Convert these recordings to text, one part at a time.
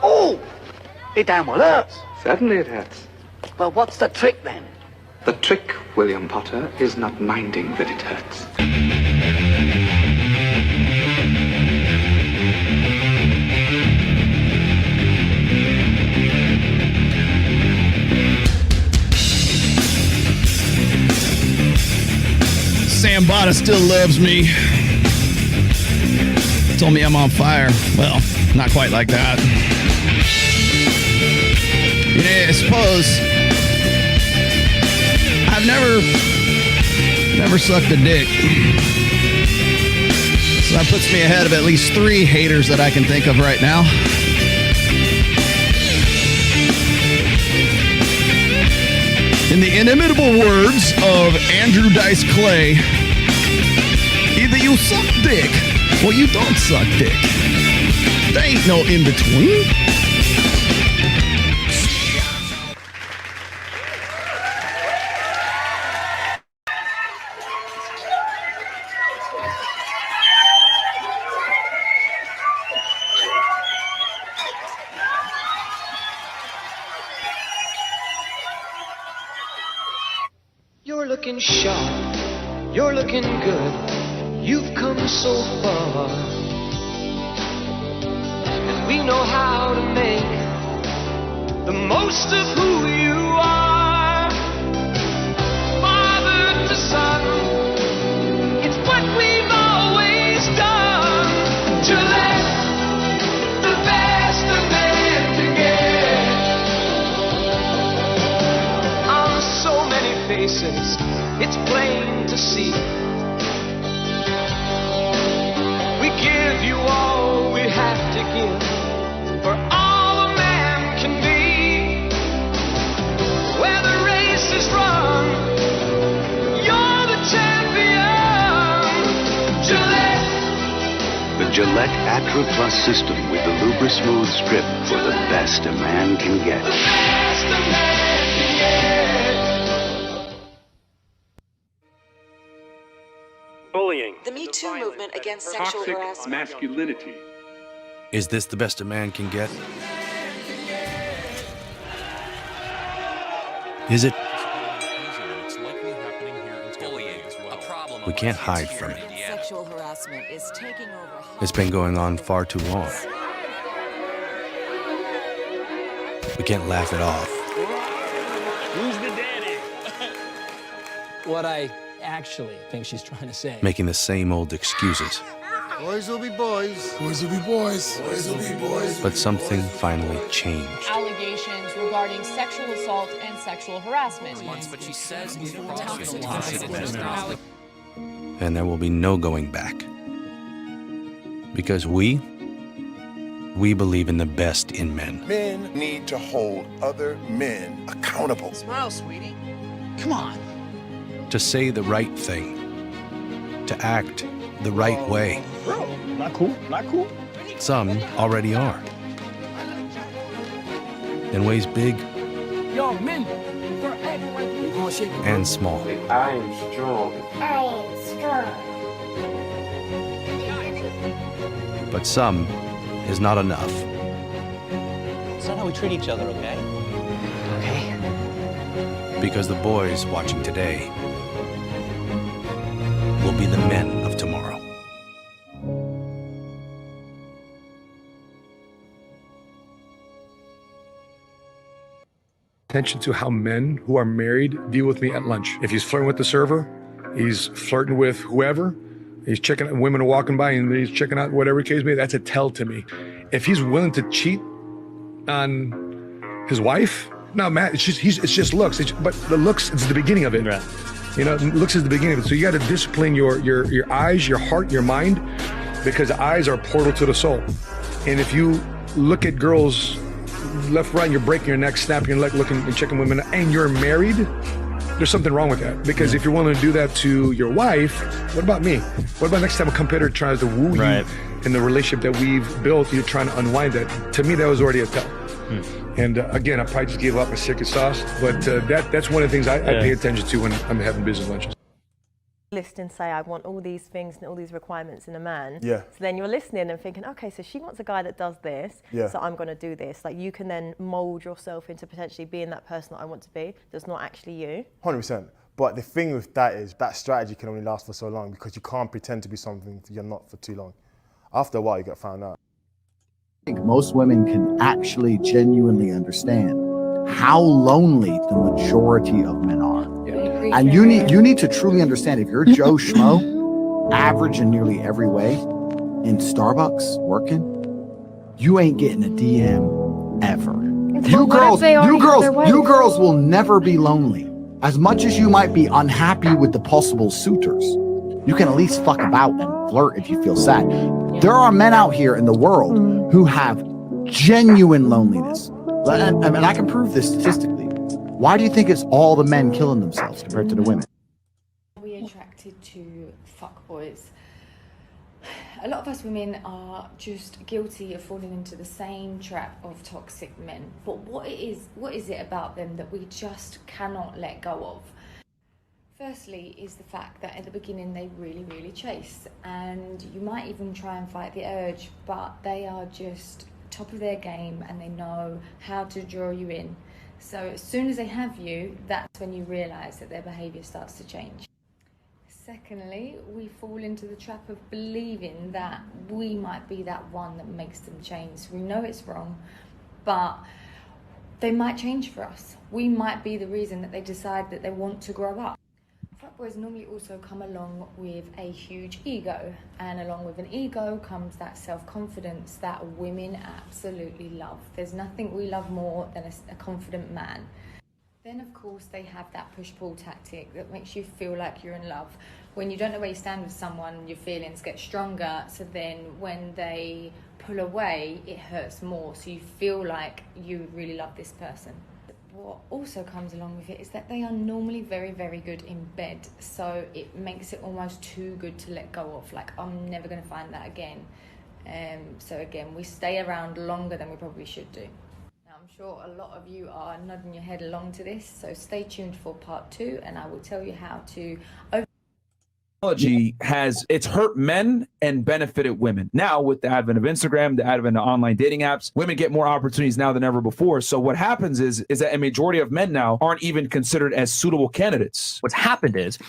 Oh! It damn well hurts. Certainly it hurts. Well, what's the trick then? The trick, William Potter, is not minding that it hurts. Sambata still loves me. Told me I'm on fire. Well, not quite like that. Yeah, I suppose I've never sucked a dick. So that puts me ahead of at least 3 haters that I can think of right now. In the inimitable words of Andrew Dice Clay, either you suck dick or you don't suck dick. There ain't no in between. You're looking sharp, you're looking good, you've come so far. And we know how to make the most of who you are. Father to son, it's what we've always done. To let the best of man to get. On so many faces, it's plain to see. We give you all we have to give, for all a man can be. Where the race is run, you're the champion. Gillette. The Gillette Atra Plus system with the Lubri-Smooth strip for the best a man can get. The best a man can get. Bullying. The Me Too movement against sexual harassment. Masculinity. Is this the best a man can get? Is it? We can't hide from it. Sexual harassment is taking over. It's been going on far too long. We can't laugh it off. Who's the daddy? What I actually think she's trying to say. Making the same old excuses. Boys will be boys. Boys will be boys. Boys will be boys. But something finally changed. Allegations regarding sexual assault and sexual harassment. But she says And there will be no going back. Because we believe in the best in men. Men need to hold other men accountable. Smile, sweetie. Come on. To say the right thing. To act the right way. Bro, not cool, not cool. Some already are. In ways big Yo, men, we're acting like and small. I am strong. But some is not enough. It's not how we treat each other, okay? Okay. Because the boys watching today will be the men of tomorrow. Attention to how men who are married deal with me at lunch. If he's flirting with the server, he's flirting with whoever, he's checking out, women are walking by and he's checking out whatever case may be, that's a tell to me. If he's willing to cheat on his wife, no, Matt, it's just looks. But the looks, it's the beginning of it. Right. You know, looks is the beginning of it. So you got to discipline your eyes, your heart, your mind, because the eyes are a portal to the soul. And if you look at girls left, right, and you're breaking your neck, snapping your neck, looking and checking women, and you're married, there's something wrong with that. Because if you're willing to do that to your wife, what about me? What about next time a competitor tries to woo you in the relationship that we've built, you're trying to unwind that? To me, that was already a tell. And again, I probably just gave up my secret sauce, but that's one of the things I pay attention to when I'm having business lunches. list and say, I want all these things and all these requirements in a man. Yeah. So then you're listening and thinking, okay, so she wants a guy that does this, so I'm going to do this. Like, you can then mold yourself into potentially being that person that I want to be that's not actually you. 100%. But the thing with that is that strategy can only last for so long because you can't pretend to be something you're not for too long. After a while, you get found out. I think most women can actually genuinely understand how lonely the majority of men are. And you need to truly understand, if you're Joe Schmo, average in nearly every way, in Starbucks working, you ain't getting a DM ever. You girls will never be lonely. As much as you might be unhappy with the possible suitors, you can at least fuck about and flirt if you feel sad. There are men out here in the world who have genuine loneliness. And I can prove this statistically. Why do you think it's all the men killing themselves compared to the women? We're attracted to fuckboys. A lot of us women are just guilty of falling into the same trap of toxic men. But what is it about them that we just cannot let go of? Firstly is the fact that at the beginning they really chase, and you might even try and fight the urge, but they are just top of their game and they know how to draw you in. So as soon as they have you, that's when you realise that their behaviour starts to change. Secondly, we fall into the trap of believing that we might be that one that makes them change. We know it's wrong, but they might change for us. We might be the reason that they decide that they want to grow up. Fuckboys normally also come along with a huge ego, and along with an ego comes that self-confidence that women absolutely love. There's nothing we love more than a confident man. Then of course they have that push-pull tactic that makes you feel like you're in love. When you don't know where you stand with someone, your feelings get stronger, so then when they pull away, it hurts more, so you feel like you really love this person. What also comes along with it is that they are normally very good in bed, so it makes it almost too good to let go of. Like, I'm never going to find that again. So again, we stay around longer than we probably should do. Now, I'm sure a lot of you are nodding your head along to this, so stay tuned for part 2, and I will tell you how to it's hurt men and benefited women. Now, with the advent of Instagram, the advent of online dating apps, women get more opportunities now than ever before. So what happens is that a majority of men now aren't even considered as suitable candidates. What's happened is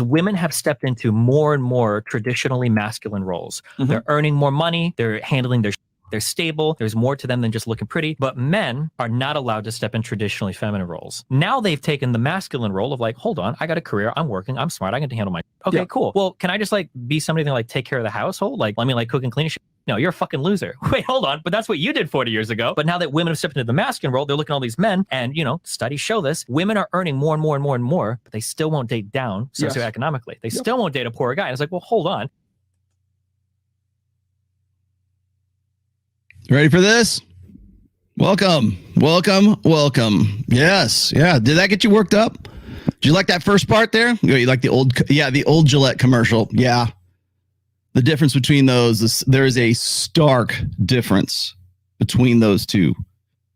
women have stepped into more and more traditionally masculine roles. They're earning more money, they're handling their they're stable, there's more to them than just looking pretty, but men are not allowed to step in traditionally feminine roles. Now they've taken the masculine role of like, hold on, I got a career, I'm working, I'm smart, I get to handle my, okay, cool. Well, can I just like be somebody that like take care of the household? Like, let me like cook and clean shit? No, you're a fucking loser. Wait, hold on, but that's what you did 40 years ago. But now that women have stepped into the masculine role, they're looking at all these men, and you know, studies show this, women are earning more and more and more and more, but they still won't date down socioeconomically. They still won't date a poor guy. And it's like, well, hold on. Ready for this? Welcome. Yes. Yeah. Did that get you worked up? Did you like that first part there? You like the old Gillette commercial. Yeah. The difference between those, there is a stark difference between those two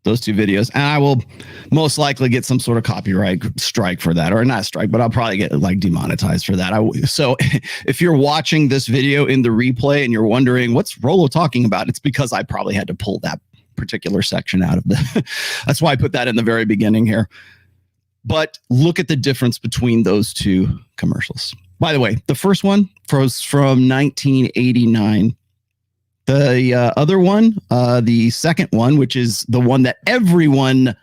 videos. And I will most likely get some sort of copyright strike for that, or not strike, but I'll probably get like demonetized for that. So if you're watching this video in the replay and you're wondering what's Rolo talking about, it's because I probably had to pull that particular section out of the, that's why I put that in the very beginning here. But look at the difference between those two commercials. By the way, the first one was from 1989. The other one, the second one, which is the one that everyone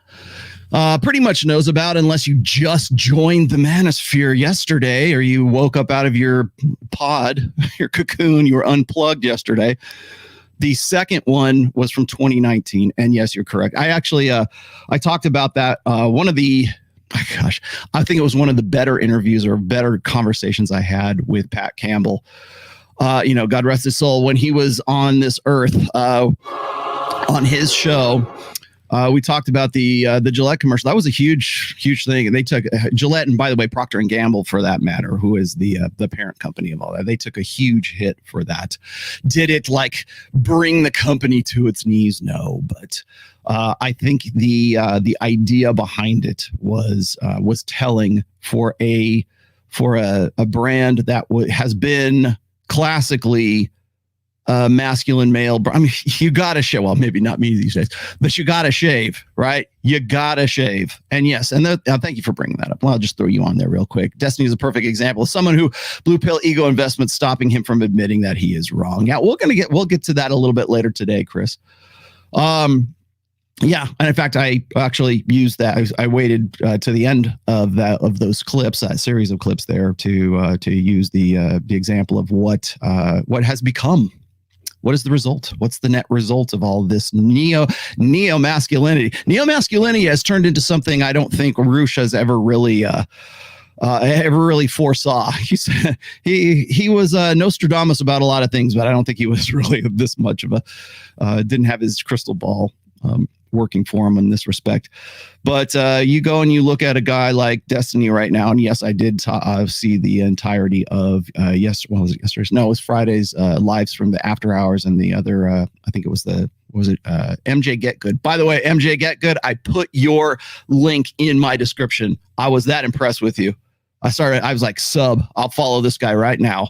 pretty much knows about, unless you just joined the manosphere yesterday or you woke up out of your pod, your cocoon, you were unplugged yesterday. The second one was from 2019. And yes, you're correct. I actually, I talked about that. One of the, I think it was one of the better interviews or better conversations I had with Pat Campbell. You know, God rest his soul, when he was on this earth, on his show, we talked about the Gillette commercial. That was a huge thing. And they took Gillette, and by the way, Procter & Gamble, for that matter, who is the parent company of all that. They took a huge hit for that. Did it like bring the company to its knees? No, but I think the idea behind it was telling for a for a brand that has been classically masculine male. I mean, you gotta shave. Well, maybe not me these days, but you gotta shave, right? You gotta shave. And yes, and thank you for bringing that up. Well, I'll just throw you on there real quick. Destiny is a perfect example of someone who blue pill ego investment stopping him from admitting that he is wrong. Yeah, we'll get to that a little bit later today, Chris. Yeah, and in fact, I actually used that. I waited to the end of those clips, that series of clips there, to use the example of what has become. What is the result? What's the net result of all this neo masculinity? Neo masculinity has turned into something I don't think Roosh has ever really foresaw. He was Nostradamus about a lot of things, but I don't think he was really this much of didn't have his crystal ball working for him in this respect. But you go and you look at a guy like Destiny right now, and yes, I did see the entirety of it was Friday's lives from the after hours, and the other I think it was MJ Get Good. By the way, MJ Get Good, I put your link in my description. I was that impressed with you. I was like, I'll follow this guy right now.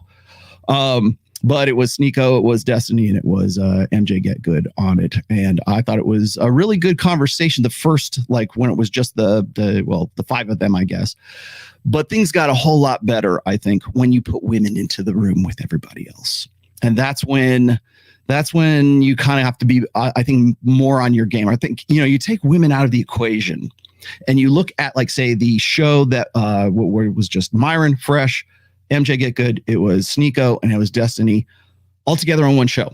But it was Sneeko, it was Destiny, and it was MJ Get Good on it. And I thought it was a really good conversation. The first, like when it was just the five of them, I guess. But things got a whole lot better, I think, when you put women into the room with everybody else. And that's when you kind of have to be, I think, more on your game. I think, you take women out of the equation and you look at, like, say, the show that where it was just Myron, Fresh, MJ Get Good, it was Sneeko, and it was Destiny, all together on one show.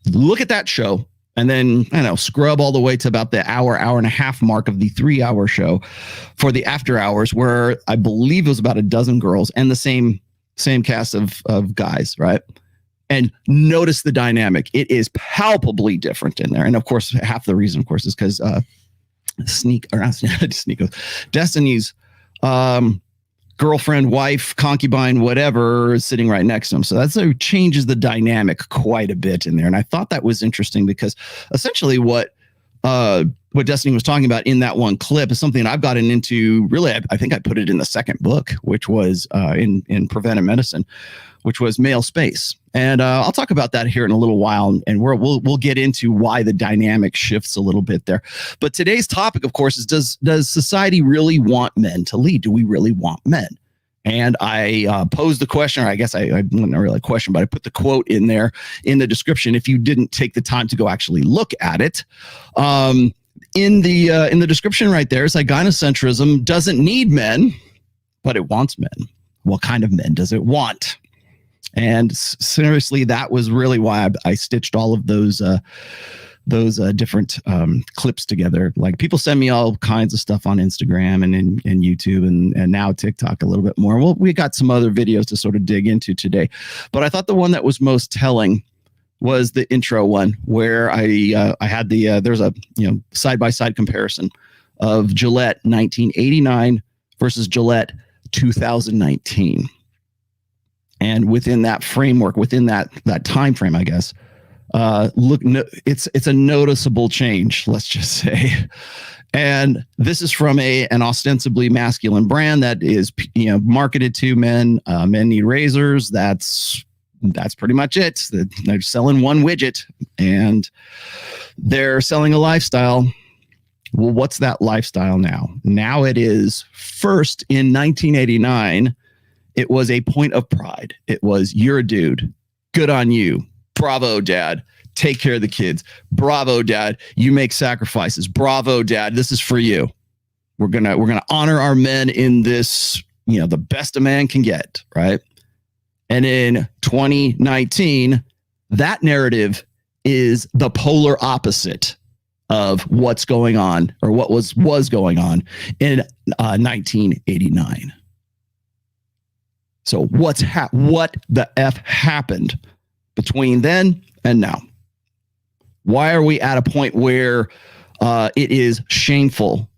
Look at that show, and then, scrub all the way to about the hour and a half mark of the 3-hour show for the after hours, where I believe it was about a dozen girls and the same cast of guys, right? And notice the dynamic. It is palpably different in there. And of course, half the reason, of course, is because Destiny's girlfriend, wife, concubine, whatever, is sitting right next to him. So that changes the dynamic quite a bit in there. And I thought that was interesting because essentially what Destiny was talking about in that one clip is something I've gotten into. Really, I think I put it in the second book, which was in Preventive Medicine, which was male space. And I'll talk about that here in a little while, and we'll get into why the dynamic shifts a little bit there. But today's topic, of course, is does society really want men to lead? Do we really want men? And I posed the question, or I guess I wasn't really a question, but I put the quote in there in the description if you didn't take the time to go actually look at it. In the description right there, it's like gynocentrism doesn't need men, but it wants men. What kind of men does it want? And seriously, that was really why I stitched all of those different clips together. Like, people send me all kinds of stuff on Instagram and YouTube and now TikTok a little bit more. Well, we got some other videos to sort of dig into today, but I thought the one that was most telling was the intro one, where I had there's a side-by-side comparison of Gillette 1989 versus Gillette 2019. And within that framework, within that time frame, I guess, it's a noticeable change, let's just say. And this is from an ostensibly masculine brand that is marketed to men. Men need razors. That's pretty much it. They're selling one widget, and they're selling a lifestyle. Well, what's that lifestyle now? Now it is, first in 1989. It was a point of pride. It was, you're a dude. Good on you. Bravo, Dad. Take care of the kids. Bravo, Dad. You make sacrifices. Bravo, Dad. This is for you. We're gonna honor our men in this, the best a man can get, right? And in 2019, that narrative is the polar opposite of what's going on, or what was going on in 1989. So what the F happened between then and now? Why are we at a point where it is shameful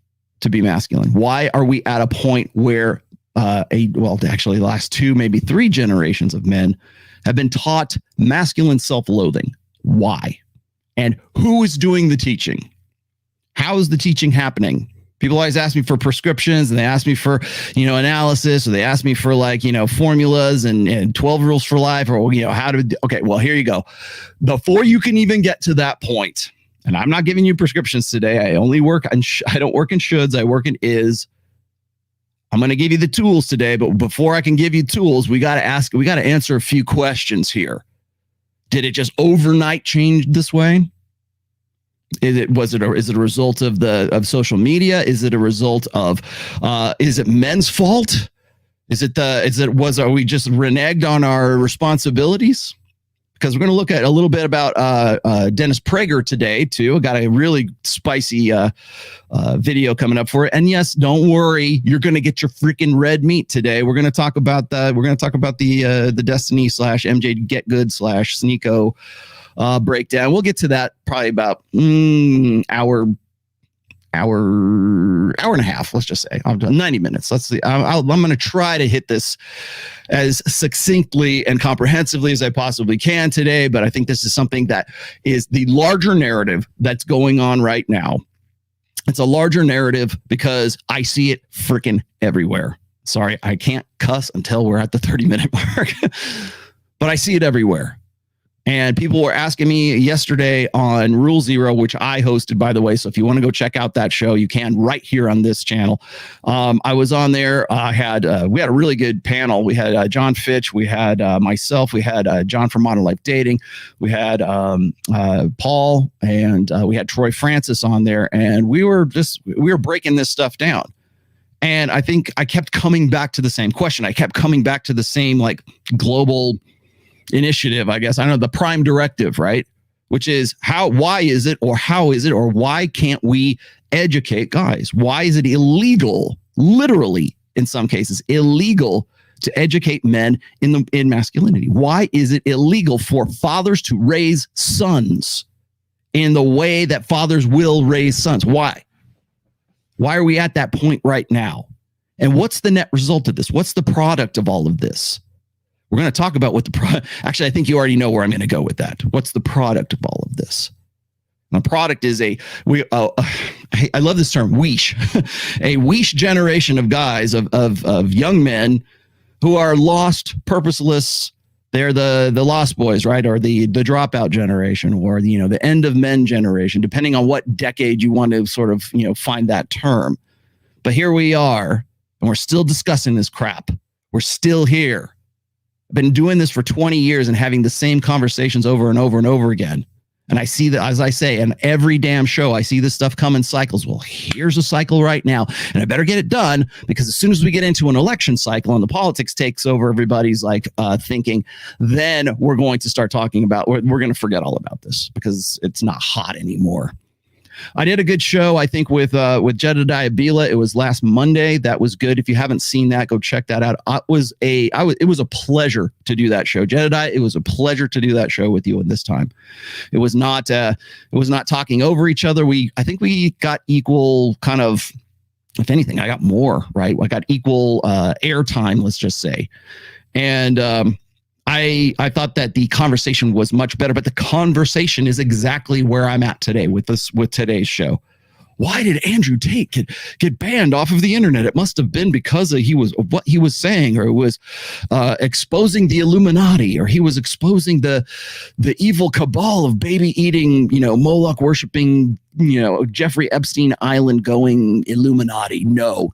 to be masculine? Why are we at a point where actually the last 2, maybe 3 generations of men have been taught masculine self-loathing? Why? And who is doing the teaching? How is the teaching happening? People always ask me for prescriptions, and they ask me for, analysis, or they ask me for formulas and 12 rules for life, or, how to, okay, well, here you go. Before you can even get to that point, and I'm not giving you prescriptions today. I only work on, I don't work in shoulds. I work in is. I'm going to give you the tools today, but before I can give you tools, we got to answer a few questions here. Did it just overnight change this way? Is it a result of social media? Is it a result of is it men's fault? Are we just reneged on our responsibilities? Because we're going to look at a little bit about Dennis Prager today too. I got a really spicy video coming up for it. And yes, don't worry, you're going to get your freaking red meat today. We're going to talk about that. We're going to talk about the Destiny / MJ Get Good / Sneeko breakdown. We'll get to that probably about hour and a half. Let's just say 90 minutes. Let's see. I'm going to try to hit this as succinctly and comprehensively as I possibly can today. But I think this is something that is the larger narrative that's going on right now. It's a larger narrative because I see it freaking everywhere. Sorry, I can't cuss until we're at the 30-minute mark, but I see it everywhere. And people were asking me yesterday on Rule Zero, which I hosted, by the way. So if you want to go check out that show, you can right here on this channel. I was on there. We had a really good panel. We had John Fitch. We had myself. We had John from Modern Life Dating. We had Paul, and we had Troy Francis on there. And we were breaking this stuff down. And I think I kept coming back to the same question. I kept coming back to the same global initiative, I guess. I don't know, the prime directive, right? Which is why is it, or why can't we educate guys? Why is it illegal, literally in some cases, illegal to educate men in masculinity? Why is it illegal for fathers to raise sons in the way that fathers will raise sons? Why? Why are we at that point right now? And what's the net result of this? What's the product of all of this? We're going to talk about actually, I think you already know where I'm going to go with that. What's the product of all of this? The product is I love this term, weesh, a weesh generation of guys, of young men who are lost, purposeless. They're the lost boys, right? Or the dropout generation, or the end of men generation, depending on what decade you want to sort of, find that term. But here we are, and we're still discussing this crap. We're still here. I've been doing this for 20 years and having the same conversations over and over and over again. And I see that, as I say, in every damn show, I see this stuff come in cycles. Well, here's a cycle right now, and I better get it done, because as soon as we get into an election cycle and the politics takes over everybody's thinking, then we're going to start talking about, we're going to forget all about this because it's not hot anymore. I did a good show, I think, with Jedediah Bila. It was last Monday. That was good. If you haven't seen that, go check that out. It was a pleasure to do that show, Jedediah. It was a pleasure to do that show with you. And this time, it was not talking over each other. I think we got equal kind of, if anything, I got more, right? I got equal airtime, let's just say. And I thought that the conversation was much better, but the conversation is exactly where I'm at today with today's show. Why did Andrew Tate get banned off of the internet? It must have been because of what he was saying, or it was exposing the Illuminati, or he was exposing the evil cabal of baby eating, Moloch worshiping, Jeffrey Epstein Island going Illuminati. No.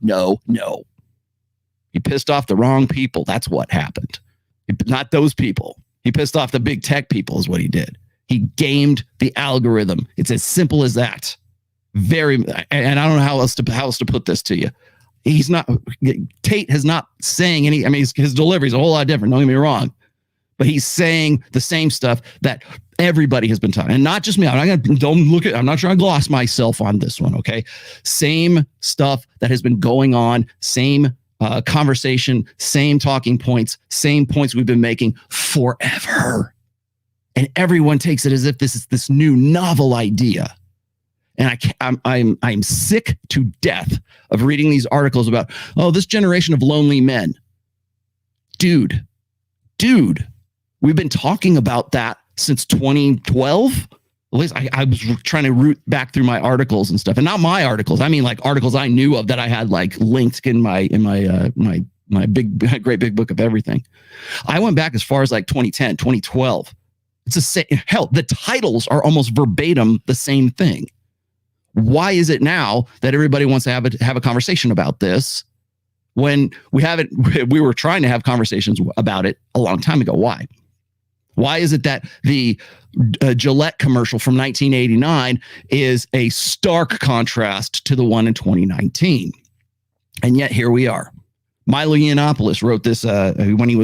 He pissed off the wrong people. That's what happened. Not those people. He pissed off the big tech people is what he did. He gamed the algorithm. It's as simple as that. And I don't know how else to put this to you. Tate has not saying any, his delivery is a whole lot different. Don't get me wrong, but he's saying the same stuff that everybody has been talking, and not just me. I'm not trying to gloss myself on this one. Okay. Same stuff that has been going on, same conversation, same talking points, same points we've been making forever. And everyone takes it as if this is this new novel idea. And I'm sick to death of reading these articles about, this generation of lonely men. Dude, we've been talking about that since 2012. At least I was trying to root back through my articles and stuff, and not my articles. I mean, like articles I knew of that I had like linked in my great big book of everything. I went back as far as like 2010, 2012. It's hell. The titles are almost verbatim the same thing. Why is it now that everybody wants to have a conversation about this when we were trying to have conversations about it a long time ago? Why? Why is it that the Gillette commercial from 1989 is a stark contrast to the one in 2019? And yet here we are. Milo Yiannopoulos wrote this when he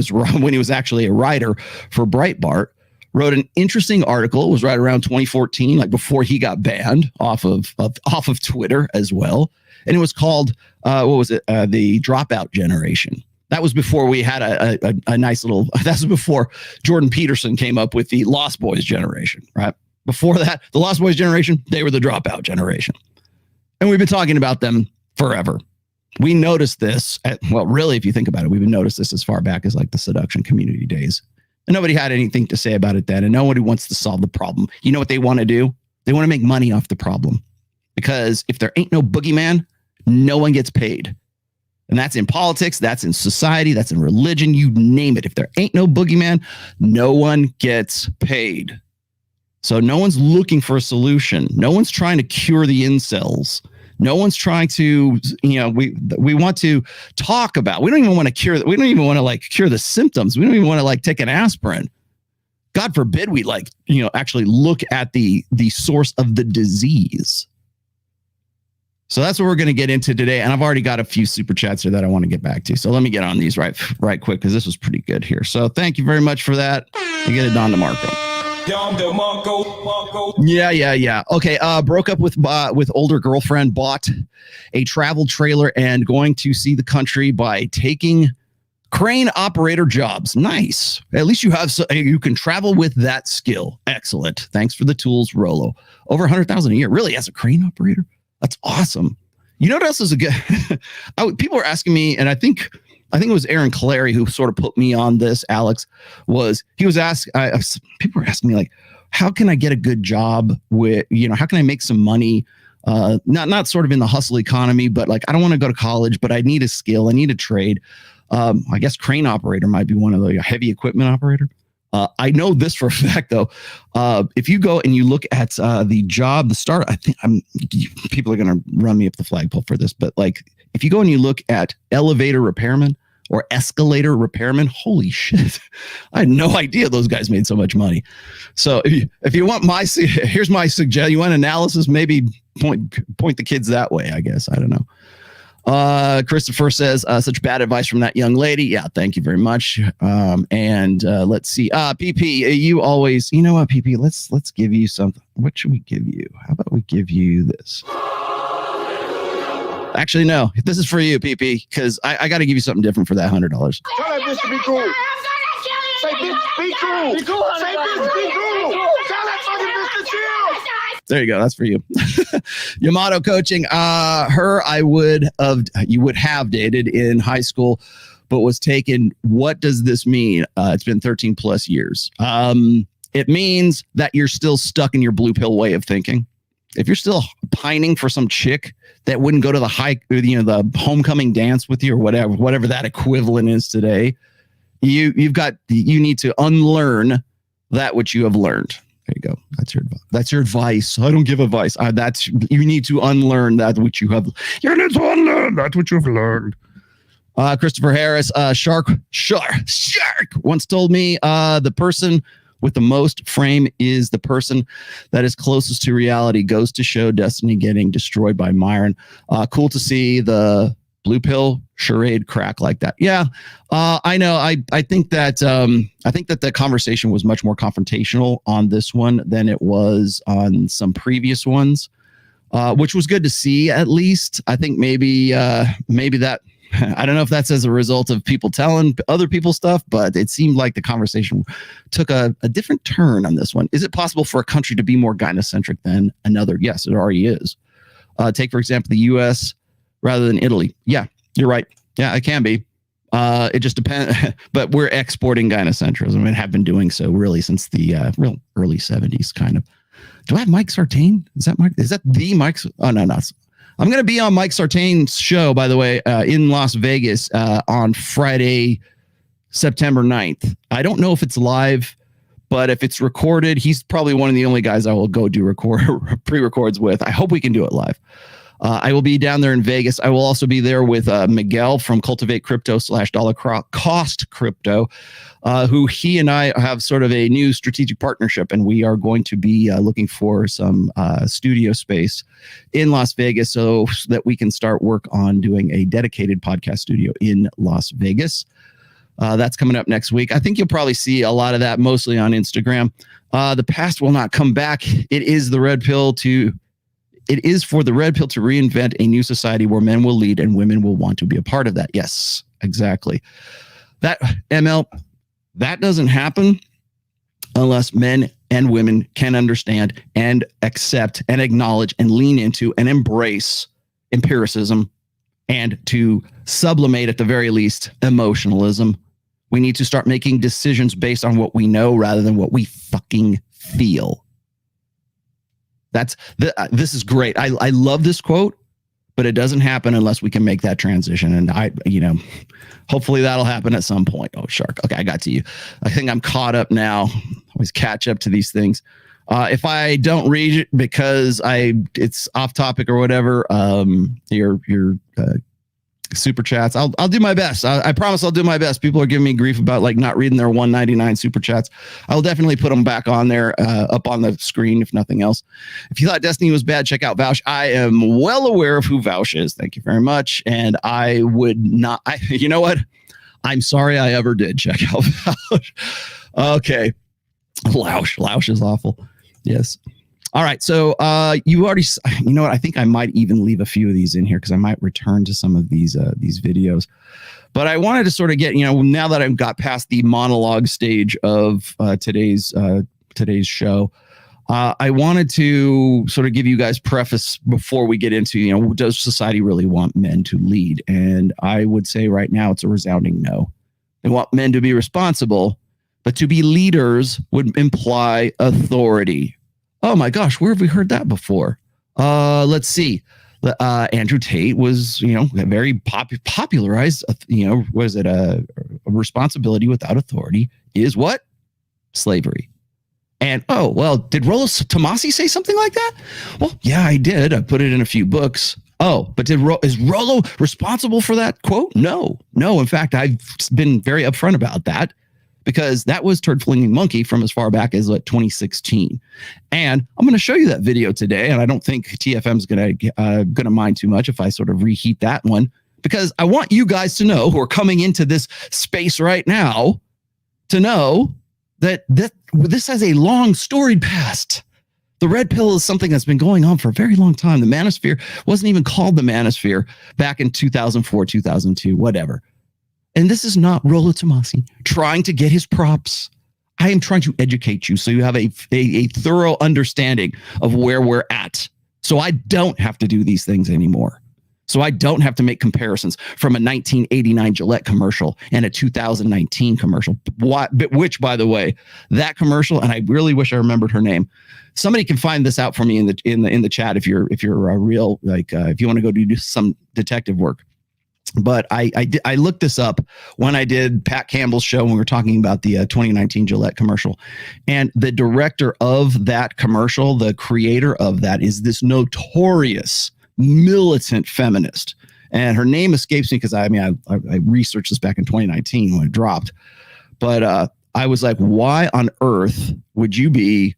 was actually a writer for Breitbart. Wrote an interesting article. It was right around 2014, like before he got banned off of Twitter as well. And it was called the Dropout Generation. That was before we had a nice little. That was before Jordan Peterson came up with the Lost Boys generation, right? Before that, the Lost Boys generation, they were the Dropout generation, and we've been talking about them forever. We noticed this. Really, if you think about it, we've noticed this as far back as like the seduction community days, and nobody had anything to say about it then, and nobody wants to solve the problem. You know what they want to do? They want to make money off the problem, because if there ain't no boogeyman, no one gets paid. And that's in politics, that's in society, that's in religion, you name it. If there ain't no boogeyman, no one gets paid. So no one's looking for a solution. No one's trying to cure the incels. No one's trying to, we want to talk about, we don't even want to cure, we don't even want to like cure the symptoms. We don't even want to like take an aspirin. God forbid we like, actually look at the source of the disease. So that's what we're going to get into today. And I've already got a few super chats here that I want to get back to. So let me get on these right quick, because this was pretty good here. So thank you very much for that. You get it, Don DeMarco. Yeah. Okay. Broke up with older girlfriend, bought a travel trailer and going to see the country by taking crane operator jobs. Nice. At least you can travel with that skill. Excellent. Thanks for the tools, Rolo. Over 100,000 a year. Really, as a crane operator? That's awesome. You know what else is a good? People are asking me, and I think it was Aaron Clary who sort of put me on this. Alex people were asking me like, how can I get a good job with, how can I make some money? Not sort of in the hustle economy, but like, I don't want to go to college, but I need a skill. I need a trade. I guess crane operator might be one of the heavy equipment operator. I know this for a fact, though. If you go and you look at the job, the start, I think people are going to run me up the flagpole for this, but like if you go and you look at elevator repairman or escalator repairman, holy shit, I had no idea those guys made so much money. So if you want here's my suggestion. You want analysis? Maybe point the kids that way. I guess I don't know. Christopher says, such bad advice from that young lady. Yeah, thank you very much. And let's see. PP, you always, you know what, PP, let's give you something. What should we give you? How about we give you this? Actually, no, this is for you, PP, because I got to give you something different for that $100. Tell that bitch to be cool. Say, bitch, be cool. Be cool. Say, bitch, be cool. Tell that fucking bitch to chill. There you go. That's for you. Yamato coaching. You would have dated in high school, but was taken. What does this mean? It's been 13 plus years. It means that you're still stuck in your blue pill way of thinking. If you're still pining for some chick that wouldn't go to the homecoming dance with you or whatever that equivalent is today, you need to unlearn that which you have learned. There you go. That's your advice. I don't give advice. You need to unlearn that which you have. You need to unlearn that which you've learned. Christopher Harris, Shark once told me the person with the most frame is the person that is closest to reality. Goes to show Destiny getting destroyed by Myron. Cool to see the blue pill charade crack like that. Yeah, I know. I think that the conversation was much more confrontational on this one than it was on some previous ones, which was good to see. At least I think maybe that. I don't know if that's as a result of people telling other people stuff, but it seemed like the conversation took a different turn on this one. Is it possible for a country to be more gynocentric than another? Yes, it already is. Take, for example, the U.S. rather than Italy. Yeah, you're right. Yeah, it can be. It just depends. But we're exporting gynocentrism and have been doing so really since the real early 70s, kind of. Do I have Mike Sartain? Is that the Mike? Oh, no. I'm going to be on Mike Sartain's show, by the way, in Las Vegas on Friday, September 9th. I don't know if it's live, but if it's recorded, he's probably one of the only guys I will go do pre-records with. I hope we can do it live. I will be down there in Vegas. I will also be there with Miguel from Cultivate Crypto / Dollar Cost Crypto, who he and I have sort of a new strategic partnership, and we are going to be looking for some studio space in Las Vegas so that we can start work on doing a dedicated podcast studio in Las Vegas. That's coming up next week. I think you'll probably see a lot of that mostly on Instagram. The past will not come back. It is the red pill It is for the red pill to reinvent a new society where men will lead and women will want to be a part of that. Yes, exactly. That ML, that doesn't happen unless men and women can understand and accept and acknowledge and lean into and embrace empiricism and to sublimate, at the very least, emotionalism. We need to start making decisions based on what we know rather than what we fucking feel. This is great. I love this quote, but it doesn't happen unless we can make that transition. And hopefully that'll happen at some point. Oh, shark. Okay, I got to you. I think I'm caught up now. Always catch up to these things. If I don't read it because it's off topic or whatever, your super chats, I'll do my best. I promise I'll do my best. People are giving me grief about not reading their $1.99 super chats. I'll definitely put them back on there, up on the screen, if nothing else. If you thought Destiny was bad, check out Vaush. I am well aware of who Vaush is. Thank you very much. And I would not, you know what? I'm sorry I ever did check out Vaush. Okay. Lausch is awful. Yes. All right. So you already, you know what? I think I might even leave a few of these in here because I might return to some of these videos. But I wanted to sort of get, now that I've got past the monologue stage of today's show, I wanted to sort of give you guys preface before we get into, does society really want men to lead? And I would say right now it's a resounding no. They want men to be responsible, but to be leaders would imply authority. Oh my gosh, where have we heard that before? Let's see. Andrew Tate was, very popularized, was it a responsibility without authority is what? Slavery. And, oh, well, did Rollo Tomasi say something like that? Well, yeah, I did. I put it in a few books. Oh, but is Rollo responsible for that quote? No. In fact, I've been very upfront about that. Because that was Turd Flinging Monkey from as far back as 2016. And I'm going to show you that video today. And I don't think TFM's going to mind too much if I sort of reheat that one. Because I want you guys to know, who are coming into this space right now, to know that this has a long storied past. The red pill is something that's been going on for a very long time. The manosphere wasn't even called the manosphere back in 2004, 2002, whatever. And this is not Rollo Tomasi trying to get his props. I am trying to educate you so you have a thorough understanding of where we're at. So I don't have to do these things anymore. So I don't have to make comparisons from a 1989 Gillette commercial and a 2019 commercial. Which, by the way, that commercial, and I really wish I remembered her name. Somebody can find this out for me in the chat if you're a real if you want to go do some detective work. But I looked this up when I did Pat Campbell's show when we were talking about the 2019 Gillette commercial. And the director of that commercial, the creator of that, is this notorious militant feminist. And her name escapes me because I researched this back in 2019 when it dropped. But I was like, why on earth would you be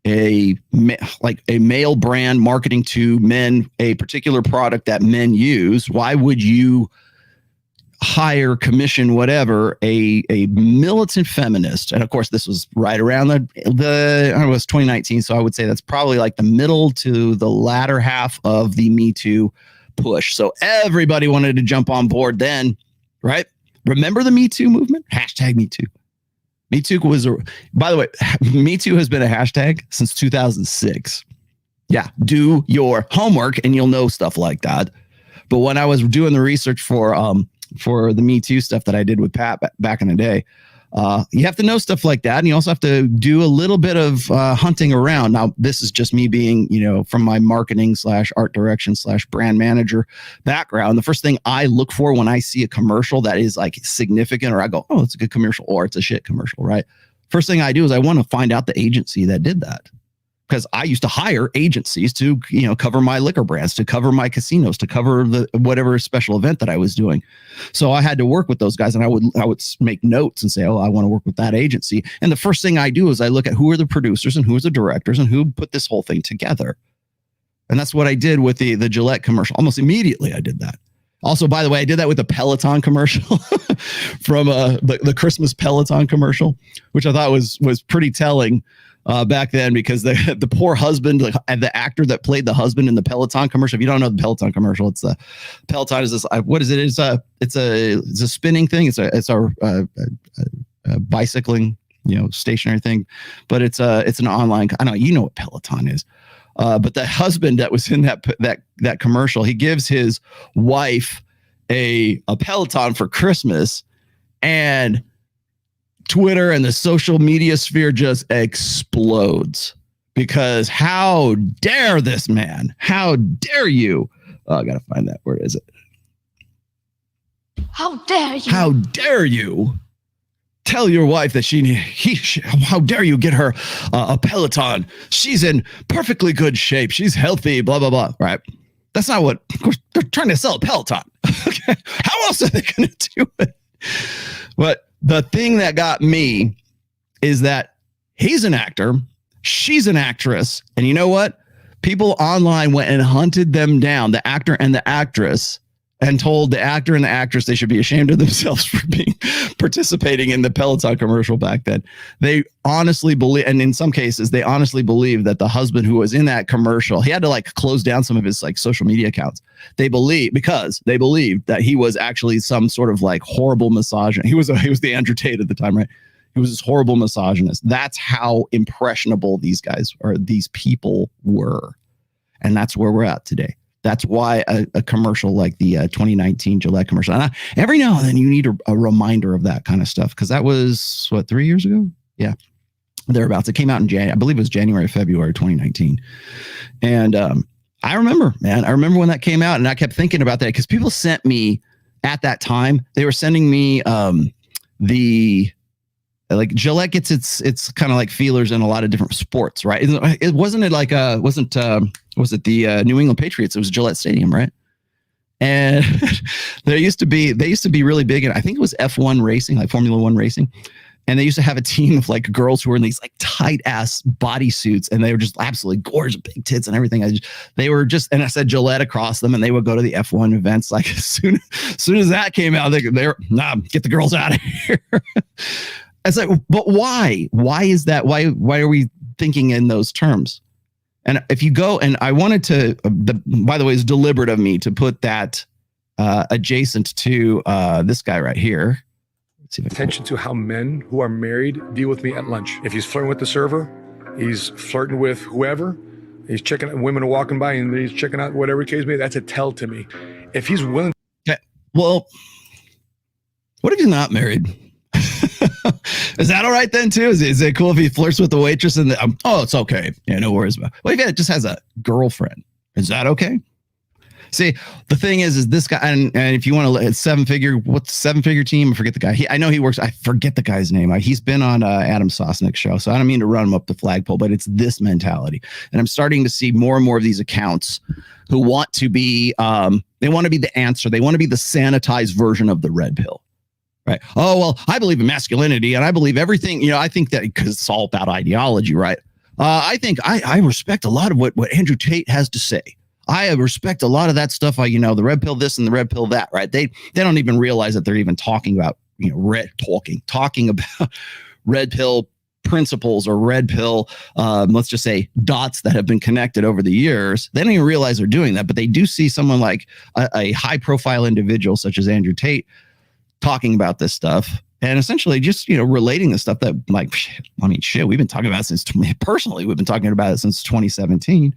a male brand marketing to men a particular product that men use? Why would you hire, commission, whatever, a militant feminist? And of course, this was right around the I don't know, it was 2019, so I would say that's probably like the middle to the latter half of the Me Too push. So everybody wanted to jump on board then, right? Remember the Me Too movement? Hashtag Me Too. Me Too by the way, Me Too has been a hashtag since 2006. Yeah, do your homework and you'll know stuff like that. But when I was doing the research for the Me Too stuff that I did with Pat back in the day, You have to know stuff like that. And you also have to do a little bit of hunting around. Now, this is just me being, from my marketing / art direction / brand manager background. The first thing I look for when I see a commercial that is like significant, or I go, oh, it's a good commercial, or it's a shit commercial, right? First thing I do is I want to find out the agency that did that. Because I used to hire agencies to, cover my liquor brands, to cover my casinos, to cover the whatever special event that I was doing. So I had to work with those guys, and I would make notes and say, oh, I want to work with that agency. And the first thing I do is I look at who are the producers and who are the directors and who put this whole thing together. And that's what I did with the Gillette commercial. Almost immediately I did that. Also, by the way, I did that with the Peloton commercial from the Christmas Peloton commercial, which I thought was pretty telling. Back then, because the poor husband, and the actor that played the husband in the Peloton commercial. If you don't know the Peloton commercial, it's the Peloton is this. What is it? It's a spinning thing. It's a bicycling, stationary thing, but it's an online. I know what Peloton is, but the husband that was in that commercial, he gives his wife a Peloton for Christmas, and Twitter and the social media sphere just explodes because how dare this man? How dare you? Oh, I gotta find that. Where is it? How dare you? How dare you tell your wife that how dare you get her a Peloton? She's in perfectly good shape. She's healthy, blah, blah, blah. Right. That's not what, of course, they're trying to sell a Peloton. Okay. How else are they going to do it? But the thing that got me is that he's an actor, she's an actress, and you know what? People online went and hunted them down, the actor and the actress, and told the actor and the actress they should be ashamed of themselves for participating in the Peloton commercial back then. They honestly believe, and in some cases, they honestly believe that the husband who was in that commercial, he had to close down some of his social media accounts. Because they believed that he was actually some sort of horrible misogynist. He was the Andrew Tate at the time, right? He was this horrible misogynist. That's how impressionable these people were. And that's where we're at today. That's why a commercial like the 2019 Gillette commercial. And every now and then you need a reminder of that kind of stuff. Because that was, 3 years ago? Yeah, thereabouts. It came out in January. I believe it was January, February 2019. And I remember, man. I remember when that came out. And I kept thinking about that because people sent me at that time. They were sending me Gillette gets its kind of feelers in a lot of different sports, right? It wasn't the New England Patriots? It was Gillette Stadium, right? And they used to be really big in, I think it was F1 racing, Formula One racing. And they used to have a team of girls who were in these tight ass bodysuits, and they were just absolutely gorgeous, big tits and everything. And I said Gillette across them, and they would go to the F1 events. As soon as that came out, they're get the girls out of here. It's but why? Why is that? Why are we thinking in those terms? And if you go, and I wanted to, by the way, it's deliberate of me to put that adjacent to this guy right here. Let's see if Attention to how men who are married deal with me at lunch. If he's flirting with the server, he's flirting with whoever, he's checking out, women are walking by and he's checking out whatever case may be, that's a tell to me. If he's willing. Okay. Well, what if he's not married? Is that all right then too? Is it cool if he flirts with the waitress and it's okay. Yeah, no worries about it. What if he just has a girlfriend? Is that okay? See, the thing is this guy, and if you want to, it's what's seven-figure team? I forget the guy. I know he works. I forget the guy's name. He's been on Adam Sosnick's show, so I don't mean to run him up the flagpole, but it's this mentality. And I'm starting to see more and more of these accounts who want to be, they want to be the answer. They want to be the sanitized version of the red pill. Right. Oh, well, I believe in masculinity and I believe everything, I think that because it's all about ideology, right? I think I respect a lot of what Andrew Tate has to say. I respect a lot of that stuff. The red pill this and the red pill that, right? They don't even realize that they're even talking about, talking about red pill principles or red pill, let's just say dots that have been connected over the years. They don't even realize they're doing that, but they do see someone like a high profile individual such as Andrew Tate talking about this stuff and essentially just, relating the stuff that we've been talking about we've been talking about it since 2017.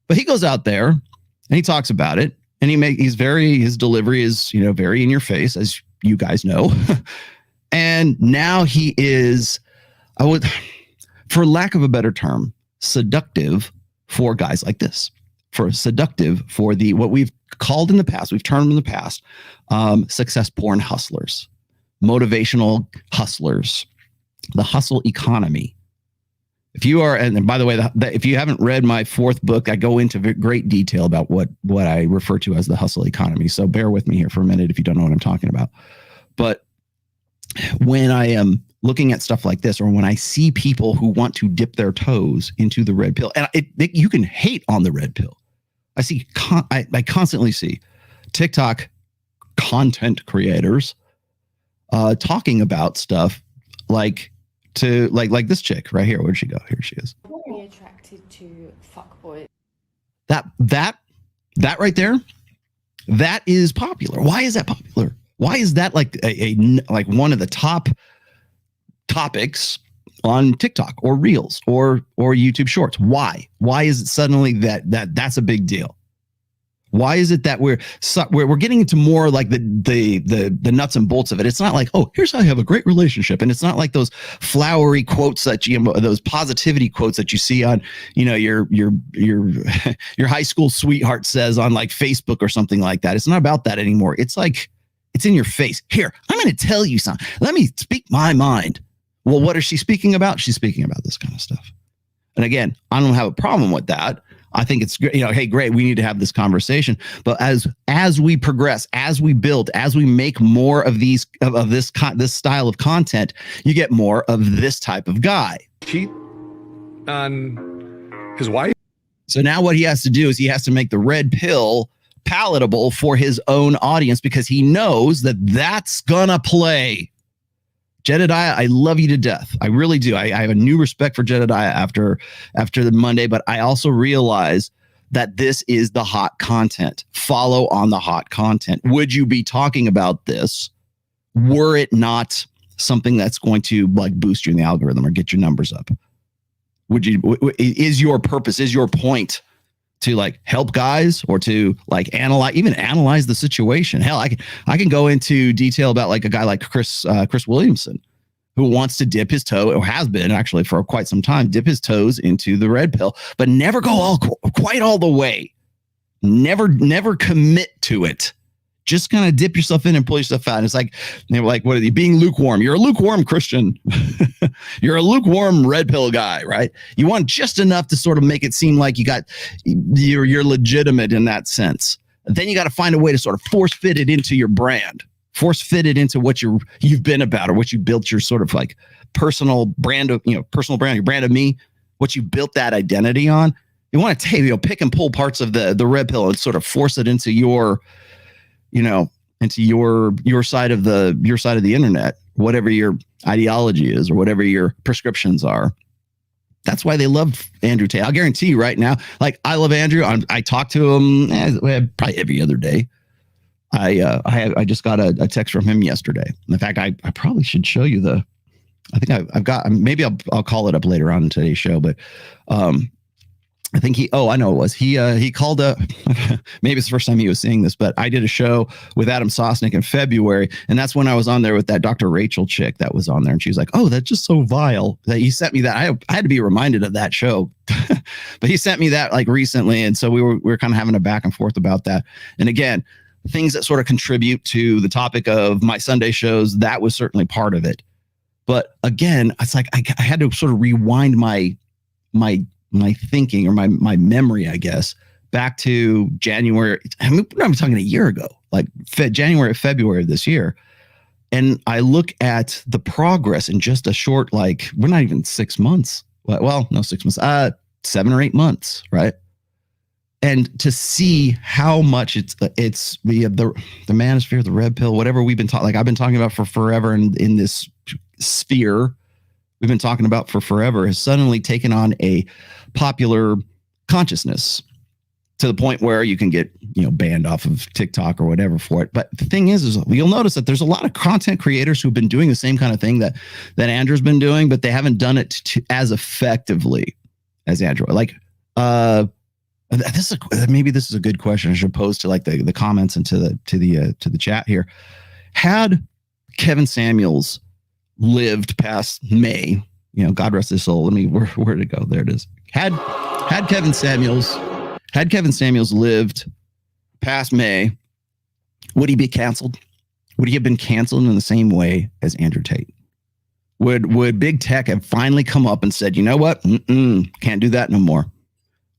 But he goes out there and he talks about it and his delivery is, very in your face, as you guys know. And now he is, for lack of a better term, seductive for guys like this. For seductive for what we've called in the past, we've termed in the past, success porn hustlers, motivational hustlers, the hustle economy. If you are, and by the way, if you haven't read my 4th book, I go into great detail about what I refer to as the hustle economy. So bear with me here for a minute if you don't know what I'm talking about. But when I am looking at stuff like this, or when I see people who want to dip their toes into the red pill, and you can hate on the red pill. I constantly see TikTok content creators talking about stuff like this chick right here. Where'd she go? Here she is. Very attracted to fuckboys. That right there, that is popular. Why is that popular? Why is that like like one of the top topics on TikTok or Reels or YouTube Shorts? Why is it suddenly that's a big deal? Why is it that we're getting into more like the nuts and bolts of it? It's not like, oh, here's how you have a great relationship, and it's not like those flowery quotes that those positivity quotes that you see on your high school sweetheart says on like Facebook or something like that. It's not about that anymore. It's like it's in your face. Here, I'm going to tell you something. Let me speak my mind. Well, what is she speaking about? She's speaking about this kind of stuff. And again, I don't have a problem with that. I think it's great. Hey, great. We need to have this conversation. But as we progress, as we build, as we make more of this style of content, you get more of this type of guy. Cheat on his wife. So now what he has to do is he has to make the red pill palatable for his own audience, because he knows that that's gonna play. Jedediah, I love you to death. I really do. I have a new respect for Jedediah after the Monday, but I also realize that this is the hot content. Follow on the hot content. Would you be talking about this were it not something that's going to like boost you in the algorithm or get your numbers up? Is your purpose, is your point to like help guys or to like analyze the situation? Hell, I can go into detail about like a guy like Chris Williamson, who wants to dip his toe, or has been actually for quite some time, dip his toes into the red pill, but never go quite all the way. Never commit to it. Just kind of dip yourself in and pull yourself out. And it's like, what are you being lukewarm? You're a lukewarm Christian. You're a lukewarm red pill guy, right? You want just enough to sort of make it seem like you're legitimate in that sense. Then you got to find a way to sort of force fit it into your brand, force fit it into what you've been about, or what you built your sort of like personal brand of, your brand of me, what you built that identity on. You want to take, pick and pull parts of the red pill and sort of force it into your side of the internet, whatever your ideology is or whatever your prescriptions are. That's why they love Andrew Tate. I'll guarantee you right now, like I love Andrew. I talk to him probably every other day. I just got a text from him yesterday. In fact, I probably should show you I've got, maybe I'll call it up later on in today's show, but I think I know it was. He called up, maybe it's the first time he was seeing this, but I did a show with Adam Sosnick in February. And that's when I was on there with that Dr. Rachel chick that was on there. And she was like, oh, that's just so vile that he sent me that. I had to be reminded of that show, but he sent me that like recently. And so we were kind of having a back and forth about that. And again, things that sort of contribute to the topic of my Sunday shows, that was certainly part of it. But again, it's like, I had to sort of rewind my thinking or my memory, I guess, back to January. I'm talking a year ago, like January, February of this year. And I look at the progress in just a short, like, we're not even 6 months. Well, no, 6 months, 7 or 8 months. Right. And to see how much it's the manosphere, the red pill, whatever we've been talking, like I've been talking about for forever in this sphere we've been talking about for forever, has suddenly taken on a popular consciousness to the point where you can get, banned off of TikTok or whatever for it. But the thing is you'll notice that there's a lot of content creators who've been doing the same kind of thing that Andrew's been doing, but they haven't done it as effectively as Andrew. Like, maybe this is a good question I should pose to like the comments and to the chat here. Had Kevin Samuels lived past May, God rest his soul. Where did it go? There it is. Had Kevin Samuels lived past May, would he be canceled? Would he have been canceled in the same way as Andrew Tate? Would big tech have finally come up and said, you know what? Can't do that no more.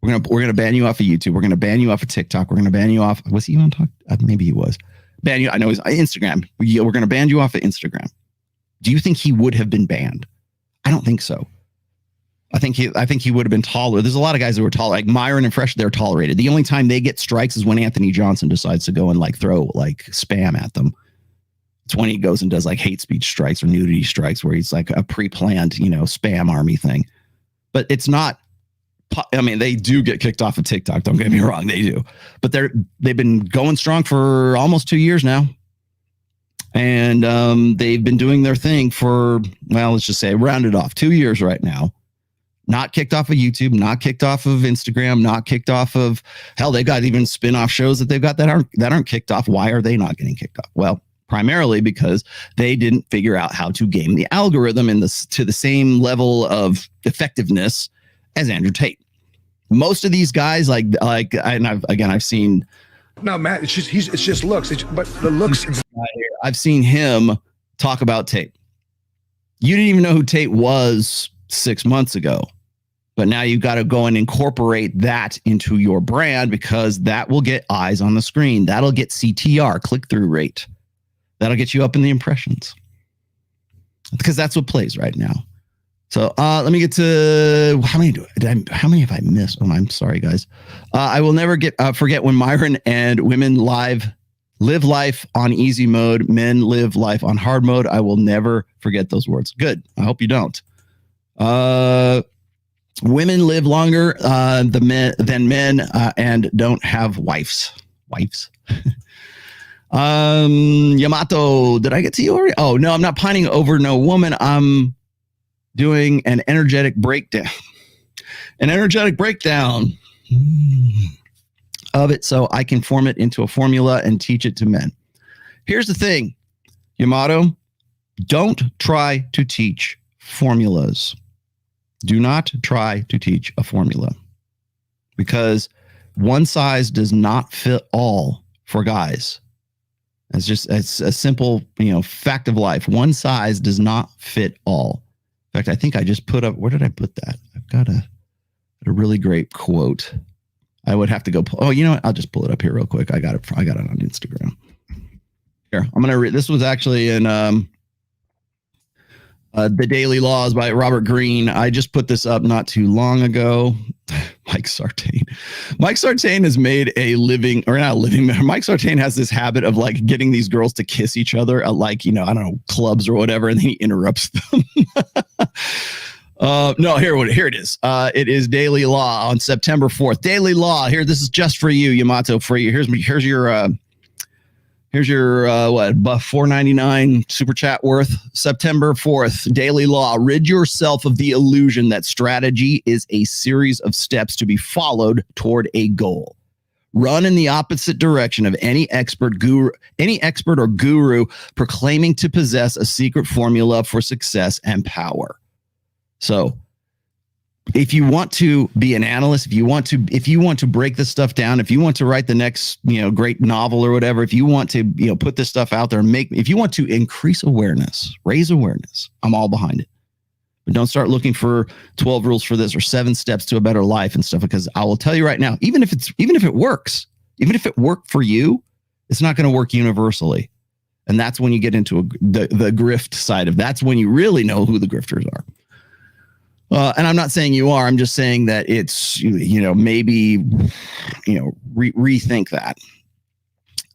We're gonna ban you off of YouTube. We're gonna ban you off of TikTok. We're gonna ban you off. Was he on TikTok? Maybe he was. Ban you. I know he's Instagram. We're gonna ban you off of Instagram. Do you think he would have been banned? I don't think so. I think he would have been taller. There's a lot of guys that were taller, like Myron and Fresh. They're tolerated. The only time they get strikes is when Anthony Johnson decides to go and throw spam at them. It's when he goes and does hate speech strikes or nudity strikes, where he's a pre-planned, spam army thing. But it's not. I mean, they do get kicked off of TikTok. Don't get me wrong, they do. But they've been going strong for almost 2 years now, and they've been doing their thing for, well, let's just say round it off, 2 years right now. Not kicked off of YouTube, not kicked off of Instagram, not kicked off of, hell, they got even spin-off shows that they've got that aren't kicked off. Why are they not getting kicked off? Well, primarily because they didn't figure out how to game the algorithm to the same level of effectiveness as Andrew Tate. Most of these guys, and I've seen. No, Matt, it's just looks. But the looks. I've seen him talk about Tate. You didn't even know who Tate was 6 months ago, but now you've got to go and incorporate that into your brand, because that will get eyes on the screen. That'll get CTR, click-through rate. That'll get you up in the impressions, because that's what plays right now. So let me get to how many have I missed? Oh, I'm sorry, guys. I will never forget when Myron and women live life on easy mode. Men live life on hard mode. I will never forget those words. Good. I hope you don't. Women live longer than men and don't have wives. Yamato, did I get to you already? Oh, no, I'm not pining over no woman. I'm doing an energetic breakdown. Of it so I can form it into a formula and teach it to men. Here's the thing, Yamato, don't try to teach formulas. Do not try to teach a formula, because one size does not fit all for guys. It's a simple, fact of life. One size does not fit all. In fact, I think I just put up, where did I put that? I've got a really great quote. I would have to go. Oh, you know what? I'll just pull it up here real quick. I got it on Instagram. Here, I'm going to read. This was actually in The Daily Laws by Robert Greene. I just put this up not too long ago. Mike Sartain has made a living, or not a living. Mike Sartain has this habit of getting these girls to kiss each other at I don't know, clubs or whatever, and then he interrupts them. No, here it is. It is Daily Law on September 4th. Daily Law here. This is just for you, Yamato. For you. Here's your $4.99 super chat worth. September 4th, Daily Law. Rid yourself of the illusion that strategy is a series of steps to be followed toward a goal. Run in the opposite direction of any expert or guru proclaiming to possess a secret formula for success and power. So if you want to be an analyst, if you want to break this stuff down, if you want to write the next, great novel or whatever, if you want to, put this stuff out there and if you want to increase awareness, raise awareness, I'm all behind it. But don't start looking for 12 rules for this or 7 steps to a better life and stuff, because I will tell you right now, even if it works, even if it worked for you, it's not going to work universally. And that's when you get into the grift side of that's when you really know who the grifters are. And I'm not saying you are. I'm just saying that it's, maybe, rethink that.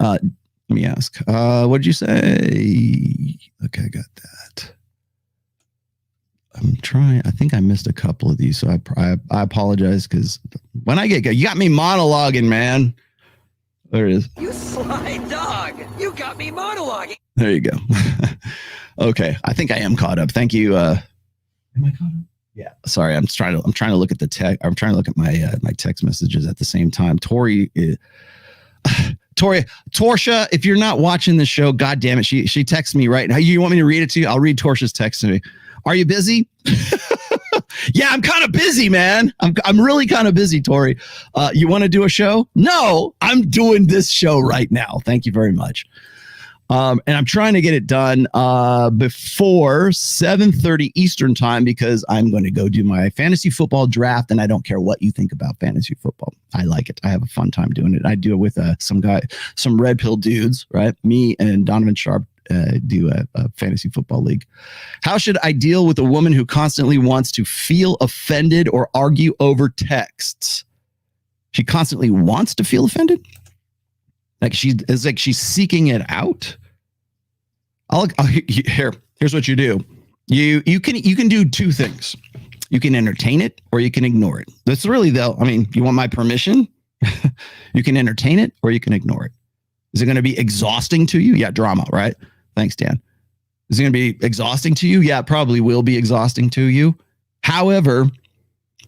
Let me ask. What did you say? Okay, I got that. I'm trying. I think I missed a couple of these, so I apologize, because when I get you got me monologuing, man. There it is. You sly dog. You got me monologuing. There you go. Okay, I think I am caught up. Thank you. Am I caught up? Yeah. Sorry, I'm trying to look at the text. I'm trying to look at my my text messages at the same time. Tori Torsha, if you're not watching the show, God damn it, she texts me right now. You want me to read it to you? I'll read Torsha's text to me. Are you busy? Yeah, I'm kind of busy, man. I'm really kind of busy, Tori. You want to do a show? No, I'm doing this show right now. Thank you very much. And I'm trying to get it done before 7:30 Eastern time because I'm going to go do my fantasy football draft, and I don't care what you think about fantasy football. I like it. I have a fun time doing it. I do it with some red pill dudes, right? Me and Donovan Sharp do a fantasy football league. How should I deal with a woman who constantly wants to feel offended or argue over texts? She constantly wants to feel offended? Like she's seeking it out? Here's what you do. You can do two things. You can entertain it or you can ignore it. That's really you want my permission? You can entertain it or you can ignore it. Is it going to be exhausting to you? Yeah, drama, right? Thanks, Dan. Is it going to be exhausting to you? Yeah, it probably will be exhausting to you. However,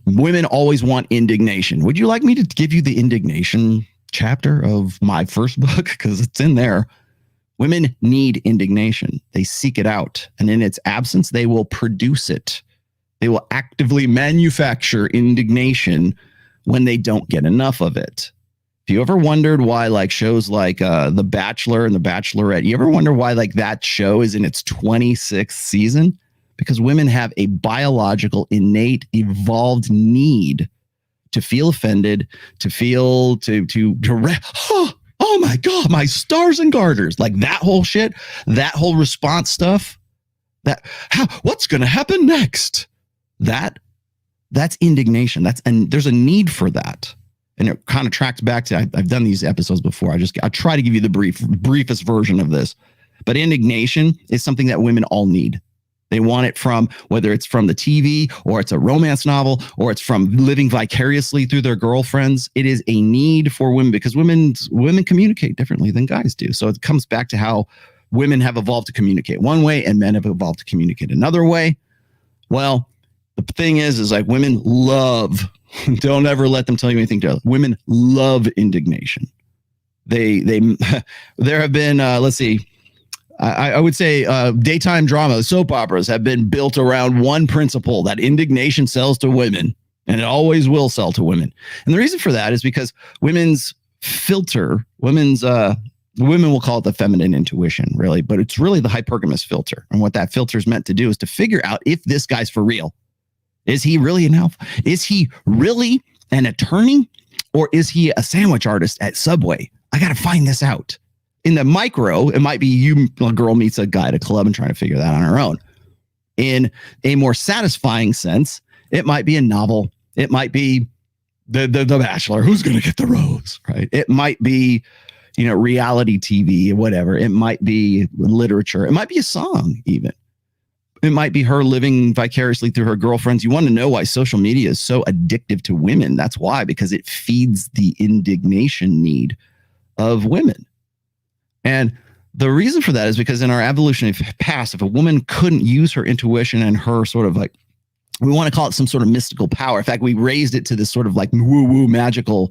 women always want indignation. Would you like me to give you the indignation chapter of my first book? Because it's in there. Women need indignation. They seek it out. And in its absence, they will produce it. They will actively manufacture indignation when they don't get enough of it. If you ever wondered why shows like The Bachelor and The Bachelorette, you ever wonder why that show is in its 26th season? Because women have a biological, innate, evolved need to feel offended, to feel, oh my God, my stars and garters, like that whole shit, that whole response stuff, what's going to happen next? That's indignation. And there's a need for that. And it kind of tracks back to, I've done these episodes before. I try to give you the briefest version of this, but indignation is something that women all need. They want it from, whether it's from the TV or it's a romance novel or it's from living vicariously through their girlfriends. It is a need for women because women communicate differently than guys do. So it comes back to how women have evolved to communicate one way and men have evolved to communicate another way. Well, the thing is women love, don't ever let them tell you anything different. Women love indignation. There have been, let's see, I would say daytime drama, soap operas have been built around one principle, that indignation sells to women, and it always will sell to women. And the reason for that is because women's filter, women will call it the feminine intuition, really, but it's really the hypergamous filter. And what that filter is meant to do is to figure out if this guy's for real. Is he really an alpha? Is he really an attorney? Or is he a sandwich artist at Subway? I got to find this out. In the micro, it might be a girl meets a guy at a club and trying to figure that on her own. In a more satisfying sense, it might be a novel. It might be the Bachelor. Who's going to get the rose, right? It might be, reality TV or whatever. It might be literature. It might be a song even. It might be her living vicariously through her girlfriends. You want to know why social media is so addictive to women. That's why, because it feeds the indignation need of women. And the reason for that is because in our evolutionary past, if a woman couldn't use her intuition and her sort of we want to call it some sort of mystical power. In fact, we raised it to this sort of woo-woo magical,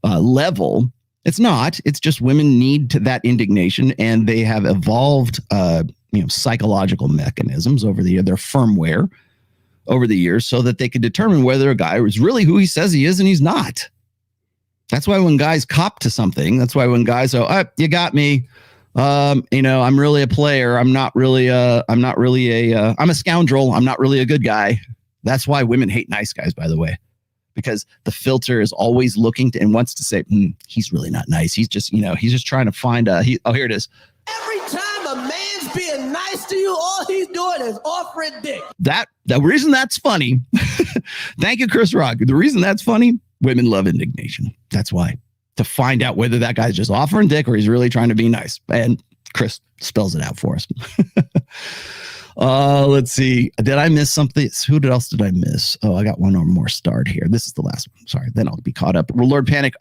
level. It's not. It's just women need that indignation, and they have evolved, psychological mechanisms over their firmware over the years so that they can determine whether a guy is really who he says he is and he's not. That's why when guys cop to something, that's why when guys go, oh, you got me. I'm really a player. I'm a scoundrel. I'm not really a good guy. That's why women hate nice guys, by the way, because the filter is always looking to and wants to say, he's really not nice. He's just, he's just trying to find here it is. Every time a man's being nice to you, all he's doing is offering dick. The reason that's funny. Thank you, Chris Rock. The reason that's funny, women love indignation. That's why. To find out whether that guy's just offering dick or he's really trying to be nice. And Chris spells it out for us. Let's see. Did I miss something? Who else did I miss? Oh, I got one or more starred here. This is the last one. Sorry. Then I'll be caught up. Lord Panic.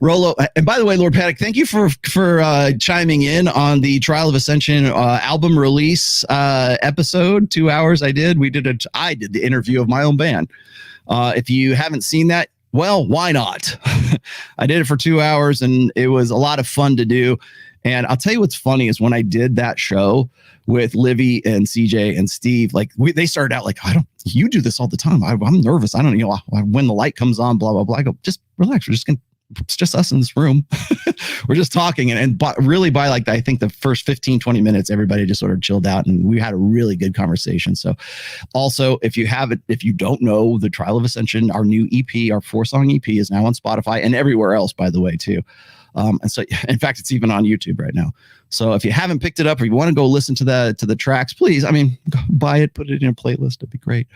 Rolo. And by the way, Lord Panic, thank you for chiming in on the Trial of Ascension album release episode. 2 hours I did. I did the interview of my own band. If you haven't seen that, well, why not? I did it for 2 hours, and it was a lot of fun to do. And I'll tell you what's funny is when I did that show with Livy and CJ and Steve, like they started out like, you do this all the time. I'm nervous. I don't know when the light comes on, blah, blah, blah. I go, just relax. It's just us in this room. We're just talking. And really by like, I think the first 15, 20 minutes, everybody just sort of chilled out and we had a really good conversation. So also, if you don't know, the Trial of Ascension, our new EP, our 4-song EP is now on Spotify and everywhere else, by the way, too. And so, in fact, it's even on YouTube right now. So if you haven't picked it up or you want to go listen to the tracks, please, buy it, put it in a playlist. It'd be great.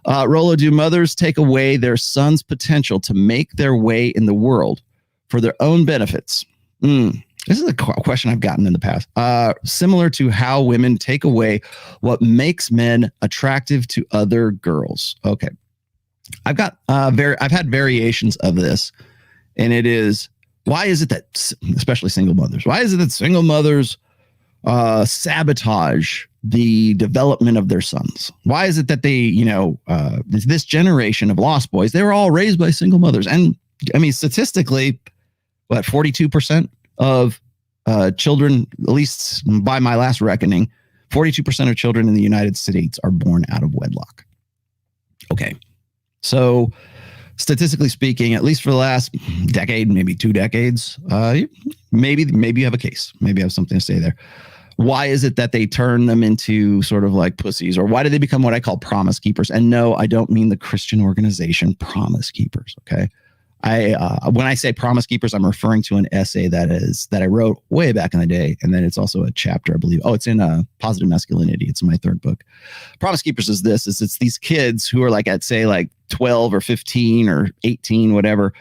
Rolo, do mothers take away their sons' potential to make their way in the world for their own benefits? This is a question I've gotten in the past. Similar to how women take away what makes men attractive to other girls. Okay. I've had variations of this, and it is, why is it that, especially single mothers, why is it that single mothers sabotage the development of their sons? Why is it that they, this generation of lost boys, they were all raised by single mothers? And statistically, 42% of children, at least by my last reckoning, 42% of children in the United States are born out of wedlock. Okay. So statistically speaking, at least for the last decade, maybe 2 decades, maybe you have a case. Maybe you have something to say there. Why is it that they turn them into sort of like pussies, or why do they become what I call promise keepers? And no, I don't mean the Christian organization Promise Keepers. Okay. When I say promise keepers, I'm referring to an essay that I wrote way back in the day. And then it's also a chapter, I believe. Oh, it's in Positive Masculinity. It's my 3rd book. Promise keepers is it's these kids who are like, I'd say like 12 or 15 or 18, whatever.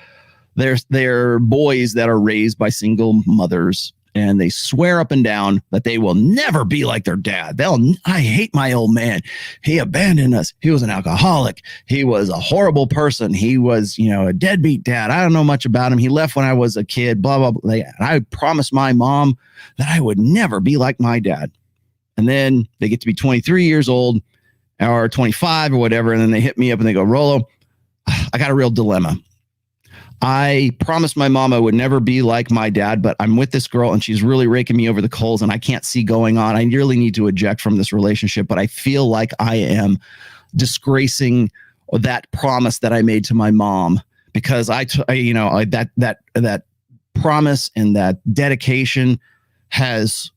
They're boys that are raised by single mothers, and they swear up and down that they will never be like their dad. I hate my old man. He abandoned us. He was an alcoholic. He was a horrible person. He was, a deadbeat dad. I don't know much about him. He left when I was a kid, blah, blah, blah. And I promised my mom that I would never be like my dad. And then they get to be 23 years old or 25 or whatever. And then they hit me up and they go, Rolo, I got a real dilemma. I promised my mom I would never be like my dad, but I'm with this girl and she's really raking me over the coals and I can't see going on. I really need to eject from this relationship, but I feel like I am disgracing that promise that I made to my mom because that promise and that dedication has,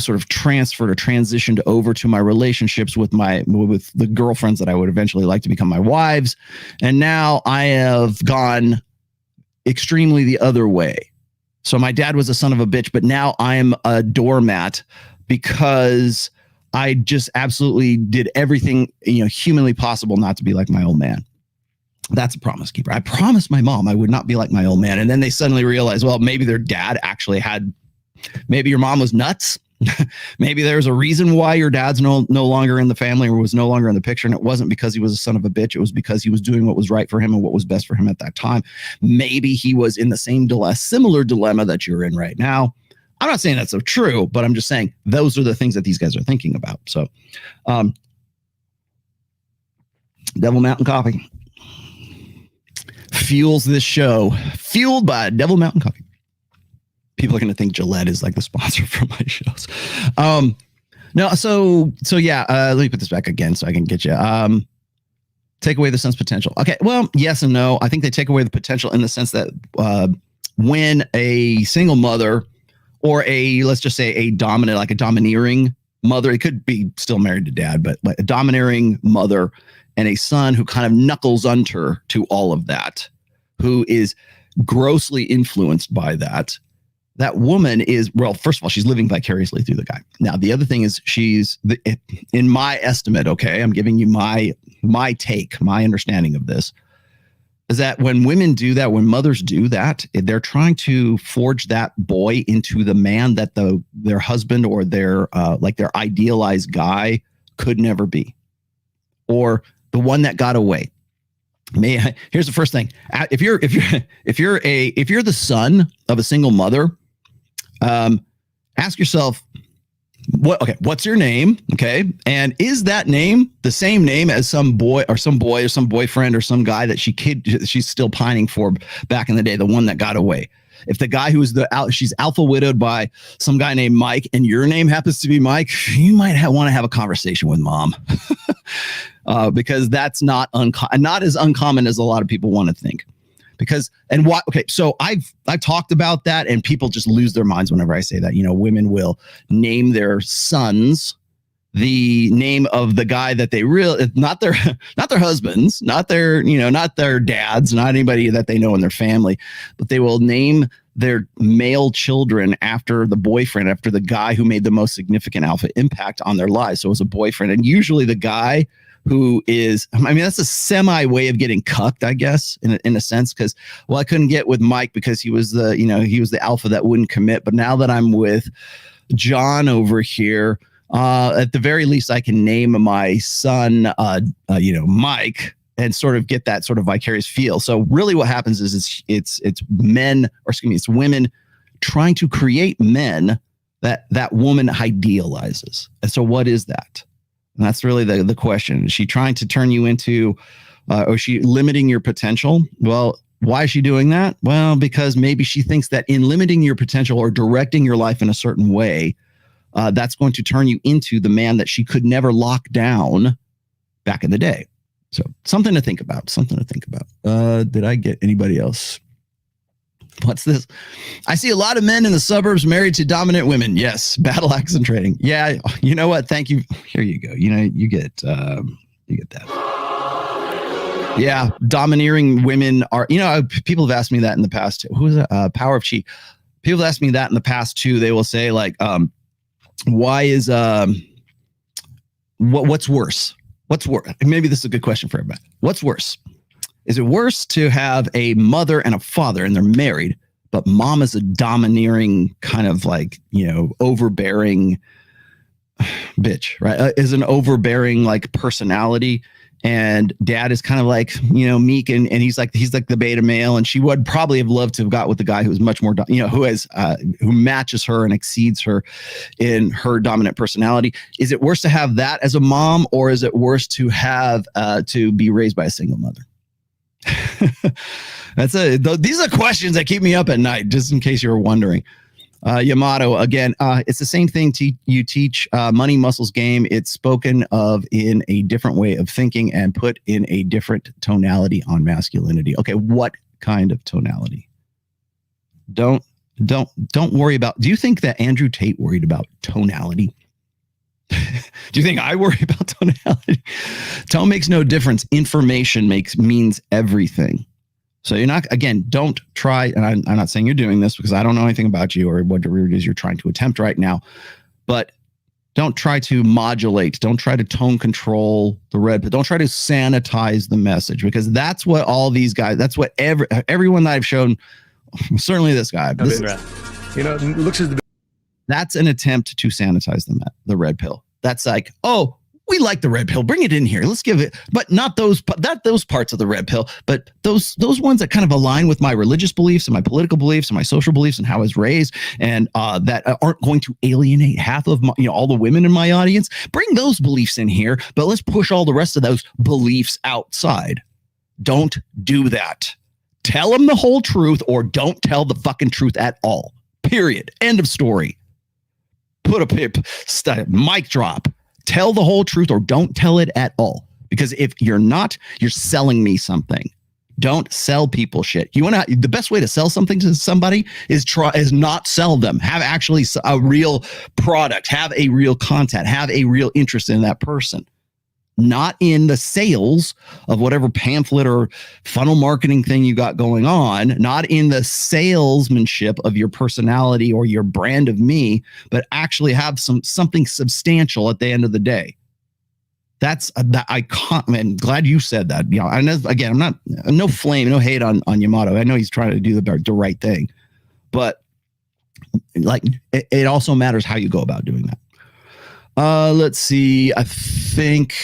sort of transferred or transitioned over to my relationships with the girlfriends that I would eventually like to become my wives. And now I have gone extremely the other way. So my dad was a son of a bitch, but now I'm a doormat because I just absolutely did everything, humanly possible not to be like my old man. That's a promise keeper. I promised my mom I would not be like my old man. And then they suddenly realize, well, maybe their dad actually maybe your mom was nuts. Maybe there's a reason why your dad's no longer in the family or was no longer in the picture. And it wasn't because he was a son of a bitch. It was because he was doing what was right for him and what was best for him at that time. Maybe he was in the similar dilemma that you're in right now. I'm not saying that's so true, but I'm just saying those are the things that these guys are thinking about. So, Devil Mountain Coffee fuels this show, fueled by Devil Mountain Coffee. People are going to think Gillette is like the sponsor for my shows. Let me put this back again so I can get you. Take away the son's potential. Okay, well, yes and no. I think they take away the potential in the sense that when a single mother or let's just say a domineering mother, it could be still married to dad, but like a domineering mother and a son who kind of knuckles under to all of that, who is grossly influenced by that. That woman is, well, first of all, she's living vicariously through the guy. Now, the other thing is in my estimate, okay, I'm giving you my take, my understanding of this, is that when women do that, when mothers do that, they're trying to forge that boy into the man that their husband or their idealized guy could never be, or the one that got away. Here's the first thing. If you're the son of a single mother, ask yourself, what's your name? Okay. And is that name the same name as some boy or some boyfriend or some guy that she's still pining for back in the day, the one that got away? If the guy who's she's alpha widowed by some guy named Mike and your name happens to be Mike, you might want to have a conversation with mom. Because that's not as uncommon as a lot of people want to think. So I've talked about that, and people just lose their minds whenever I say that. Women will name their sons the name of the guy that they not their husbands, not their dads, not anybody that they know in their family, but they will name their male children after the boyfriend, after the guy who made the most significant alpha impact on their lives. So it was a boyfriend, and usually the guy who is, that's a semi way of getting cucked, I guess, in a sense, because, I couldn't get with Mike because he was the alpha that wouldn't commit. But now that I'm with John over here, at the very least, I can name my son, Mike, and sort of get that sort of vicarious feel. So really what happens is it's women trying to create men that woman idealizes. And so what is that? And that's really the question. Is she trying to turn you into, or is she limiting your potential? Well, why is she doing that? Well, because maybe she thinks that in limiting your potential or directing your life in a certain way, that's going to turn you into the man that she could never lock down back in the day. So something to think about. Did I get anybody else? What's this? I see a lot of men in the suburbs married to dominant women. Yes. Battle axe and trading. Yeah. You know what? Thank you. Here you go. You get that. Yeah. Domineering women are, people have asked me that in the past. Who's Power of Chi? People have asked me that in the past too. They will say like, why is, what's worse? What's worse? Maybe this is a good question for everybody. What's worse? Is it worse to have a mother and a father and they're married, but mom is a domineering kind of like, overbearing bitch, right? Is an overbearing like personality, and dad is kind of like, meek and he's like the beta male, and she would probably have loved to have got with the guy who's much more, who matches her and exceeds her in her dominant personality. Is it worse to have that as a mom, or is it worse to have to be raised by a single mother? These are questions that keep me up at night, just in case you were wondering. Yamato, again, it's the same thing you teach money muscles game. It's spoken of in a different way of thinking and put in a different tonality on masculinity. Okay, what kind of tonality? Don't worry about. Do you think that Andrew Tate worried about tonality? Do you think I worry about tonality? Tone makes no difference. Information means everything. So you're not, again, don't try, and I'm not saying you're doing this because I don't know anything about you or whatever it is you're trying to attempt right now, but don't try to modulate. Don't try to tone control the red, but don't try to sanitize the message, because that's what all these guys, that's what everyone that I've shown, certainly this guy. Looks as that's an attempt to sanitize the red pill. That's like, oh, we like the red pill. Bring it in here. Let's give it, but not those parts of the red pill, but those ones that kind of align with my religious beliefs and my political beliefs and my social beliefs and how I was raised, and that aren't going to alienate half of my, all the women in my audience. Bring those beliefs in here, but let's push all the rest of those beliefs outside. Don't do that. Tell them the whole truth, or don't tell the fucking truth at all. Period. End of story. Put a mic drop. Tell the whole truth, or don't tell it at all. Because if you're not, you're selling me something. Don't sell people shit. The best way to sell something to somebody is not sell them. Have actually a real product, have a real content, have a real interest in that person. Not in the sales of whatever pamphlet or funnel marketing thing you got going on, not in the salesmanship of your personality or your brand of me, but actually have something substantial at the end of the day. I'm glad you said that. I know, again, no flame, no hate on Yamato. I know he's trying to do the right thing, but like it also matters how you go about doing that. Let's see. I think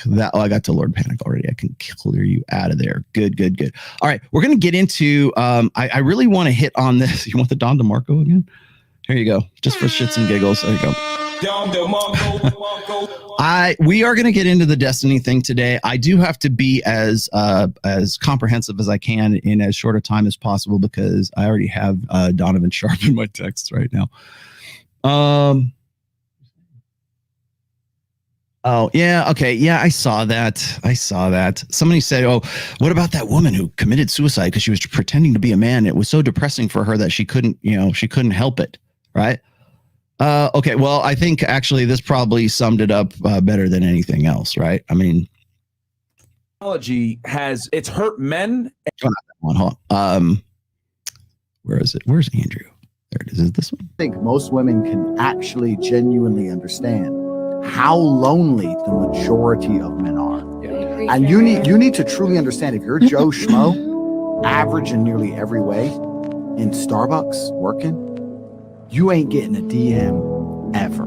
that I got to Lord Panic already. I can clear you out of there. Good. All right, we're gonna get into. I really want to hit on this. You want the Don DeMarco again? Here you go. Just for shits and giggles. There you go. We are going to get into the Destiny thing today. I do have to be as comprehensive as I can in as short a time as possible because I already have Donovan Sharp in my texts right now. Oh, yeah. Okay. Yeah, I saw that. Somebody said, oh, what about that woman who committed suicide because she was pretending to be a man? It was so depressing for her that she couldn't help it. Right. Okay. Well, I think actually this probably summed it up better than anything else. Right. I mean, technology it's hurt men. Hold on. Where is it? Where's Andrew? There it is. Is this one? I think most women can actually genuinely understand how lonely the majority of men are. Yeah. And you need to truly understand, if you're Joe Schmo, average in nearly every way, in Starbucks working, you ain't getting a DM ever.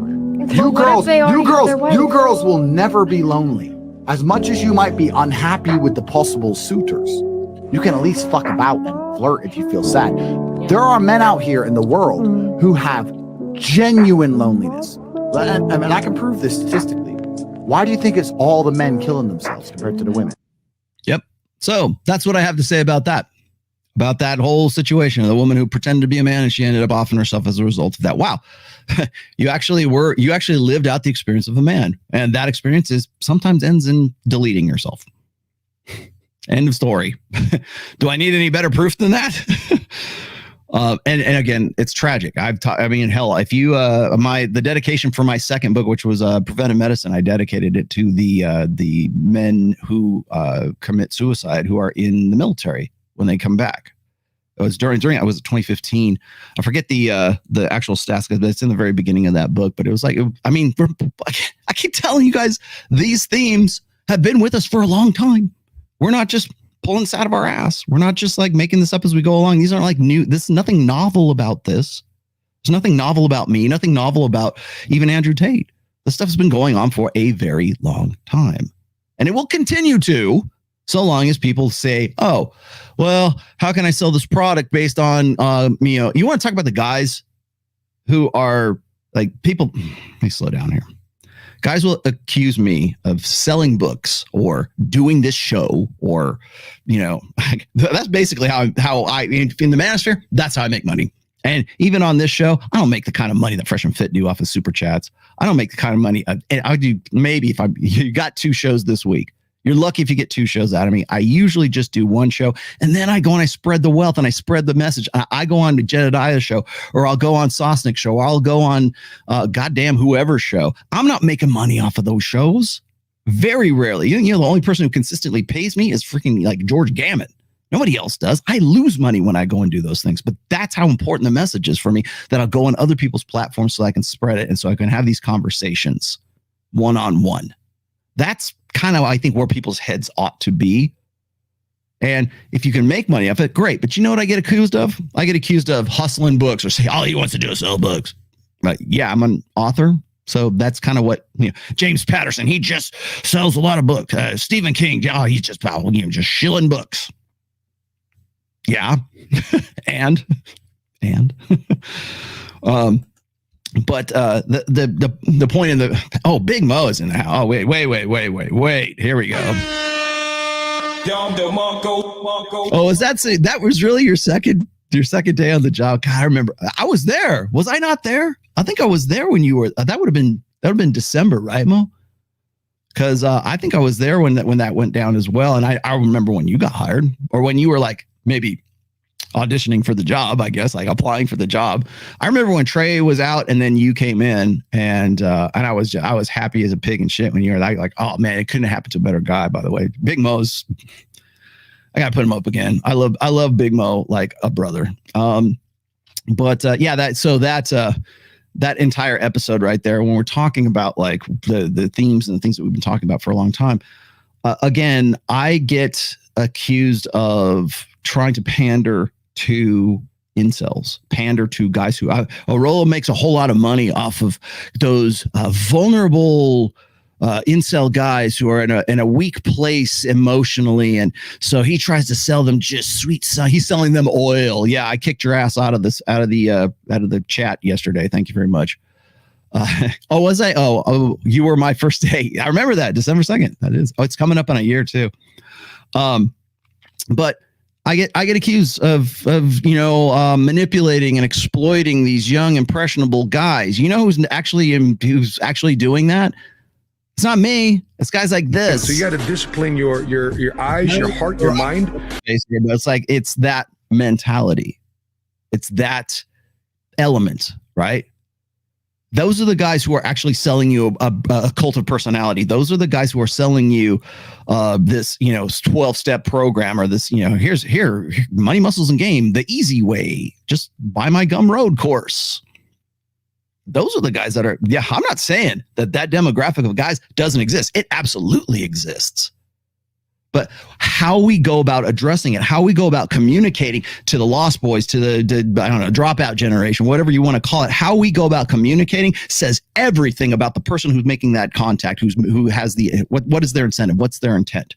You girls will never be lonely. As much as you might be unhappy with the possible suitors, you can at least fuck about and flirt if you feel sad. Yeah. There are men out here in the world who have genuine loneliness. And I can prove this statistically. Why do you think it's all the men killing themselves compared to the women? Yep. So that's what I have to say about that whole situation. The woman who pretended to be a man and she ended up offing herself as a result of that. Wow. You actually lived out the experience of a man. And that experience sometimes ends in deleting yourself. End of story. Do I need any better proof than that? And again, it's tragic. Hell, if you, the dedication for my second book, which was Preventive Medicine, I dedicated it to the men who commit suicide who are in the military when they come back. It was during I was 2015. I forget the actual stats, but it's in the very beginning of that book. But it was like, I keep telling you guys, these themes have been with us for a long time. We're not just pulling this out of our ass. We're not just like making this up as we go along. These aren't like new. This is nothing novel about this. There's nothing novel about me, nothing novel about even Andrew Tate. This stuff has been going on for a very long time. And it will continue to, so long as people say, oh, well, how can I sell this product based on, you want to talk about the guys who are like people, let me slow down here. Guys will accuse me of selling books or doing this show or, that's basically how I in the manosphere, that's how I make money. And even on this show, I don't make the kind of money that Fresh and Fit do off of Superchats. I don't make the kind of money. And I do maybe you got 2 shows this week. You're lucky if you get 2 shows out of me. I usually just do 1 show and then I go and I spread the wealth and I spread the message. I go on to Jedediah's show or I'll go on Sosnick's show or I'll go on goddamn whoever's show. I'm not making money off of those shows. Very rarely. The only person who consistently pays me is freaking like George Gammon. Nobody else does. I lose money when I go and do those things, but that's how important the message is for me, that I'll go on other people's platforms so I can spread it and so I can have these conversations one-on-one. That's kind of, I think, where people's heads ought to be. And if you can make money off it, great. But you know what I get accused of? I get accused of hustling books or say, all he wants to do is sell books. But yeah, I'm an author. So that's kind of what, James Patterson, he just sells a lot of books. Stephen King, he's just just shilling books. Yeah. and but the point in Big Mo is in the house. Oh, wait. Here we go. Oh, that was really your second day on the job? God, I remember. I was there. Was I not there? I think I was there when you were. That would have been December, right, Mo? Because I think I was there when that went down as well. And I remember when you got hired, or when you were like maybe auditioning for the job, I guess, like applying for the job. I remember when Trey was out and then you came in, and I was happy as a pig and shit when you were like, oh man, it couldn't happen to a better guy. By the way, Big Mo's, I gotta put him up again. I love Big Mo like a brother. That entire episode right there, when we're talking about like the themes and the things that we've been talking about for a long time, again, I get accused of trying to pander to incels, pander to guys who Arola makes a whole lot of money off of those vulnerable incel guys who are in a weak place emotionally, and so he tries to sell them just sweet stuff. He's selling them oil. Yeah, I kicked your ass out of the chat yesterday. Thank you very much. Was I? You were my first date. I remember that, December 2nd. That is. Oh, it's coming up on a year too. But I get accused of manipulating and exploiting these young impressionable guys. You know who's actually doing that? It's not me. It's guys like this. So you got to discipline your eyes, your heart, your mind. Basically, but it's that mentality. It's that element, right? Those are the guys who are actually selling you a cult of personality. Those are the guys who are selling you this 12-step program, or this here money, muscles, and game, the easy way. Just buy my Gumroad course. Those are the guys that are, I'm not saying that demographic of guys doesn't exist. It absolutely exists. But how we go about addressing it, how we go about communicating to the lost boys, to the dropout generation, whatever you want to call it, how we go about communicating says everything about the person who's making that contact, who has what is their incentive, what's their intent.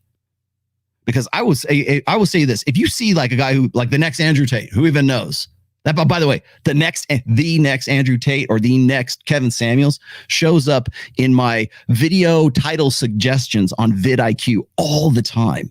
Because I will say this: if you see like a guy who, like the next Andrew Tate, who even knows that, by the way, the next Andrew Tate or the next Kevin Samuels shows up in my video title suggestions on vidIQ all the time,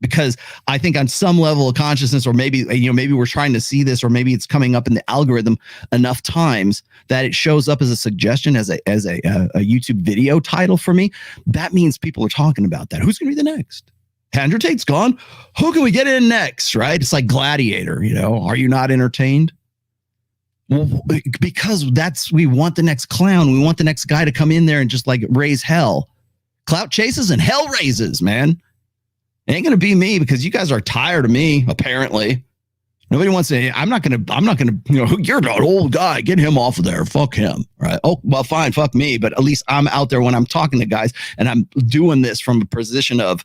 because I think on some level of consciousness, or maybe we're trying to see this, or maybe it's coming up in the algorithm enough times that it shows up as a suggestion, as a YouTube video title for me. That means people are talking about that. Who's going to be the next? Andrew Tate's gone. Who can we get in next? Right? It's like Gladiator. Are you not entertained? Well, because we want the next clown. We want the next guy to come in there and just like raise hell. Clout chases and hell raises, man. It ain't gonna be me, because you guys are tired of me. Apparently, nobody wants to. I'm not gonna. You're an old guy. Get him off of there. Fuck him. Right? Oh, well, fine. Fuck me. But at least I'm out there when I'm talking to guys, and I'm doing this from a position of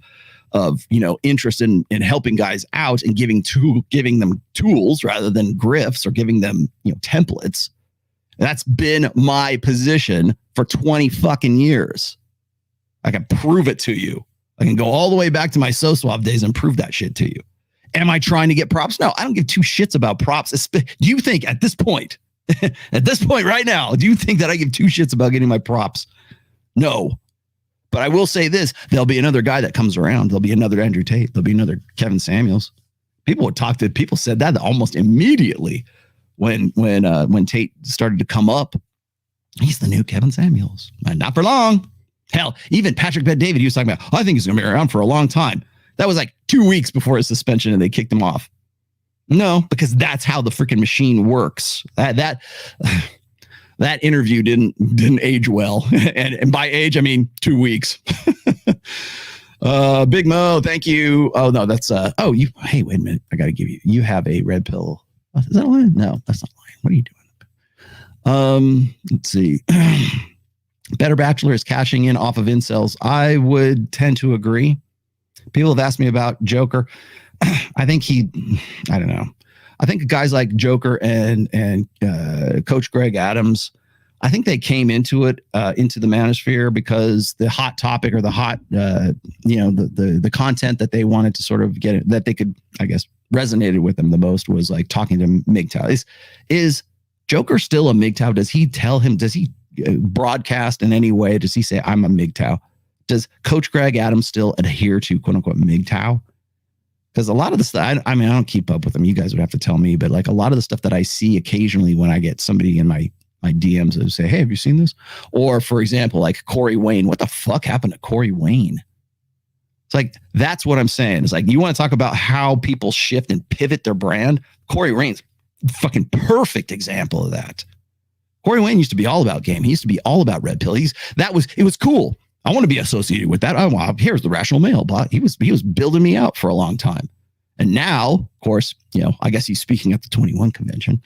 interest in helping guys out and giving them tools rather than grifts, or giving them templates. That's been my position for 20 fucking years. I can prove it to you. I can go all the way back to my SoSwap days and prove that shit to you. Am I trying to get props? No, I don't give two shits about props. Do you think at this point right now, do you think that I give two shits about getting my props? No. But I will say this: there'll be another guy that comes around. There'll be another Andrew Tate. There'll be another Kevin Samuels. People said that almost immediately when Tate started to come up. He's the new Kevin Samuels. And not for long. Hell, even Patrick Bet-David, he was talking about, I think he's going to be around for a long time. That was like 2 weeks before his suspension, and they kicked him off. No, because that's how the freaking machine works. That interview didn't age well. And by age, I mean 2 weeks. Big Mo, thank you. Oh, no, that's, hey, wait a minute. I got to give you have a red pill. Is that a line? No, that's not a line. What are you doing? Let's see. Better Bachelor is cashing in off of incels. I would tend to agree. People have asked me about Joker. I think I don't know. I think guys like Joker and Coach Greg Adams, I think they came into it, into the manosphere, because the hot topic, or the hot, the content that they wanted to sort of get, that they could, I guess, resonated with them the most, was like talking to MGTOW. Is Joker still a MGTOW? Does he broadcast in any way? Does he say, I'm a MGTOW? Does Coach Greg Adams still adhere to quote unquote MGTOW? Because a lot of the stuff, I don't keep up with them. You guys would have to tell me. But like a lot of the stuff that I see occasionally when I get somebody in my DMs that say, hey, have you seen this? Or for example, like Corey Wayne. What the fuck happened to Corey Wayne? It's like, that's what I'm saying. It's like, you want to talk about how people shift and pivot their brand? Corey Wayne's fucking perfect example of that. Corey Wayne used to be all about game. He used to be all about red pill. It was cool. I want to be associated with that. Oh, wow, here's the rational male bot. He was building me out for a long time. And now, of course, I guess he's speaking at the 21 convention.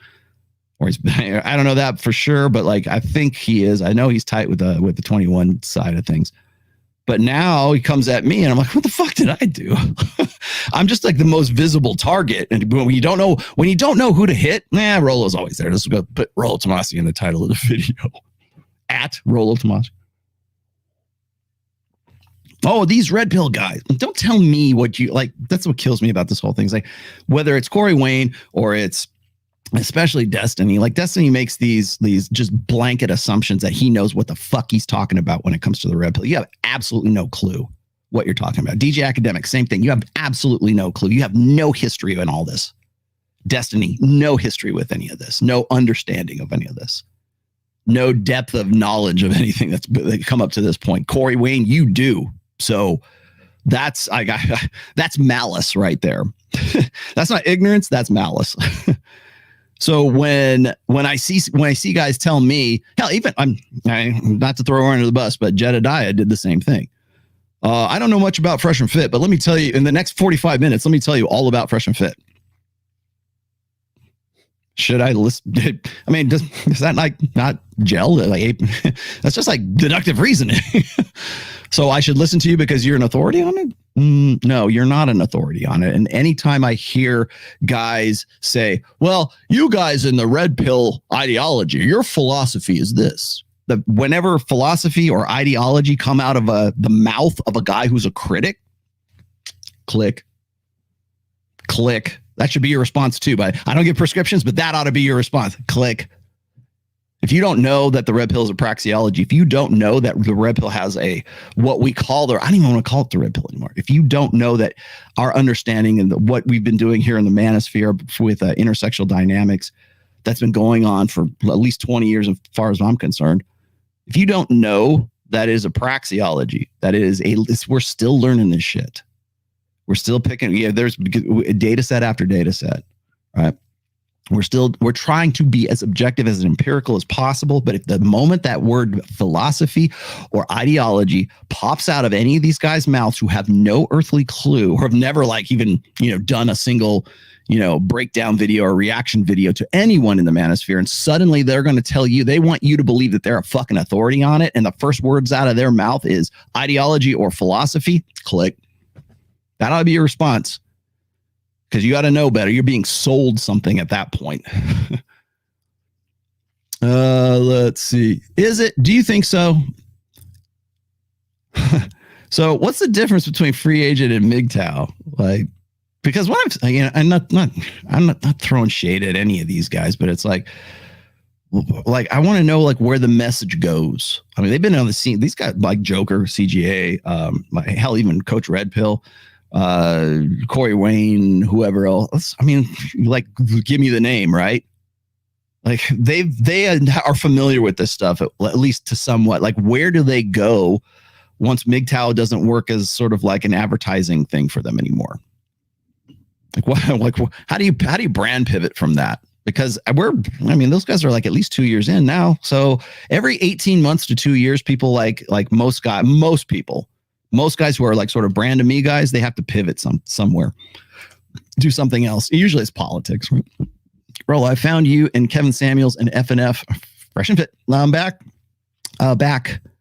Or I don't know that for sure, but like, I think he is. I know he's tight with the 21 side of things. But now he comes at me and I'm like, what the fuck did I do? I'm just like the most visible target. And when you don't know who to hit, Rolo's always there. Let's go put Rolo Tomasi in the title of the video. At Rolo Tomasi. Oh, these red pill guys. Don't tell me what you like. That's what kills me about this whole thing. It's like, whether it's Corey Wayne or it's especially Destiny. Like Destiny makes these just blanket assumptions that he knows what the fuck he's talking about when it comes to the red pill. You have absolutely no clue what you're talking about. DJ Academic, same thing. You have absolutely no clue. You have no history in all this. Destiny, no history with any of this. No understanding of any of this. No depth of knowledge of anything that's come up to this point. Corey Wayne, you do. So that's malice right there. That's not ignorance. That's malice. So when I see guys tell me, hell, even I'm not to throw her under the bus, but Jedediah did the same thing. I don't know much about Fresh and Fit, but let me tell you, in the next 45 minutes, let me tell you all about Fresh and Fit. Should I listen? I mean, is that like not gel? Like that's just like deductive reasoning. So I should listen to you because you're an authority on it? No, you're not an authority on it. And anytime I hear guys say, well, you guys in the red pill ideology, your philosophy is this. Whenever philosophy or ideology come out of the mouth of a guy who's a critic, click. That should be your response too. But I don't give prescriptions, but that ought to be your response. Click. If you don't know that the red pill is a praxeology, if you don't know that the red pill has what we call I don't even want to call it the red pill anymore. If you don't know that our understanding and what we've been doing here in the manosphere with intersexual dynamics, that's been going on for at least 20 years, as far as I'm concerned. If you don't know that is a praxeology, we're still learning this shit. We're still picking. Yeah, there's data set after data set, right? We're trying to be as objective as empirical as possible. But if the moment that word philosophy or ideology pops out of any of these guys' mouths who have no earthly clue or have never even done a single breakdown video or reaction video to anyone in the manosphere, and suddenly they're going to tell you, they want you to believe that they're a fucking authority on it, and the first words out of their mouth is ideology or philosophy, click. That ought to be your response, because you got to know better. You're being sold something at that point. Let's see. Do you think so? So what's the difference between free agent and MGTOW? Because I'm not throwing shade at any of these guys, but it's like I want to know where the message goes. I mean, they've been on the scene. These guys like Joker, CGA, hell, even Coach Red Pill, Corey Wayne, whoever else. I mean, give me the name, right? They are familiar with this stuff, at least to somewhat. Where do they go once MGTOW doesn't work as sort of like an advertising thing for them anymore? How do you brand pivot from that? Because those guys are at least 2 years in now. So every 18 months to 2 years, people most guys who are sort of brand to me guys, they have to pivot somewhere, do something else. Usually it's politics. Right? Earl, I found you and Kevin Samuels and FNF Fresh and Fit. I'm back,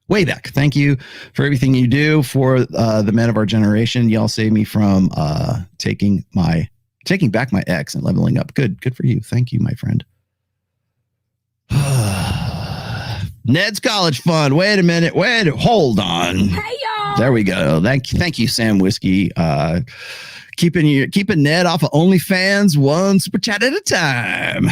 way back. Thank you for everything you do for the men of our generation. Y'all saved me from taking back my ex and leveling up. Good for you. Thank you, my friend. Ned's College Fund. Wait a minute. Hold on. Hey, y'all. There we go. Thank you, Sam Whiskey. Keeping Ned off of OnlyFans one super chat at a time.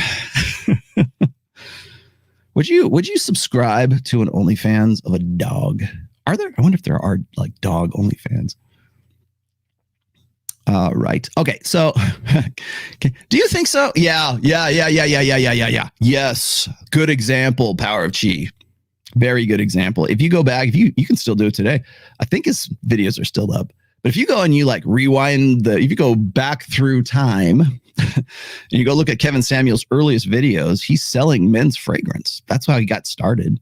Would you subscribe to an OnlyFans of a dog? I wonder if there are dog OnlyFans. Right. Okay. So do you think so? Yeah. Yes. Good example. Power of Chi. Very good example. If you go back, you can still do it today. I think his videos are still up. But if you go and you rewind if you go back through time and you go look at Kevin Samuels' earliest videos, he's selling men's fragrance. That's how he got started.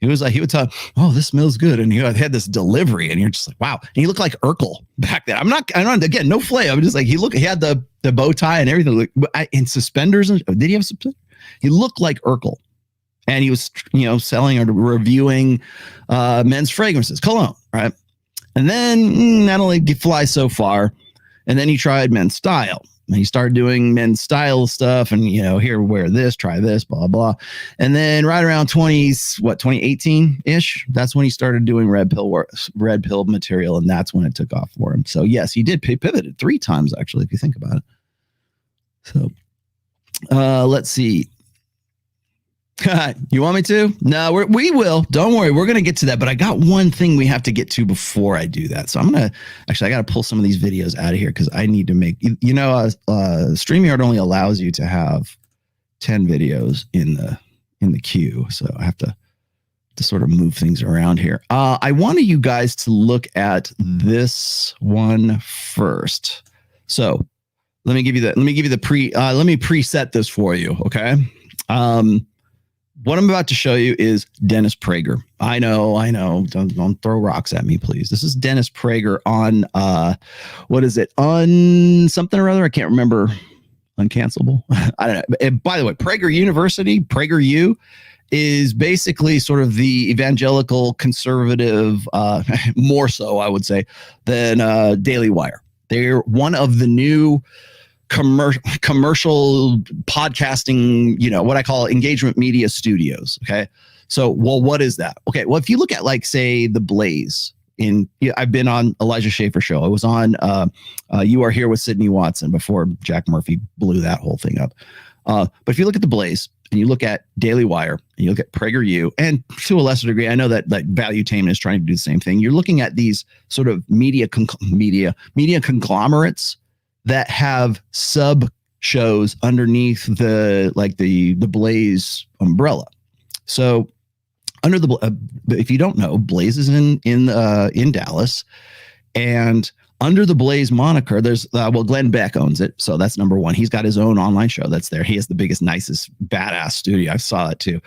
He would tell, oh, this smells good. And he had this delivery and you're just wow. And he looked like Urkel back then. I'm not, again, no flame. I'm just he had the bow tie and everything in suspenders. Did he have suspenders? He looked like Urkel. And he was, selling or reviewing men's fragrances, cologne, right? And then not only did he fly so far, and then he tried men's style. And he started doing men's style stuff and, here, wear this, try this, blah, blah. And then right around 2018-ish, that's when he started doing red pill material. And that's when it took off for him. So yes, he did pivoted 3 times, actually, if you think about it. So Let's see. You want me to? No, we will. Don't worry. We're going to get to that. But I got one thing we have to get to before I do that. So I'm going to I got to pull some of these videos out of here because I need to make, StreamYard only allows you to have 10 videos in the queue. So I have to sort of move things around here. I wanted you guys to look at this one first. So let me give you the let me preset this for you. Okay. What I'm about to show you is Dennis Prager. I know. Don't throw rocks at me, please. This is Dennis Prager on what is it? On something or other. I can't remember. Uncancelable. I don't know. And by the way, Prager University, PragerU, is basically sort of the evangelical conservative, more so, I would say, than Daily Wire. They're one of the new commercial podcasting, what I call engagement media studios. Okay. So, well, what is that? Okay. Well, if you look at like, say, The Blaze I've been on Elijah Schaffer's show. I was on You Are Here with Sydney Watson before Jack Murphy blew that whole thing up. But if you look at The Blaze and you look at Daily Wire and you look at PragerU, and to a lesser degree, I know that Valuetainment is trying to do the same thing. You're looking at these sort of media conglomerates that have sub shows underneath the Blaze umbrella. So under if you don't know, Blaze is in Dallas, and under the Blaze moniker, there's Glenn Beck owns it, so that's number one. He's got his own online show that's there. He has the biggest, nicest, badass studio. I saw it too.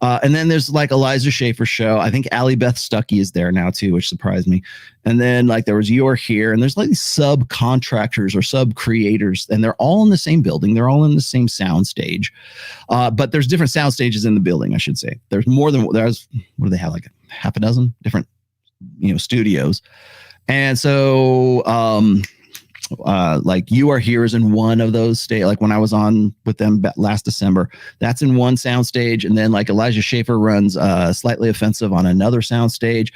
And then there's like Elijah Schaffer's show. I think Allie Beth Stuckey is there now too, which surprised me. And then like there was You're Here, and there's like these subcontractors or sub creators, and they're all in the same building. They're all in the same sound stage, but there's different sound stages in the building. I should say there's more than what do they have, like half a dozen different studios. And so, like You Are Here is in one of those states. Like when I was on with them last December, that's in one soundstage. And then like Elijah Schaffer runs Slightly Offensive on another soundstage.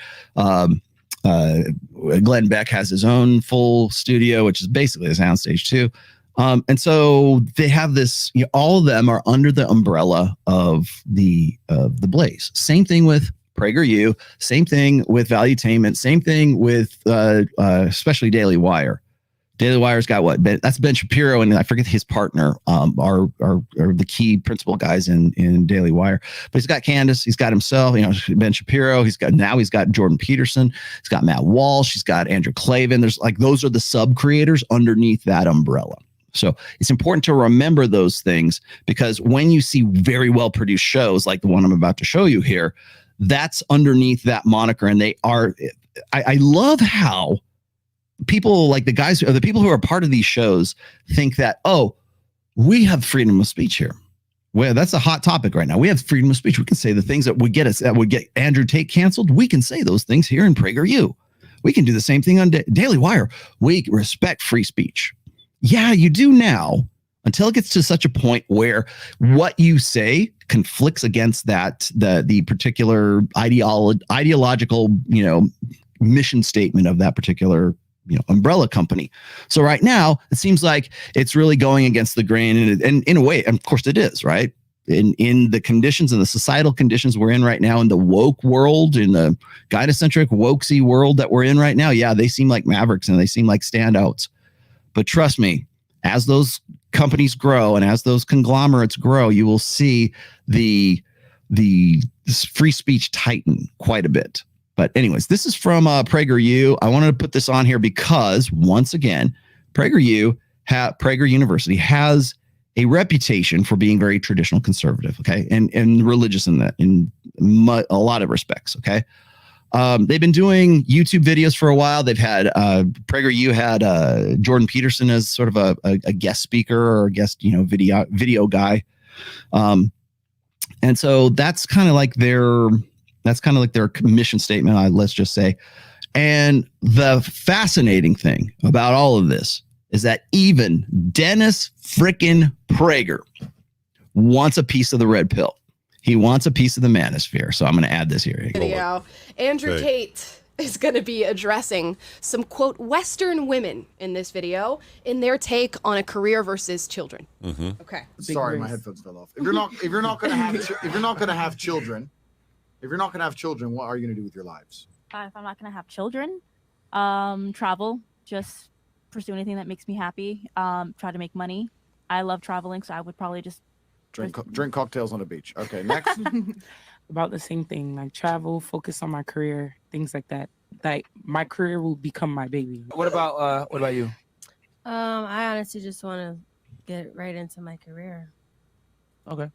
Glenn Beck has his own full studio, which is basically a soundstage too. And so they have this, all of them are under the umbrella of the Blaze. Same thing with PragerU, same thing with Valuetainment, same thing with especially Daily Wire. Daily Wire's got what? That's Ben Shapiro, and I forget his partner are the key principal guys in Daily Wire. But he's got Candace, he's got himself, Ben Shapiro. He's got Jordan Peterson, he's got Matt Walsh, he's got Andrew Clavin. There's like those are the sub creators underneath that umbrella. So it's important to remember those things, because when you see very well produced shows like the one I'm about to show you here, that's underneath that moniker. And they are, I love how people like the people who are part of these shows think that, oh, we have freedom of speech here. Well, that's a hot topic right now. We have freedom of speech. We can say the things that would get Andrew Tate canceled. We can say those things here in PragerU. We can do the same thing on Daily Wire. We respect free speech. Yeah, you do now, until it gets to such a point where what you say conflicts against the particular ideological, mission statement of that particular, umbrella company. So right now it seems like it's really going against the grain, and in a way, and of course it is, right? In the conditions and the societal conditions we're in right now, in the woke world, in the gynocentric wokesy world that we're in right now. Yeah, they seem like mavericks and they seem like standouts. But trust me, as those companies grow and as those conglomerates grow, you will see the free speech tighten quite a bit. But anyways, this is from PragerU. I wanted to put this on here because, once again, Prager University has a reputation for being very traditional conservative, okay, and religious in a lot of respects, okay. They've been doing YouTube videos for a while. They've had PragerU had Jordan Peterson as sort of a guest speaker or a guest, video guy, and so that's kind of like their mission statement. Let's just say, and the fascinating thing about all of this is that even Dennis frickin' Prager wants a piece of the red pill. He wants a piece of the manosphere. So I'm going to add this here. Video. Andrew Tate is going to be addressing some, quote, Western women in this video in their take on a career versus children. Okay. Sorry, my headphones fell off. If you're not going to have children, what are you going to do with your lives? If I'm not going to have children, travel, just pursue anything that makes me happy. Try to make money. I love traveling, so I would probably just drink cocktails on the beach. Okay, next. About the same thing, like travel, focus on my career, things like that. Like my career will become my baby. What about you? I honestly just want to get right into my career. Okay.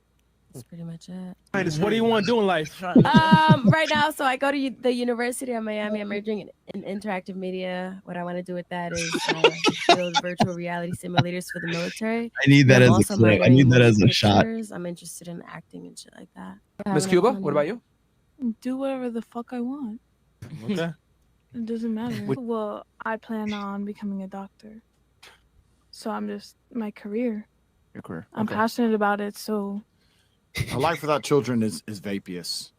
That's pretty much it. What do you want to do in life? Right now, so I go to the University of Miami. I'm majoring in interactive media. What I want to do with that is build virtual reality simulators for the military. I need that as a clip. I need that as a shot. I'm interested in acting and shit like that. Miss Cuba, what about you? Do whatever the fuck I want. Okay. It doesn't matter. Well, I plan on becoming a doctor. So I'm just my career. Your career. I'm passionate about it, so. A life without children is vapious,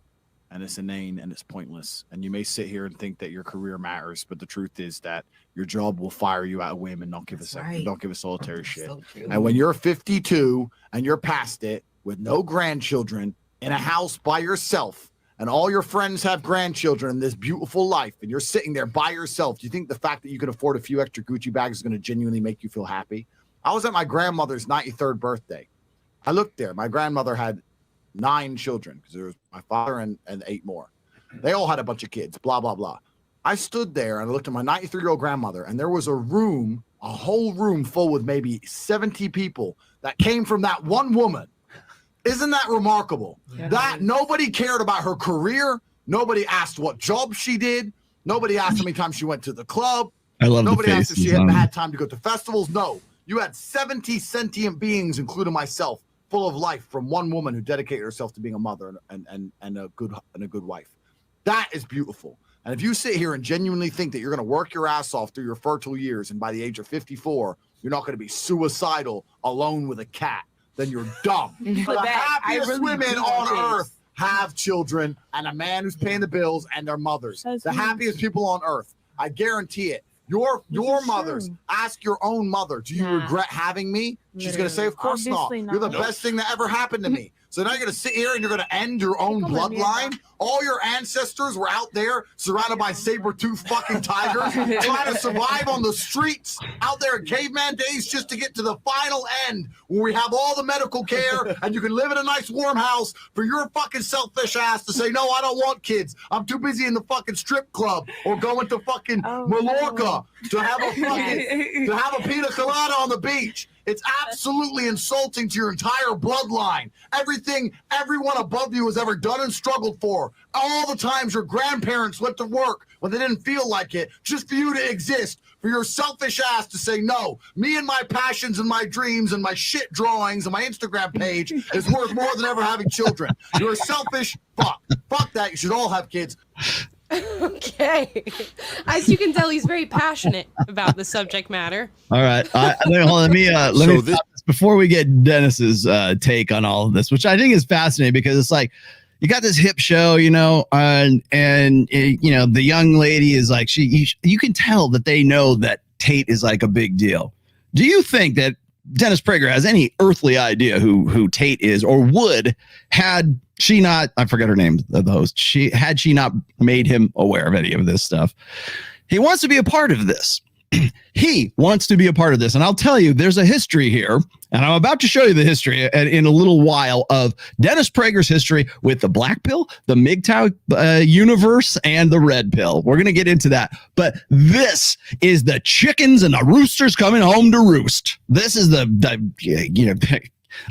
and it's inane, and it's pointless. And you may sit here and think that your career matters, but the truth is that your job will fire you out of whim and not give a second, don't give a solitary shit. So and when you're 52 and you're past it with no grandchildren in a house by yourself, and all your friends have grandchildren in this beautiful life, and you're sitting there by yourself, do you think the fact that you can afford a few extra Gucci bags is going to genuinely make you feel happy? I was at my grandmother's 93rd birthday. I looked there. My grandmother had 9 children, because there was my father and 8 more. They all had a bunch of kids, blah, blah, blah. I stood there and I looked at my 93-year-old grandmother, and there was a whole room full with maybe 70 people that came from that one woman. Isn't that remarkable? Yeah. That nobody cared about her career. Nobody asked what job she did. Nobody asked how many times she went to the club. I love Nobody the asked if faces she on had time to go to festivals. No. You had 70 sentient beings, including myself, full of life from one woman who dedicated herself to being a mother and a good wife. That is beautiful. And if you sit here and genuinely think that you're going to work your ass off through your fertile years, and by the age of 54, you're not going to be suicidal alone with a cat, then you're dumb. The happiest women on earth have children and a man who's paying the bills and their mothers. The happiest people on earth. I guarantee it. Your mothers, ask your own mother, do you regret having me? She's going to say, of course not. You're the best thing that ever happened to me. So now you're going to sit here and you're going to end your own bloodline? All your ancestors were out there surrounded by saber-toothed fucking tigers trying to survive on the streets out there in caveman days just to get to the final end where we have all the medical care and you can live in a nice warm house for your fucking selfish ass to say, no, I don't want kids. I'm too busy in the fucking strip club or going to fucking Mallorca to have a pina colada on the beach. It's absolutely insulting to your entire bloodline. Everything everyone above you has ever done and struggled for. All the times your grandparents went to work when they didn't feel like it, just for you to exist, for your selfish ass to say, no, me and my passions and my dreams and my shit drawings and my Instagram page is worth more than ever having children. You're a selfish fuck. Fuck that. You should all have kids. Okay. As you can tell, he's very passionate about the subject matter. All right. Let me stop this before we get Dennis's take on all of this, which I think is fascinating because it's like you got this hip show, you know, and you know, the young lady is like you can tell that they know that Tate is like a big deal. Do you think that Dennis Prager has any earthly idea who Tate is, or would, had she not, I forget her name, the host, had she not made him aware of any of this stuff? He wants to be a part of this. He wants to be a part of this. And I'll tell you, there's a history here, and I'm about to show you the history in a little while of Dennis Prager's history with the black pill, the MGTOW universe, and the red pill. We're going to get into that. But this is the chickens and the roosters coming home to roost. This is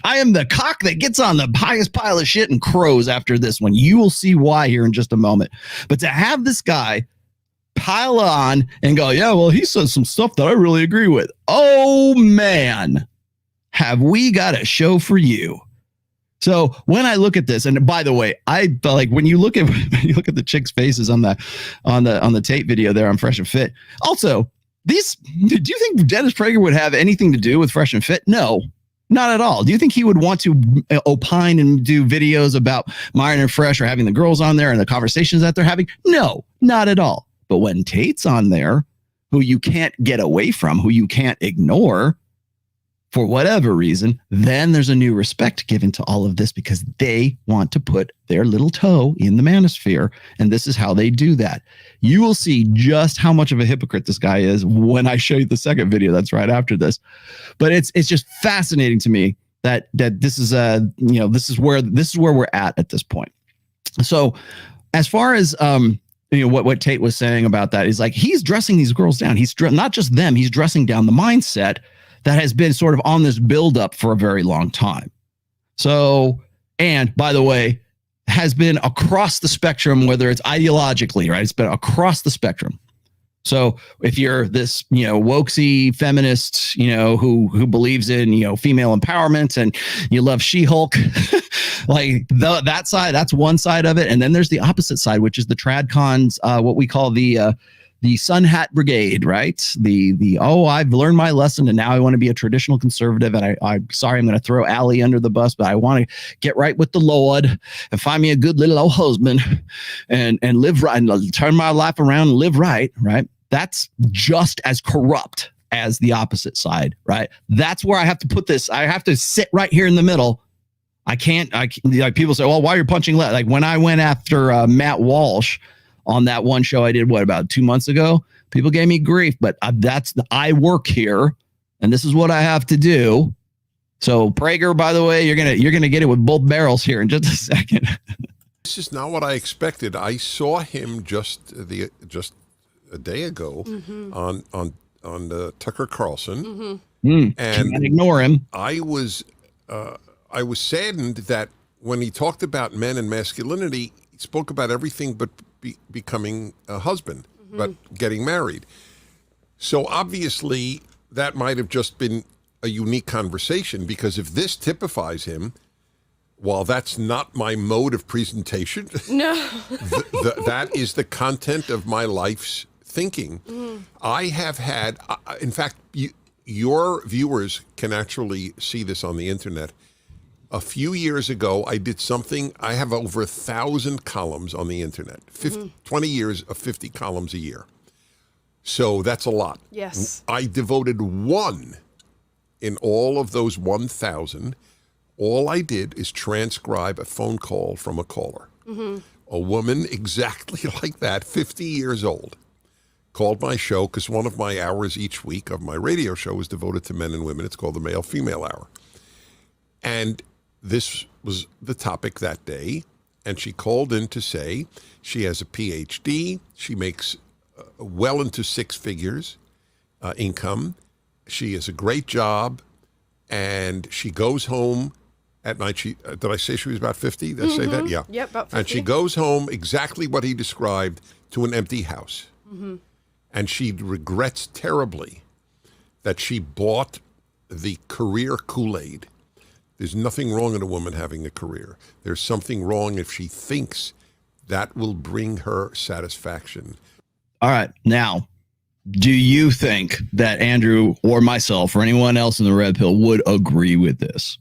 I am the cock that gets on the highest pile of shit and crows after this one. You will see why here in just a moment. But to have this guy pile on and go, yeah, well, he says some stuff that I really agree with. Oh, man, have we got a show for you. So when I look at this, and by the way, I like when you look at the chicks' faces on the Tate video there on Fresh and Fit. Also, do you think Dennis Prager would have anything to do with Fresh and Fit? No. Not at all. Do you think he would want to opine and do videos about Myron and Fresh or having the girls on there and the conversations that they're having? No, not at all. But when Tate's on there, who you can't get away from, who you can't ignore for whatever reason, then there's a new respect given to all of this because they want to put their little toe in the manosphere. And this is how they do that. You will see just how much of a hypocrite this guy is when I show you the second video that's right after this. But it's just fascinating to me that this is this is where we're at this point. So as far as what Tate was saying about that is like he's dressing these girls down. He's not just them, he's dressing down the mindset that has been sort of on this buildup for a very long time. So, and by the way, has been across the spectrum, whether it's ideologically, right? It's been across the spectrum. So if you're this, wokesy feminist, who believes in, female empowerment and you love She-Hulk, like that side, that's one side of it. And then there's the opposite side, which is the tradcons, what we call the Sun Hat Brigade, right? I've learned my lesson and now I want to be a traditional conservative. And I'm sorry, I'm going to throw Allie under the bus, but I want to get right with the Lord and find me a good little old husband and live right and turn my life around and live right, right? That's just as corrupt as the opposite side, right? That's where I have to put this. I have to sit right here in the middle. I can't, like people say, well, why are you punching left? Like when I went after Matt Walsh on that one show I did, about 2 months ago, people gave me grief, but I work here and this is what I have to do. So Prager, by the way, you're going to get it with both barrels here in just a second. This is not what I expected. I saw him just a day ago on Tucker Carlson, and can't ignore him. I was saddened that when he talked about men and masculinity, he spoke about everything but becoming a husband, but getting married. So obviously that might have just been a unique conversation, because if this typifies him, while that's not my mode of presentation, no, that is the content of my life's thinking. I have had, in fact, your viewers can actually see this on the internet. A few years ago, I did something. I have over 1,000 columns on the internet, 20 years of 50 columns a year. So that's a lot. Yes. I devoted one in all of those 1,000. All I did is transcribe a phone call from a caller. A woman exactly like that, 50 years old, called my show because one of my hours each week of my radio show is devoted to men and women. It's called the Male-Female Hour. And this was the topic that day. And she called in to say she has a PhD. She makes well into six figures income. She has a great job. And she goes home at night. Did I say she was about 50? Did I say that? Yeah. Yep, about 50. And she goes home exactly what he described, to an empty house. And she regrets terribly that she bought the career Kool-Aid. There's nothing wrong in a woman having a career. There's something wrong if she thinks that will bring her satisfaction. All right. Now, do you think that Andrew or myself or anyone else in the red pill would agree with this?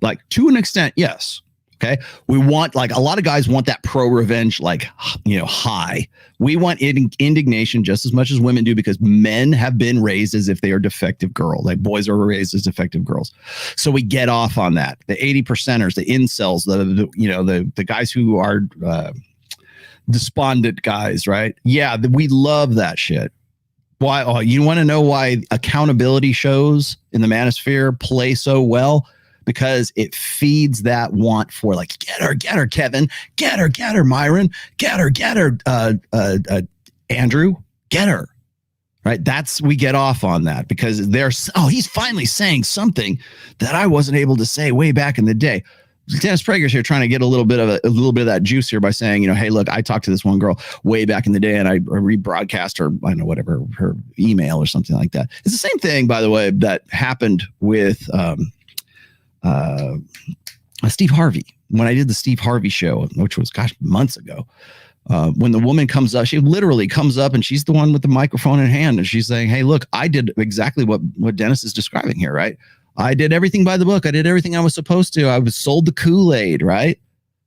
Like, to an extent, yes. Okay. We want, like, a lot of guys want that pro-revenge, like, high. We want indignation just as much as women do, because men have been raised as if they are defective girls. Like, boys are raised as defective girls. So we get off on that. The 80%ers, the incels, the guys who are despondent guys, right? Yeah, we love that shit. Why? Oh, you want to know why accountability shows in the manosphere play so well? Because it feeds that want for, like, get her, Kevin, get her, Myron, get her, Andrew, get her, right? We get off on that because he's finally saying something that I wasn't able to say way back in the day. Dennis Prager's here trying to get a little bit of that juice here by saying, hey, look, I talked to this one girl way back in the day and I rebroadcast her, I don't know, whatever, her email or something like that. It's the same thing, by the way, that happened with, Steve Harvey, when I did the Steve Harvey show, which was, months ago, when the woman comes up, she literally comes up and she's the one with the microphone in hand. And she's saying, hey, look, I did exactly what Dennis is describing here, right? I did everything by the book. I did everything I was supposed to. I was sold the Kool-Aid, right?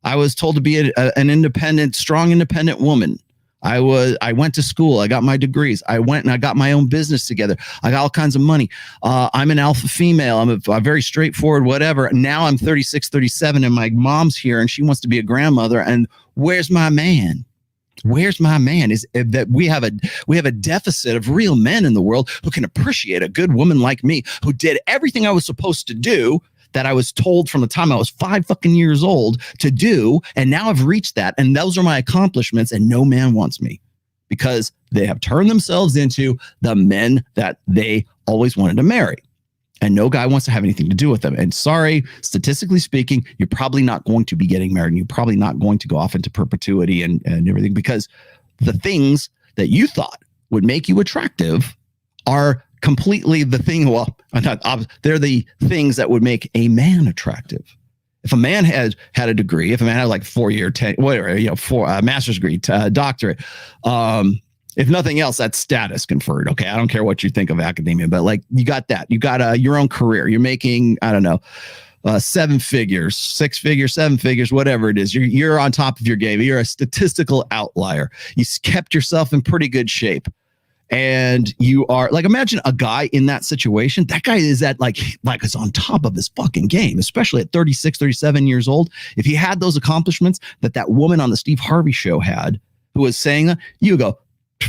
I was told to be an independent, strong, independent woman. I went to school. I got my degrees. I went and I got my own business together. I got all kinds of money. I'm an alpha female. I'm a very straightforward, whatever. Now I'm 36, 37, and my mom's here and she wants to be a grandmother. And where's my man? Where's my man? Is that we have a deficit of real men in the world who can appreciate a good woman like me, who did everything I was supposed to do, that I was told from the time I was 5 fucking years old to do. And now I've reached that. And those are my accomplishments. And no man wants me because they have turned themselves into the men that they always wanted to marry. And no guy wants to have anything to do with them. And sorry, statistically speaking, you're probably not going to be getting married. And you're probably not going to go off into perpetuity and everything, because the things that you thought would make you attractive are completely the thing. Well, they're the things that would make a man attractive. If a man had a degree, if a man had like 4-year, 10, whatever, master's degree, doctorate, if nothing else, that's status conferred. Okay, I don't care what you think of academia, but like you got that, you got your own career. You're making, I don't know, 7 figures, 6 figures, 7 figures, whatever it is. You're on top of your game. You're a statistical outlier. You kept yourself in pretty good shape. And you are like, imagine a guy in that situation. That guy is at like is on top of his fucking game, especially at 36, 37 years old. If he had those accomplishments that woman on the Steve Harvey show had, who was saying that, you go,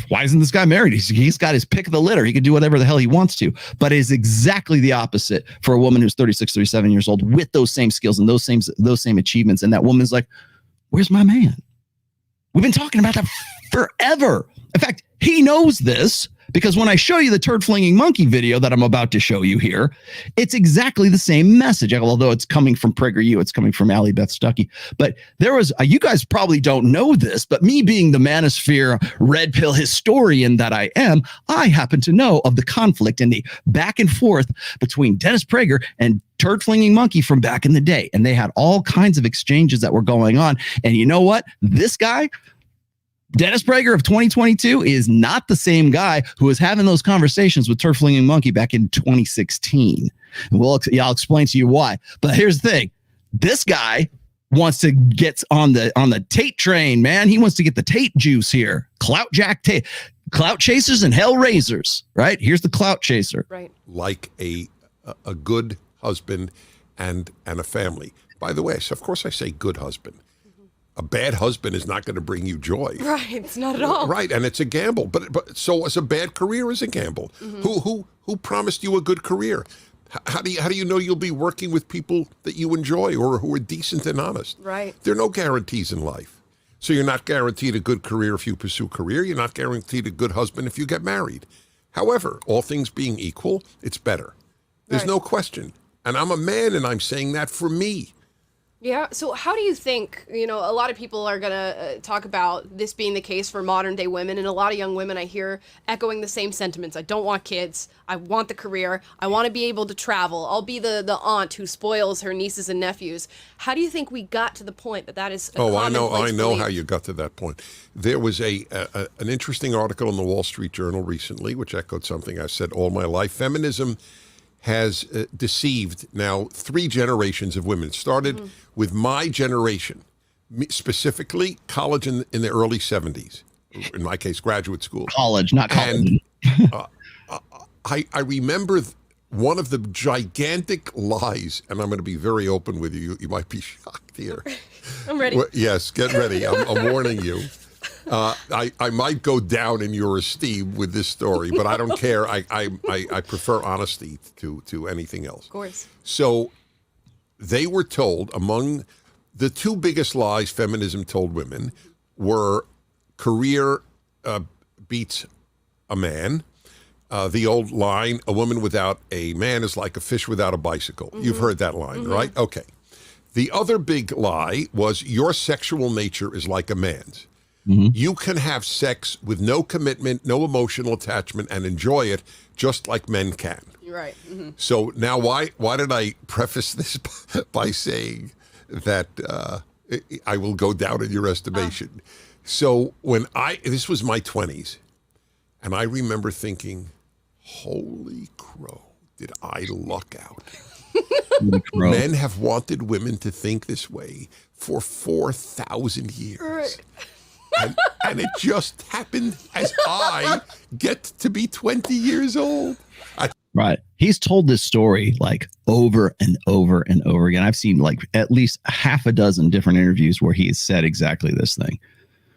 why isn't this guy married? He's got his pick of the litter. He can do whatever the hell he wants to. But it is exactly the opposite for a woman who's 36, 37 years old with those same skills and those same achievements. And that woman's like, where's my man? We've been talking about that forever. In fact, he knows this because when I show you the turd flinging monkey video that I'm about to show you here, it's exactly the same message. Although it's coming from PragerU, it's coming from Allie Beth Stuckey. But there was, you guys probably don't know this, but me being the manosphere red pill historian that I am, I happen to know of the conflict and the back and forth between Dennis Prager and turd flinging monkey from back in the day. And they had all kinds of exchanges that were going on. And you know what? This guy, Dennis Prager of 2022, is not the same guy who was having those conversations with turd flinging monkey back in 2016. Well, I'll explain to you why. But here's the thing. This guy wants to get on the Tate train, man. He wants to get the Tate juice here. Clout Jack Tate. Clout chasers and hell raisers, right? Here's the clout chaser. Right. Like a good husband and a family. By the way, so of course I say good husband. A bad husband is not going to bring you joy. Right, it's not at all. Right, and it's a gamble. But so as a bad career is a gamble. Mm-hmm. Who promised you a good career? How do you know you'll be working with people that you enjoy or who are decent and honest? Right. There are no guarantees in life. So you're not guaranteed a good career if you pursue career. You're not guaranteed a good husband if you get married. However, all things being equal, it's better. There's no question. And I'm a man, and I'm saying that for me. Yeah. So how do you think, a lot of people are going to talk about this being the case for modern day women, and a lot of young women I hear echoing the same sentiments. I don't want kids. I want the career. I want to be able to travel. I'll be the aunt who spoils her nieces and nephews. How do you think we got to the point that is a I know how you got to that point. There was an interesting article in the Wall Street Journal recently, which echoed something I've said all my life. Feminism has deceived now 3 generations of women. It started with my generation, specifically college in the early 70s. In my case, graduate school. College, not college. And I remember one of the gigantic lies, and I'm going to be very open with you. You might be shocked here. I'm ready. Yes, get ready. I'm warning you. I might go down in your esteem with this story, but I don't care. I prefer honesty to anything else. Of course. So they were told, among the 2 biggest lies feminism told women were career beats a man. The old line, a woman without a man is like a fish without a bicycle. Mm-hmm. You've heard that line, right? Okay. The other big lie was your sexual nature is like a man's. Mm-hmm. You can have sex with no commitment, no emotional attachment, and enjoy it just like men can. Right. Mm-hmm. So now why did I preface this by saying that I will go down in your estimation? So this was my 20s, and I remember thinking, holy crow, did I luck out. Men have wanted women to think this way for 4,000 years. Right. and it just happened as I get to be 20 years old. Right. He's told this story like over and over and over again. I've seen like at least half a dozen different interviews where he has said exactly this thing,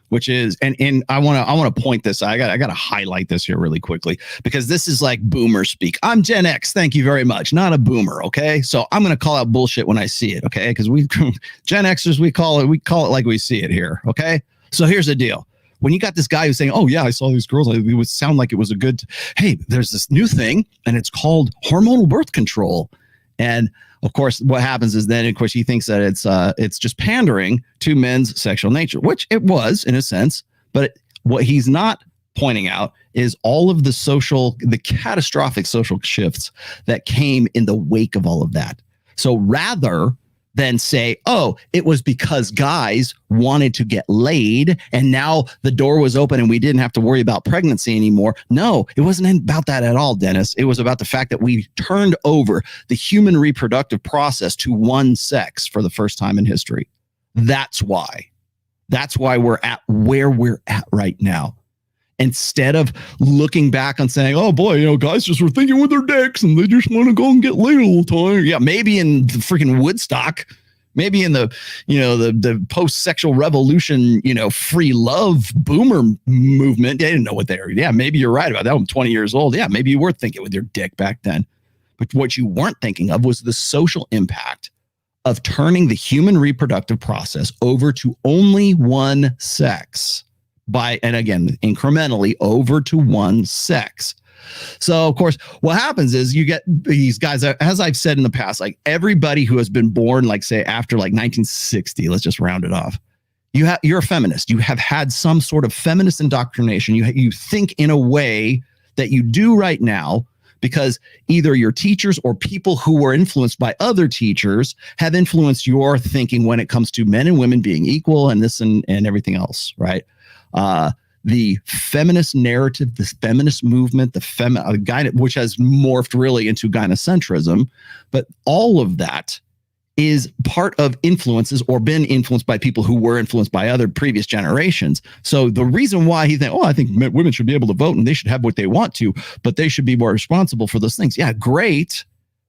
which is, and I want to point this. I got to highlight this here really quickly because this is like boomer speak. I'm Gen X. Thank you very much. Not a boomer. Okay. So I'm going to call out bullshit when I see it. Okay. Because we Gen Xers, we call it like we see it here. Okay. So here's the deal. When you got this guy who's saying, oh, yeah, I saw these girls, it would sound like it was a good, hey, there's this new thing, and it's called hormonal birth control. And, of course, what happens is then, of course, he thinks that it's just pandering to men's sexual nature, which it was, in a sense. But what he's not pointing out is all of the catastrophic social shifts that came in the wake of all of that. So rather than say, oh, it was because guys wanted to get laid and now the door was open and we didn't have to worry about pregnancy anymore. No, it wasn't about that at all, Dennis. It was about the fact that we turned over the human reproductive process to one sex for the first time in history. That's why. That's why we're at where we're at right now. Instead of looking back and saying, oh boy, guys just were thinking with their dicks and they just want to go and get laid all the time. Yeah, maybe in the freaking Woodstock, maybe in the, the post-sexual revolution, free love boomer movement. They didn't know what they were. Yeah, maybe you're right about that. I'm 20 years old. Yeah, maybe you were thinking with your dick back then. But what you weren't thinking of was the social impact of turning the human reproductive process over to only one sex. And again, incrementally over to one sex. So, of course, what happens is you get these guys, as I've said in the past, like everybody who has been born, like say after like 1960, let's just round it off. You're a feminist. You have had some sort of feminist indoctrination. You think in a way that you do right now because either your teachers or people who were influenced by other teachers have influenced your thinking when it comes to men and women being equal and this and everything else, right? The feminist narrative, the feminist movement, which has morphed really into gynocentrism, but all of that is part of influences or been influenced by people who were influenced by other previous generations. So the reason why he thinks, I think women should be able to vote and they should have what they want to, but they should be more responsible for those things. Yeah, great.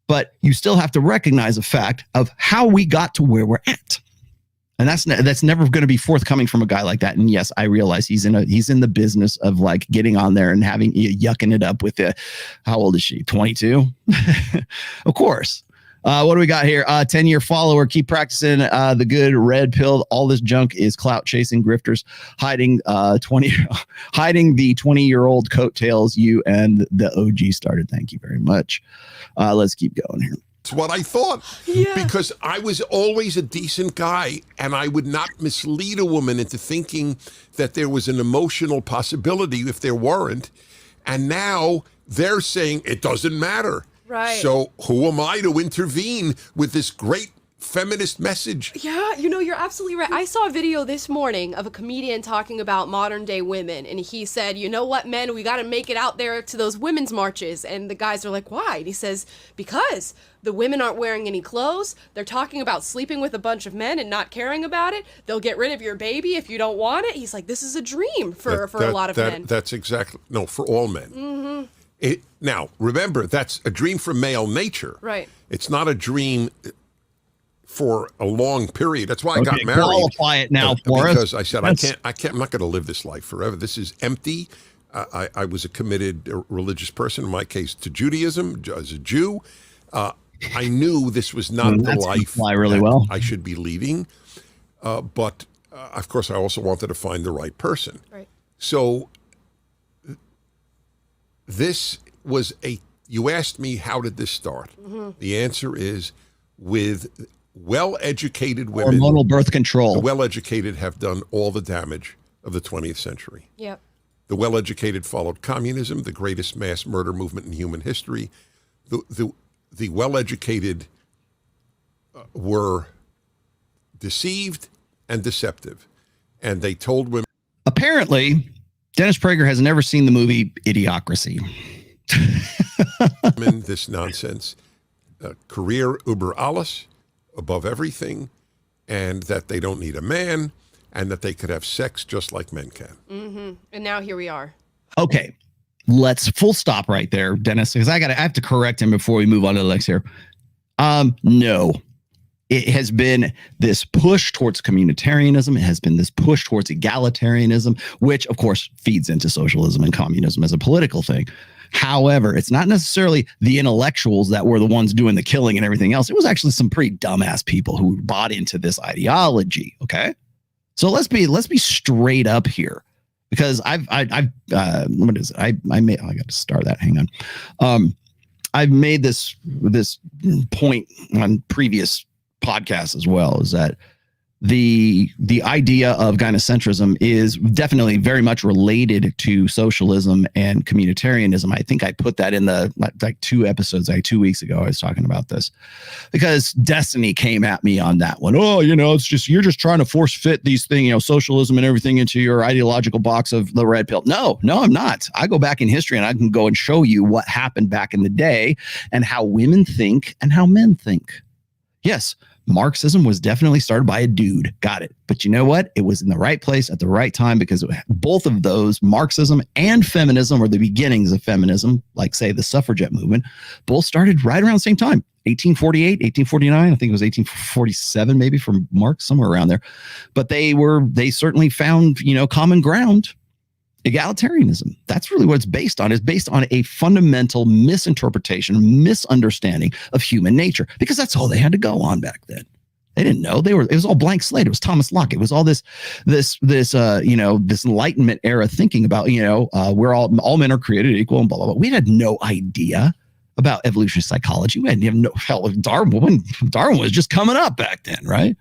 But you still have to recognize the fact of how we got to where we're at. And that's never going to be forthcoming from a guy like that. And yes, I realize he's in the business of like getting on there and yucking it up with how old is she? 22? Of course. What do we got here? 10-year follower. Keep practicing the good red pill. All this junk is clout chasing grifters, hiding the 20-year-old coattails you and the OG started. Thank you very much. Let's keep going here. It's what I thought, because I was always a decent guy and I would not mislead a woman into thinking that there was an emotional possibility if there weren't. And now they're saying it doesn't matter. Right. So who am I to intervene with this great feminist message? Yeah, you're absolutely right. I saw a video this morning of a comedian talking about modern day women, and he said, you know what, men, we got to make it out there to those women's marches. And the guys are like, why? And he says, because the women aren't wearing any clothes. They're talking about sleeping with a bunch of men and not caring about it. They'll get rid of your baby if you don't want it. He's like, this is a dream for a lot of men. That's exactly, no, for all men. Mm-hmm. Now, remember, that's a dream for male nature. Right. It's not a dream for a long period. That's why I got married. Qualify it now for us. Because I said, I can't, I'm not going to live this life forever. This is empty. I was a committed religious person, in my case, to Judaism, as a Jew. I knew this was not the life that I should be leading. But, of course, I also wanted to find the right person. Right. So this was you asked me, how did this start? Mm-hmm. The answer is with well-educated women. Hormonal birth control. The well-educated have done all the damage of the 20th century. Yep. The well-educated followed communism, the greatest mass murder movement in human history. The well-educated were deceived and deceptive, and they told women. Apparently, Dennis Prager has never seen the movie Idiocracy. This nonsense, career über alles, above everything, and that they don't need a man, and that they could have sex just like men can. Mm-hmm. And now here we are. Okay, let's full stop right there, Dennis, because I have to correct him before we move on to the next here. No, it has been this push towards communitarianism. It has been this push towards egalitarianism, which of course feeds into socialism and communism as a political thing. However, it's not necessarily the intellectuals that were the ones doing the killing and everything else. It was actually some pretty dumbass people who bought into this ideology. Okay, so let's be straight up here, because I've what is it? I got to start that. Hang on. I've made this point on previous podcasts as well, is that the idea of gynocentrism is definitely very much related to socialism and communitarianism. I think I put that in the like 2 episodes, like 2 weeks ago. I was talking about this because Destiny came at me on that one. Oh, it's just, you're just trying to force fit these things, socialism and everything into your ideological box of the red pill. No, I'm not. I go back in history and I can go and show you what happened back in the day and how women think and how men think. Yes, Marxism was definitely started by a dude. Got it. But you know what? It was in the right place at the right time, because both of those, Marxism and feminism, or the beginnings of feminism, like say the suffragette movement, both started right around the same time. 1848, 1849, I think it was 1847, maybe, from Marx, somewhere around there. But they certainly found, common ground. Egalitarianism, that's really what it's based on. It's based on a fundamental misinterpretation, misunderstanding of human nature, because that's all they had to go on back then. They didn't know. It was all blank slate. It was Thomas Locke. It was all this Enlightenment era thinking about, we're all men are created equal and blah, blah, blah. We had no idea about evolutionary psychology. We had no hell of Darwin was just coming up back then, right?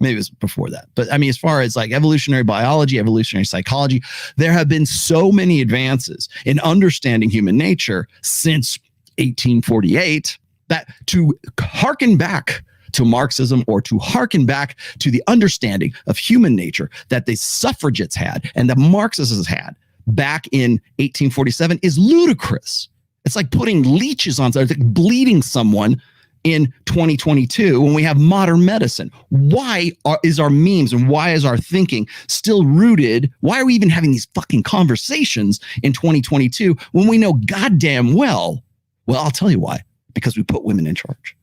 Maybe it was before that. But I mean, as far as like evolutionary biology, evolutionary psychology, there have been so many advances in understanding human nature since 1848 that to harken back to Marxism, or to harken back to the understanding of human nature that the suffragettes had and the Marxists had back in 1847 is ludicrous. It's like putting leeches on, like bleeding someone in 2022 when we have modern medicine. Why is our memes and why is our thinking still rooted? Why are we even having these fucking conversations in 2022 when we know goddamn well? Well, I'll tell you why. Because we put women in charge.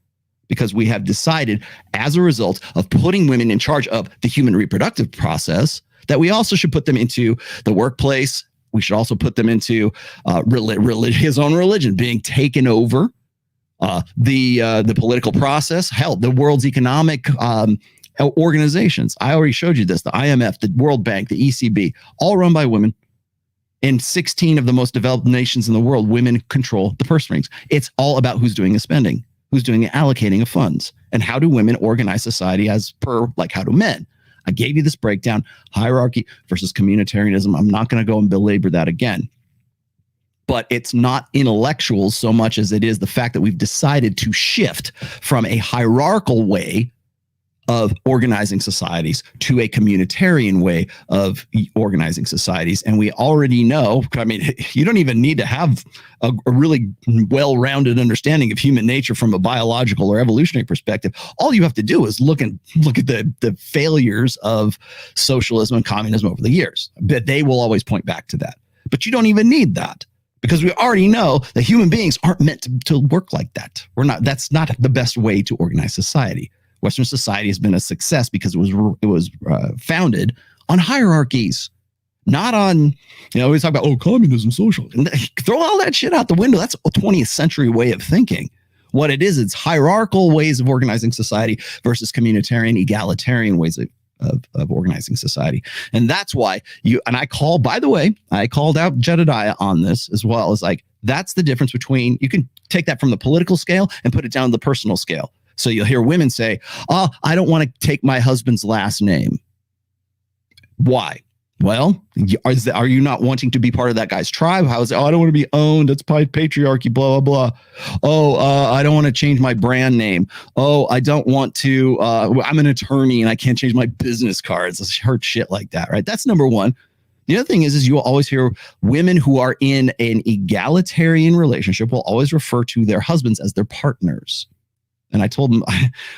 Because we have decided, as a result of putting women in charge of the human reproductive process, that we also should put them into the workplace. We should also put them into his own religion being taken over. The political process, hell, the world's economic organizations. I already showed you this. The IMF, the World Bank, the ECB, all run by women. In 16 of the most developed nations in the world, women control the purse strings. It's all about who's doing the spending, who's doing the allocating of funds, and how do women organize society as per, like, how do men? I gave you this breakdown, hierarchy versus communitarianism. I'm not going to go and belabor that again. But it's not intellectuals so much as it is the fact that we've decided to shift from a hierarchical way of organizing societies to a communitarian way of organizing societies. And we already know, I mean, you don't even need to have a really well-rounded understanding of human nature from a biological or evolutionary perspective. All you have to do is look at the failures of socialism and communism over the years. But they will always point back to that. But you don't even need that. Because we already know that human beings aren't meant to work like that. That's not the best way to organize society. Western society has been a success because it was founded on hierarchies, not on, we talk about, communism, social. And throw all that shit out the window. That's a 20th century way of thinking. What it is, it's hierarchical ways of organizing society versus communitarian, egalitarian ways of organizing society. And that's why I called out Jedediah on this as well, as like, that's the difference between, you can take that from the political scale and put it down to the personal scale. So you'll hear women say, I don't want to take my husband's last name. Why? Well, are you not wanting to be part of that guy's tribe? How is it? I don't want to be owned. That's patriarchy, blah, blah, blah. I don't want to change my brand name. I don't want to, I'm an attorney and I can't change my business cards. I heard shit like that, right? That's number one. The other thing is you will always hear women who are in an egalitarian relationship will always refer to their husbands as their partners. And I told him,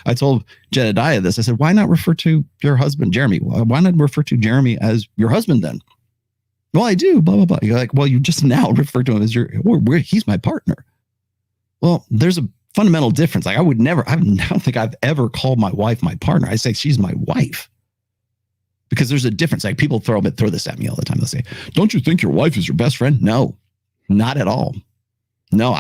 I told Jedediah this. I said, why not refer to your husband, Jeremy? Why not refer to Jeremy as your husband then? Well, I do, blah, blah, blah. You're like, well, you just now referred to him as he's my partner. Well, there's a fundamental difference. Like I don't think I've ever called my wife my partner. I say she's my wife. Because there's a difference. Like people throw this at me all the time. They'll say, don't you think your wife is your best friend? No, not at all. No,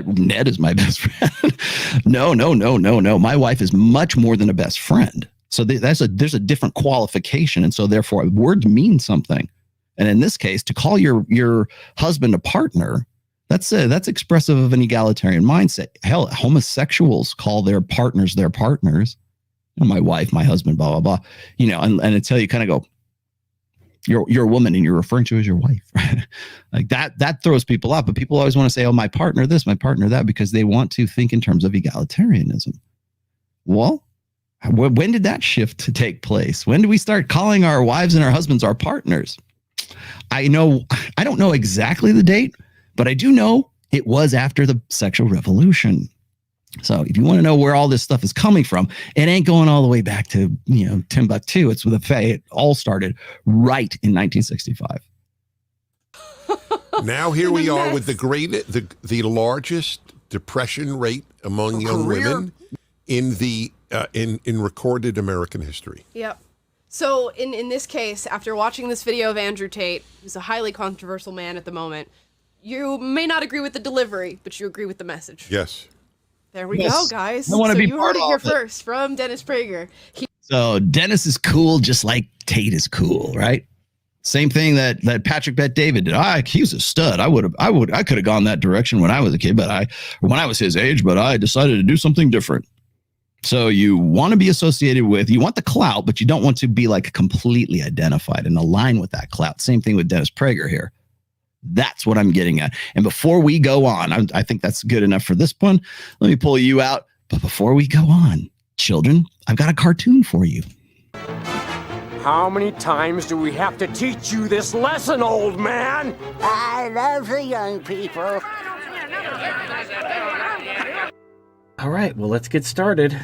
Ned is my best friend. No. My wife is much more than a best friend. So there's a different qualification. And so therefore words mean something. And in this case, to call your husband a partner, that's expressive of an egalitarian mindset. Hell, homosexuals call their partners their partners. My wife, my husband, blah, blah, blah. You know, and until you kind of go, you're a woman and you're referring to as your wife. Like that throws people off. But people always want to say, oh, my partner this, my partner that, because they want to think in terms of egalitarianism. Well, when did that shift take place? When did we start calling our wives and our husbands our partners? I don't know exactly the date, but I do know it was after the sexual revolution. So if you want to know where all this stuff is coming from, it ain't going all the way back to, Timbuktu. It's with it all started right in 1965. Now here we are with the largest depression rate among young women in the in recorded American history. Yep. So in this case, after watching this video of Andrew Tate, who's a highly controversial man at the moment, you may not agree with the delivery, but you agree with the message. Yes. There we go, guys. I want to be you heard it here first from Dennis Prager. So Dennis is cool, just like Tate is cool, right? Same thing that Patrick Bet David did. He was a stud. I could have gone that direction when I was a kid, when I was his age, but I decided to do something different. So you want to be associated with, you want the clout, but you don't want to be like completely identified and align with that clout. Same thing with Dennis Prager here. That's what I'm getting at. And before we go on, I think that's good enough for this one. Let me pull you out. But before we go on, children, I've got a cartoon for you. How many times do we have to teach you this lesson, old man? I love the young people. All right, well, let's get started.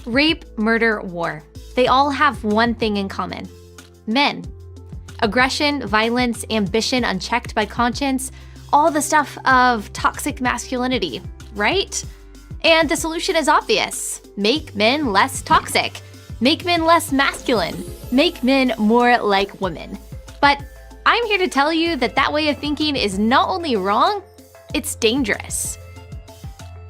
Rape, murder, war. They all have one thing in common. Men. Aggression, violence, ambition unchecked by conscience, all the stuff of toxic masculinity, right? And the solution is obvious. Make men less toxic. Make men less masculine. Make men more like women. But I'm here to tell you that way of thinking is not only wrong, it's dangerous.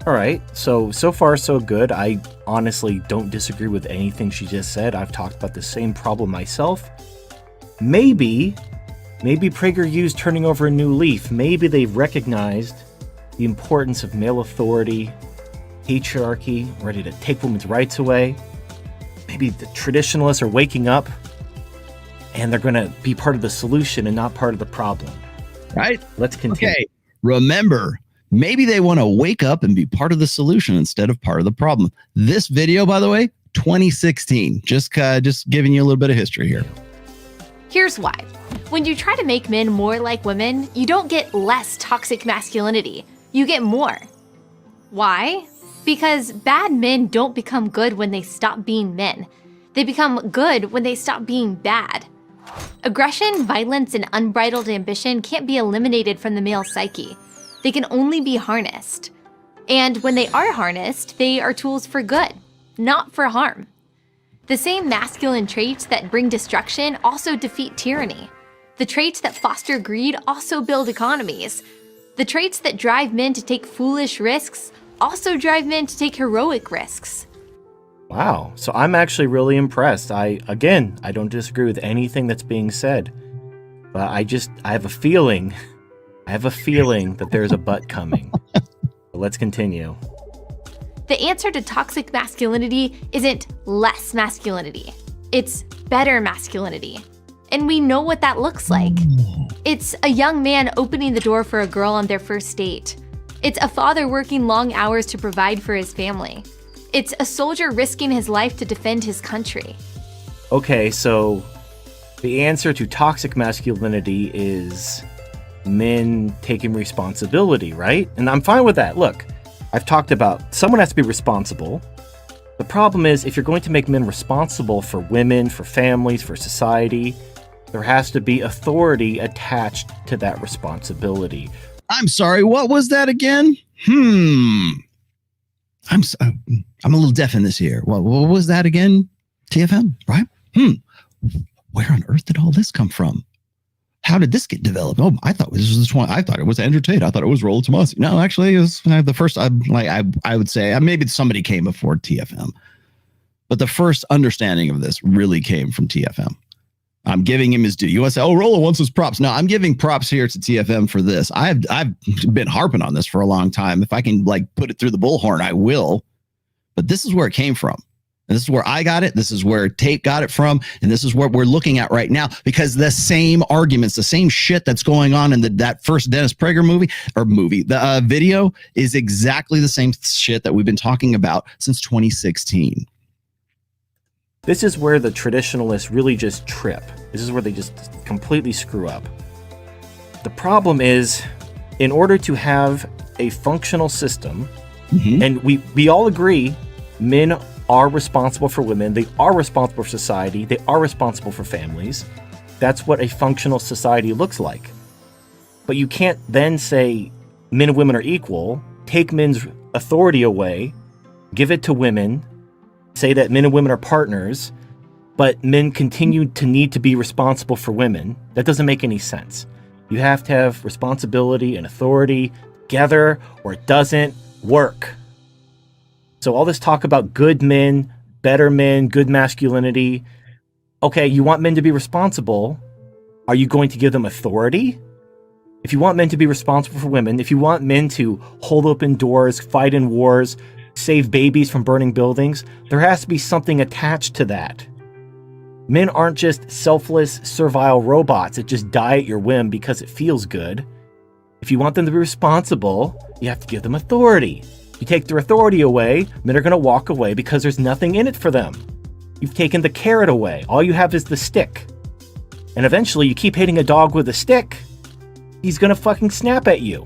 All right, so far so good. I honestly don't disagree with anything she just said. I've talked about the same problem myself. Maybe PragerU's turning over a new leaf. Maybe they've recognized the importance of male authority, patriarchy, ready to take women's rights away. Maybe the traditionalists are waking up and they're going to be part of the solution and not part of the problem. Right? Let's continue. Okay. Remember, maybe they want to wake up and be part of the solution instead of part of the problem. This video, by the way, 2016. Just giving you a little bit of history here. Here's why. When you try to make men more like women, you don't get less toxic masculinity. You get more. Why? Because bad men don't become good when they stop being men. They become good when they stop being bad. Aggression, violence, and unbridled ambition can't be eliminated from the male psyche. They can only be harnessed. And when they are harnessed, they are tools for good, not for harm. The same masculine traits that bring destruction also defeat tyranny. The traits that foster greed also build economies. The traits that drive men to take foolish risks also drive men to take heroic risks. Wow, so I'm actually really impressed. I don't disagree with anything that's being said, but I have a feeling that there's a but coming. Let's continue. The answer to toxic masculinity isn't less masculinity. It's better masculinity. And we know what that looks like. It's a young man opening the door for a girl on their first date. It's a father working long hours to provide for his family. It's a soldier risking his life to defend his country. Okay, so the answer to toxic masculinity is men taking responsibility, right? And I'm fine with that. Look, I've talked about someone has to be responsible. The problem is, if you're going to make men responsible for women, for families, for society, there has to be authority attached to that responsibility. I'm sorry, what was that again? I'm a little deaf in this ear. What was that again? TFM, right? Where on earth did all this come from? How did this get developed? Oh, I thought this was this one. I thought it was Andrew Tate. I thought it was Rollo Tomassi. No, actually, it was the first. I would say maybe somebody came before TFM, but the first understanding of this really came from TFM. I'm giving him his due. You want to say, oh, Rollo wants his props. No, I'm giving props here to TFM for this. I've been harping on this for a long time. If I can put it through the bullhorn, I will. But this is where it came from. And this is where I got it. This is where Tate got it from. And this is what we're looking at right now, because the same arguments, the same shit that's going on in that first Dennis Prager the video is exactly the same shit that we've been talking about since 2016. This is where the traditionalists really just trip. This is where they just completely screw up. The problem is, in order to have a functional system, and we all agree, men are responsible for women, they are responsible for society, they are responsible for families. That's what a functional society looks like. But you can't then say men and women are equal, take men's authority away, give it to women, say that men and women are partners, but men continue to need to be responsible for women. That doesn't make any sense. You have to have responsibility and authority together, or it doesn't work. So all this talk about good men, good masculinity. Okay, you want men to be responsible. Are you going to give them authority? If you want men to be responsible for women, if you want men to hold open doors, fight in wars, save babies from burning buildings, there has to be something attached to that. Men aren't just selfless, servile robots that just die at your whim because it feels good. If you want them to be responsible, you have to give them authority. You take their authority away, men are going to walk away because there's nothing in it for them. You've taken the carrot away. All you have is the stick. And eventually you keep hitting a dog with a stick, he's going to fucking snap at you.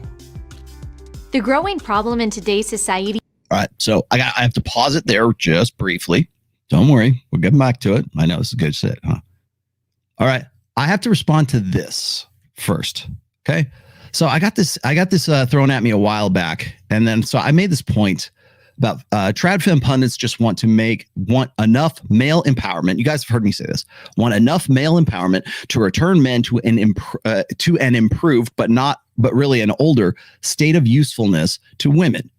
The growing problem in today's society. All right, so I have to pause it there just briefly. Don't worry, we're getting back to it. I know this is good shit, huh? All right, I have to respond to this first, okay? So I got this thrown at me a while back, and then so I made this point about trad femme pundits just want enough male empowerment. You guys have heard me say this. Want enough male empowerment to return men to an improved, but really an older state of usefulness to women,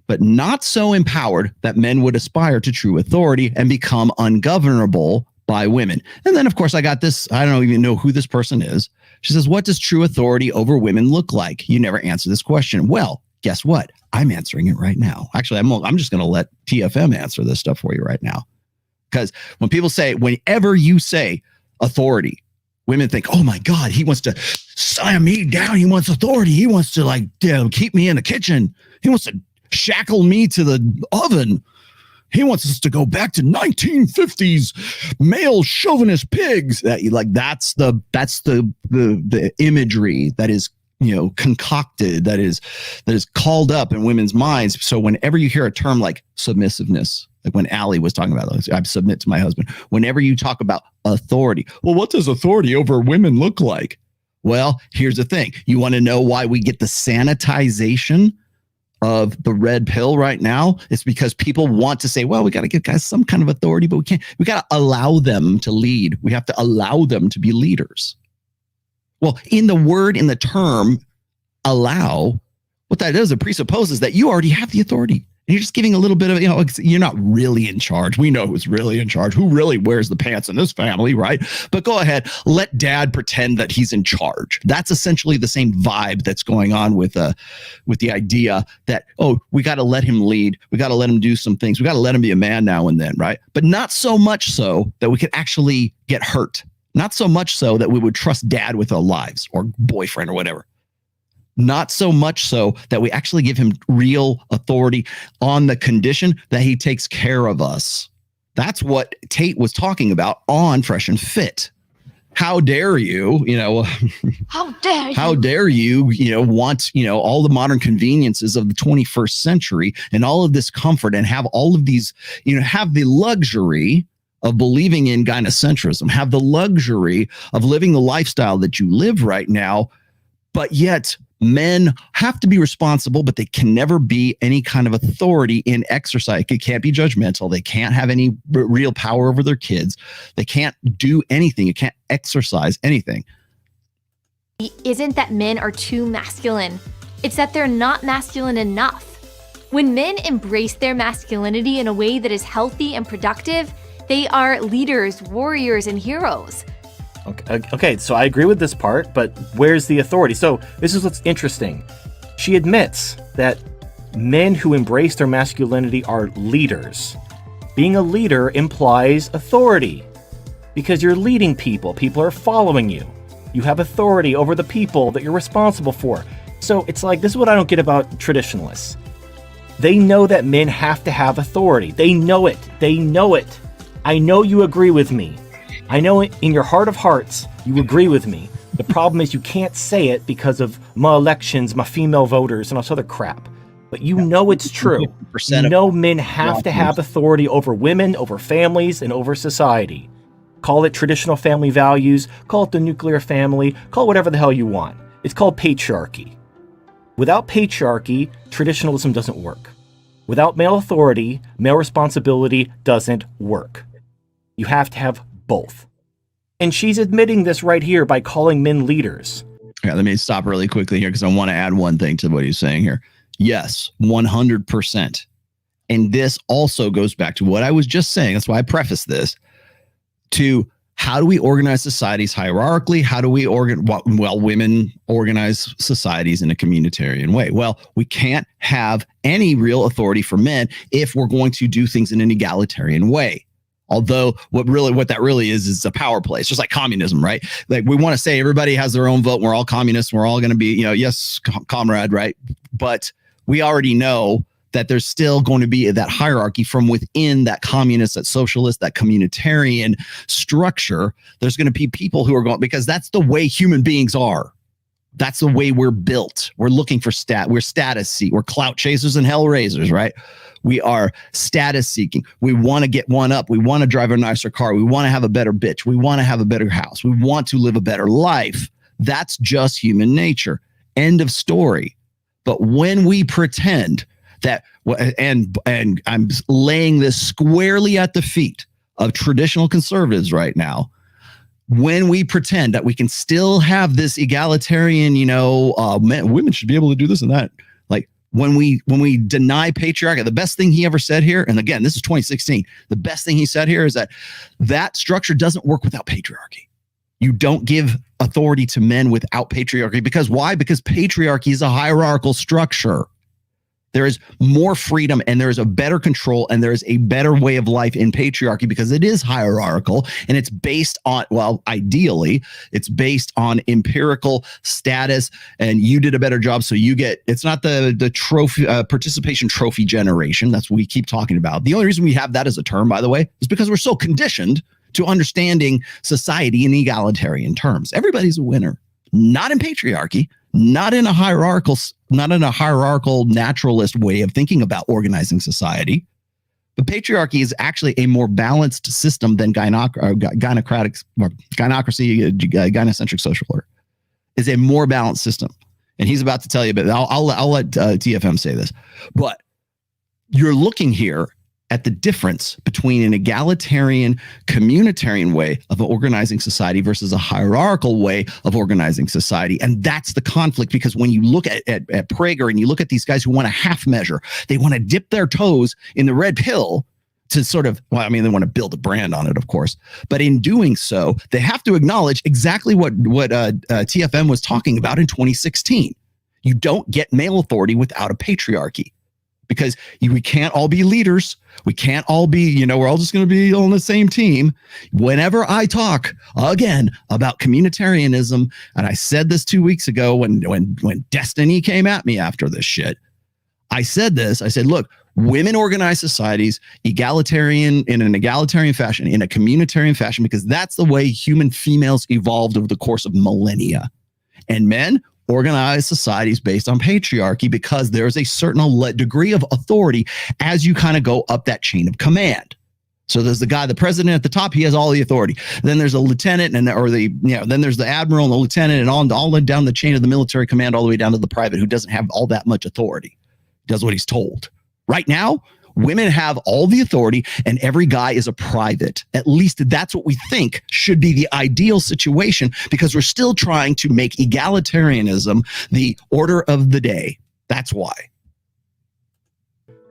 but not so empowered that men would aspire to true authority and become ungovernable by women. And then, of course, I got this. I don't even know who this person is. She says, what does true authority over women look like? You never answer this question. Well, guess what? I'm answering it right now. Actually, I'm just going to let TFM answer this stuff for you right now. Because whenever you say authority, women think, oh my God, he wants to slam me down. He wants authority. He wants to keep me in the kitchen. He wants to shackle me to the oven. He wants us to go back to 1950s male chauvinist pigs. That's the imagery that is concocted, that is called up in women's minds. So whenever you hear a term like submissiveness, like when Allie was talking about, I submit to my husband. Whenever you talk about authority, well, what does authority over women look like? Well, here's the thing. You want to know why we get the sanitization of the red pill right now? It's because people want to say, well, we got to give guys some kind of authority, but we got to allow them to lead. We have to allow them to be leaders. Well, in the term allow, what that is, it presupposes that you already have the authority. And you're just giving a little bit of, you're not really in charge. We know who's really in charge, who really wears the pants in this family, right? But go ahead, let dad pretend that he's in charge. That's essentially the same vibe that's going on with the idea that, oh, we got to let him lead. We got to let him do some things. We got to let him be a man now and then, right? But not so much so that we could actually get hurt. Not so much so that we would trust dad with our lives or boyfriend or whatever. Not so much so that we actually give him real authority on the condition that he takes care of us. That's what Tate was talking about on Fresh and Fit. how dare you, How dare you? how dare you, want, all the modern conveniences of the 21st century and all of this comfort and have all of these, have the luxury of believing in gynocentrism, have the luxury of living the lifestyle that you live right now, but yet men have to be responsible, but they can never be any kind of authority in exercise. They can't be judgmental. They can't have any real power over their kids. They can't do anything. You can't exercise anything. Isn't that men are too masculine. It's that they're not masculine enough. When men embrace their masculinity in a way that is healthy and productive, they are leaders, warriors, and heroes. Okay, so I agree with this part, but where's the authority? So this is what's interesting. She admits that men who embrace their masculinity are leaders. Being a leader implies authority because you're leading people. People are following you. You have authority over the people that you're responsible for. So it's like, this is what I don't get about traditionalists. They know that men have to have authority. They know it. They know it. I know you agree with me. I know in your heart of hearts, you agree with me. The problem is you can't say it because of my elections, my female voters, and all this other crap. But you know it's true. You know men have to have authority over women, over families, and over society. Call it traditional family values, call it the nuclear family, call it whatever the hell you want. It's called patriarchy. Without patriarchy, traditionalism doesn't work. Without male authority, male responsibility doesn't work. You have to have both. And she's admitting this right here by calling men leaders. Yeah, let me stop really quickly here because I want to add one thing to what he's saying here. Yes, 100%. And this also goes back to what I was just saying. That's why I prefaced this. To how do we organize societies hierarchically? How do we women organize societies in a communitarian way? Well, we can't have any real authority for men if we're going to do things in an egalitarian way. Although what that really is a power play. It's just like communism, right? Like we want to say everybody has their own vote. We're all communists. We're all going to be, yes, comrade, right? But we already know that there's still going to be that hierarchy from within that communist, that socialist, that communitarian structure. There's going to be people who are going, because that's the way human beings are. That's the way we're built. We're looking for we're status seek. We're clout chasers and hell raisers, right? We are status seeking. We want to get one up. We want to drive a nicer car. We want to have a better bitch. We want to have a better house. We want to live a better life. That's just human nature. End of story. But when we pretend that, and I'm laying this squarely at the feet of traditional conservatives right now, when we pretend that we can still have this egalitarian, women should be able to do this and that. Like when we deny patriarchy, the best thing he ever said here, and again, this is 2016, the best thing he said here is that structure doesn't work without patriarchy. You don't give authority to men without patriarchy. Because why? Because patriarchy is a hierarchical structure. There is more freedom and there is a better control and there is a better way of life in patriarchy because it is hierarchical and it's based on, well, ideally, it's based on empirical status and you did a better job. So you get, it's not the trophy, participation trophy generation. That's what we keep talking about. The only reason we have that as a term, by the way, is because we're so conditioned to understanding society in egalitarian terms. Everybody's a winner, not in patriarchy. Not in a hierarchical naturalist way of thinking about organizing society. But patriarchy is actually a more balanced system than gynocentric social order. Is a more balanced system. And he's about to tell you, but I'll let TFM say this. But you're looking here at the difference between an egalitarian, communitarian way of organizing society versus a hierarchical way of organizing society. And that's the conflict, because when you look at Prager and you look at these guys who want a half measure, they want to dip their toes in the red pill to sort of, well, I mean, they want to build a brand on it, of course. But in doing so, they have to acknowledge exactly what TFM was talking about in 2016. You don't get male authority without a patriarchy. Because we can't all be leaders. We can't all be, we're all just going to be on the same team. Whenever I talk, again, about communitarianism, and I said this 2 weeks ago when Destiny came at me after this shit, I said this. I said, look, women organize societies egalitarian in an egalitarian fashion, in a communitarian fashion, because that's the way human females evolved over the course of millennia. And men organize societies based on patriarchy because there's a certain degree of authority as you kind of go up that chain of command. So there's the guy, the president at the top, he has all the authority. Then there's a lieutenant then there's the admiral and the lieutenant and all down the chain of the military command, all the way down to the private who doesn't have all that much authority. He does what he's told. Right now, women have all the authority and every guy is a private. At least that's what we think should be the ideal situation, because we're still trying to make egalitarianism the order of the day. That's why.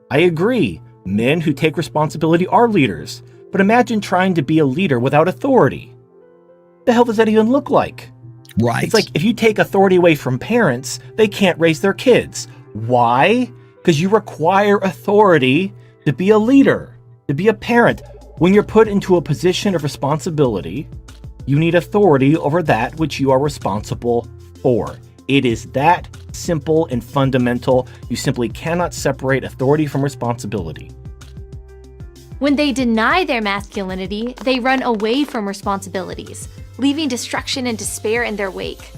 I agree. Men who take responsibility are leaders. But imagine trying to be a leader without authority. What the hell does that even look like? Right. It's like if you take authority away from parents, they can't raise their kids. Why? Because you require authority to be a leader, to be a parent. When you're put into a position of responsibility, you need authority over that which you are responsible for. It is that simple and fundamental. You simply cannot separate authority from responsibility. When they deny their masculinity, they run away from responsibilities, leaving destruction and despair in their wake.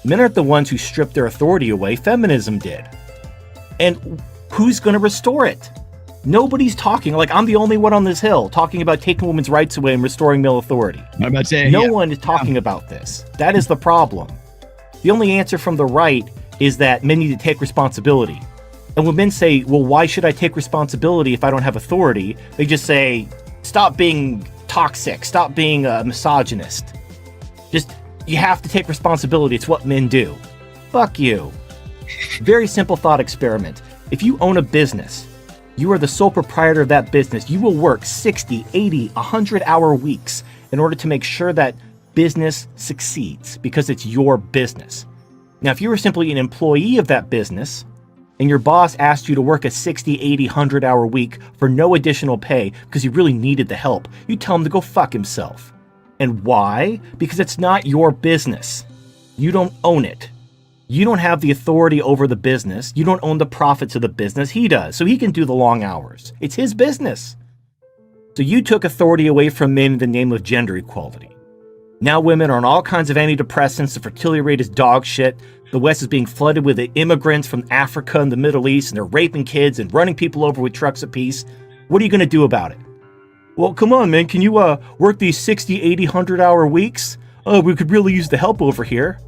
Men aren't the ones who stripped their authority away. Feminism did. And who's going to restore it? Nobody's talking. Like, I'm the only one on this hill talking about taking women's rights away and restoring male authority. I'm about to say, no one is talking about this. That is the problem. The only answer from the right is that men need to take responsibility. And when men say, well, why should I take responsibility if I don't have authority? They just say, stop being toxic. Stop being a misogynist. Just, you have to take responsibility. It's what men do. Fuck you. Very simple thought experiment. If you own a business, you are the sole proprietor of that business. You will work 60, 80, 100-hour weeks in order to make sure that business succeeds because it's your business. Now, if you were simply an employee of that business and your boss asked you to work a 60, 80, 100-hour week for no additional pay because he really needed the help, you tell him to go fuck himself. And why? Because it's not your business. You don't own it. You don't have the authority over the business. You don't own the profits of the business. He does. So he can do the long hours. It's his business. So you took authority away from men in the name of gender equality. Now women are on all kinds of antidepressants. The fertility rate is dog shit. The West is being flooded with immigrants from Africa and the Middle East, and they're raping kids and running people over with trucks apiece. What are you going to do about it? Well, come on, man. Can you work these 60, 80, 100-hour weeks? Oh, we could really use the help over here.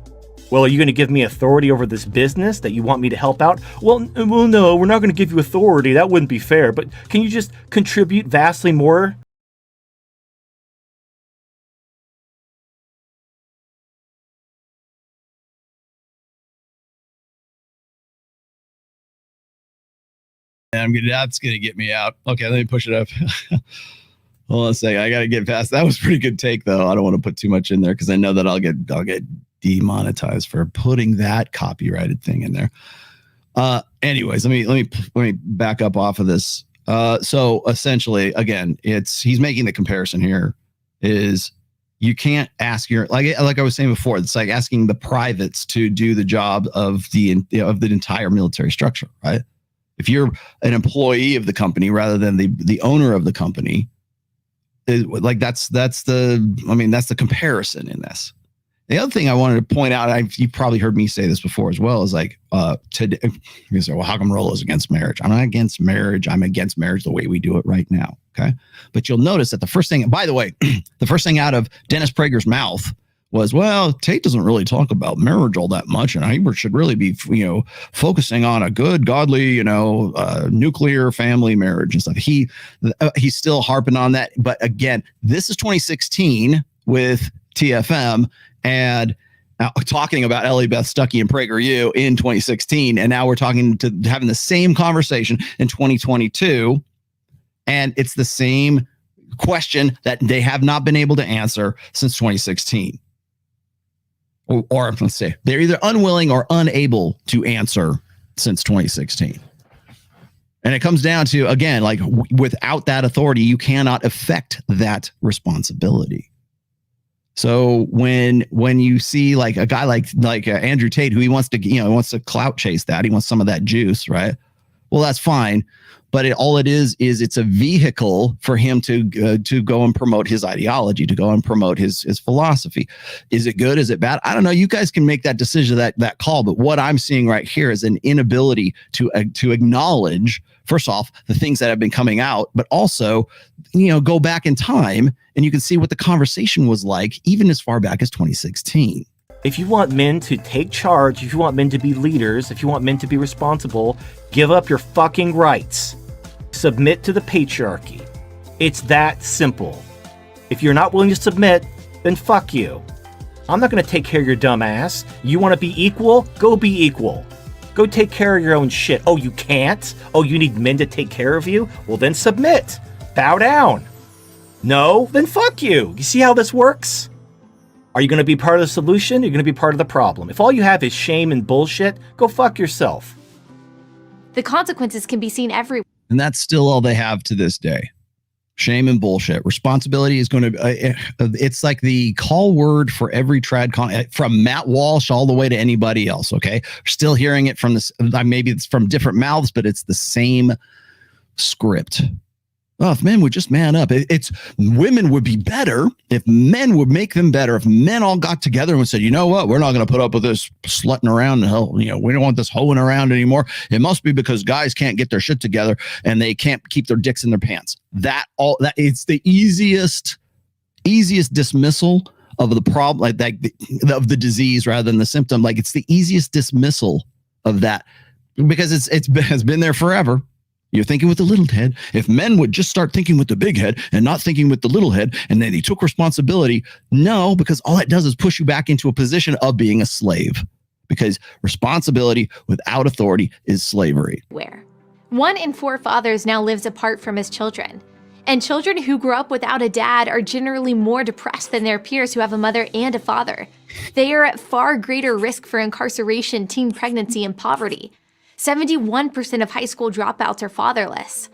Well, are you going to give me authority over this business that you want me to help out? Well, no, we're not going to give you authority. That wouldn't be fair. But can you just contribute vastly more? That's gonna get me out. Okay, let me push it up. Hold on a second. I gotta get past. That was a pretty good take, though. I don't want to put too much in there because I know that I'll get demonetized for putting that copyrighted thing in there. Anyways, let me back up off of this. So essentially, again, he's making the comparison here. Is you can't ask your like I was saying before. It's like asking the privates to do the job of the entire military structure, right? If you're an employee of the company rather than the owner of the company, that's the comparison in this. The other thing I wanted to point out, you've probably heard me say this before as well, is like today. You say, well, how come Rollo's against marriage? I'm not against marriage. I'm against marriage the way we do it right now. Okay, but you'll notice that the first thing, by the way, the first thing out of Dennis Prager's mouth was, well, Tate doesn't really talk about marriage all that much, and he should really be, focusing on a good, godly, nuclear family marriage and stuff. He's still harping on that. But again, this is 2016 with TFM and talking about Ellie Beth Stuckey and PragerU in 2016, and now we're having the same conversation in 2022, and it's the same question that they have not been able to answer since 2016. Or let's say they're either unwilling or unable to answer since 2016. And it comes down to, again, like without that authority, you cannot affect that responsibility. So when you see like a guy like Andrew Tate, who he wants to clout chase that, he wants some of that juice, right? well, that's fine. But all it is it's a vehicle for him to go and promote his ideology, to go and promote his philosophy. Is it good? Is it bad? I don't know. You guys can make that decision, that call. But what I'm seeing right here is an inability to acknowledge, first off, the things that have been coming out, but also, go back in time and you can see what the conversation was like, even as far back as 2016. If you want men to take charge, if you want men to be leaders, if you want men to be responsible, give up your fucking rights. Submit to the patriarchy. It's that simple. If you're not willing to submit, then fuck you. I'm not going to take care of your dumb ass. You want to be equal? Go be equal. Go take care of your own shit. Oh, you can't? Oh, you need men to take care of you? Well, then submit. Bow down. No? Then fuck you. You see how this works? Are you going to be part of the solution? Or are you going to be part of the problem? If all you have is shame and bullshit, go fuck yourself. The consequences can be seen everywhere. And that's still all they have to this day. Shame and bullshit. Responsibility is going to, it's like the call word for every trad from Matt Walsh all the way to anybody else. Okay. Still hearing it from this, maybe it's from different mouths, but it's the same script. Oh, if men would just man up, it's women would be better if men would make them better. If men all got together and said, you know what, we're not going to put up with this slutting around. We don't want this hoeing around anymore. It must be because guys can't get their shit together and they can't keep their dicks in their pants. That it's the easiest dismissal of the problem, of the disease rather than the symptom. Like it's the easiest dismissal of that because it's been there forever. You're thinking with the little head. If men would just start thinking with the big head and not thinking with the little head, and then they took responsibility, no, because all it does is push you back into a position of being a slave. Because responsibility without authority is slavery. Where 1 in 4 fathers now lives apart from his children. And children who grew up without a dad are generally more depressed than their peers who have a mother and a father. They are at far greater risk for incarceration, teen pregnancy, and poverty. 71% of high school dropouts are fatherless.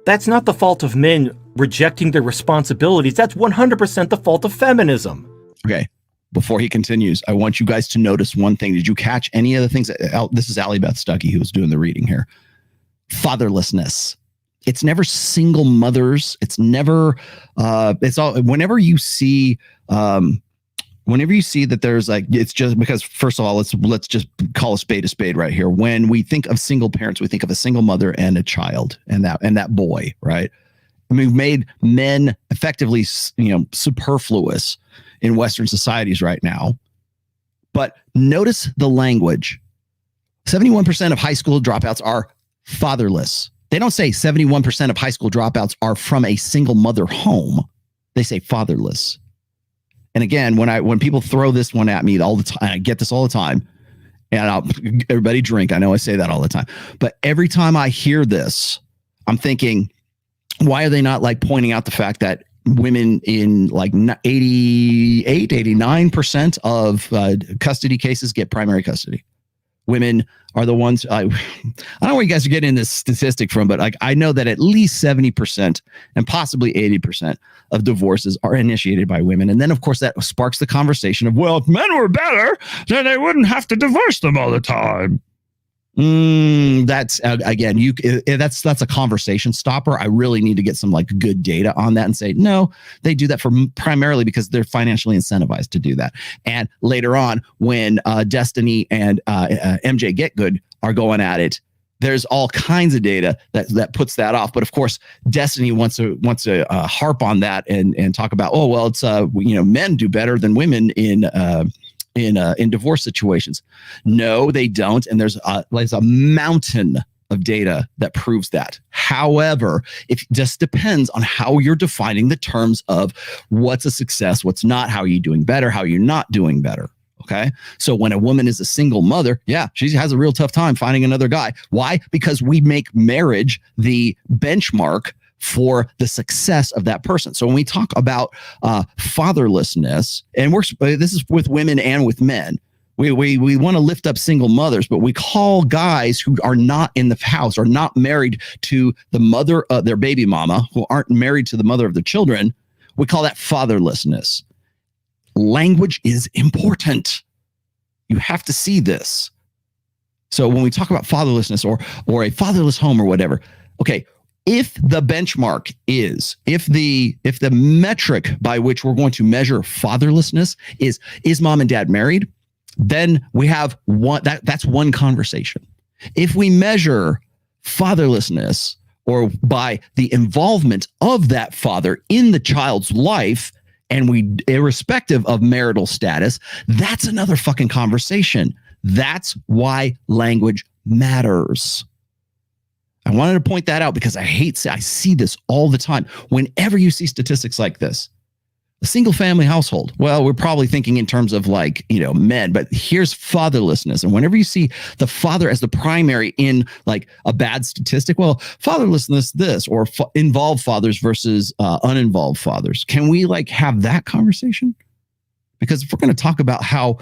That's not the fault of men rejecting their responsibilities. That's 100% the fault of feminism. Okay. Before he continues, I want you guys to notice one thing. Did you catch any of the things? This is Allie Beth Stuckey who was doing the reading here. Fatherlessness. It's never single mothers. It's never, it's all, whenever you see that there's it's just because, first of all, let's just call a spade right here. When we think of single parents, we think of a single mother and a child and that boy, right? I mean, we've made men effectively, superfluous in Western societies right now. But notice the language. 71% of high school dropouts are fatherless. They don't say 71% of high school dropouts are from a single mother home. They say fatherless. And again, when people throw this one at me all the time, I get this all the time, and everybody drink. I know I say that all the time, but every time I hear this, I'm thinking, why are they not pointing out the fact that women in 88, 89% of custody cases get primary custody? Women are the ones, I don't know where you guys are getting this statistic from, but I know that at least 70% and possibly 80% of divorces are initiated by women. And then, of course, that sparks the conversation of, well, if men were better, then they wouldn't have to divorce them all the time. That's again, that's a conversation stopper. I really need to get some good data on that and say, no, they do that primarily because they're financially incentivized to do that. And later on, when Destiny and MJ Get Good are going at it, there's all kinds of data that puts that off. But of course, Destiny wants to harp on that and talk about, oh well, it's men do better than women in divorce situations. No, they don't. And there's a mountain of data that proves that. However, it just depends on how you're defining the terms of what's a success, what's not, how are you doing better, how are you not doing better. Okay. So when a woman is a single mother, yeah, she has a real tough time finding another guy. Why? Because we make marriage the benchmark for the success of that person. So when we talk about fatherlessness, and this is with women and with men, we want to lift up single mothers, but we call guys who are not in the house or not married to the mother of their baby mama, who aren't married to the mother of their children, we call that fatherlessness. Language is important. You have to see this. So when we talk about fatherlessness or a fatherless home or whatever, okay, if the benchmark is, if the metric by which we're going to measure fatherlessness is mom and dad married, then we have one, that's one conversation. If we measure fatherlessness or by the involvement of that father in the child's life, and we, irrespective of marital status, that's another fucking conversation. That's why language matters. I wanted to point that out because I see this all the time. Whenever you see statistics like this, a single family household, well, we're probably thinking in terms of like, men, but here's fatherlessness. And whenever you see the father as the primary in like a bad statistic, well, fatherlessness, this, or involved fathers versus uninvolved fathers. Can we like have that conversation? Because if we're going to talk about how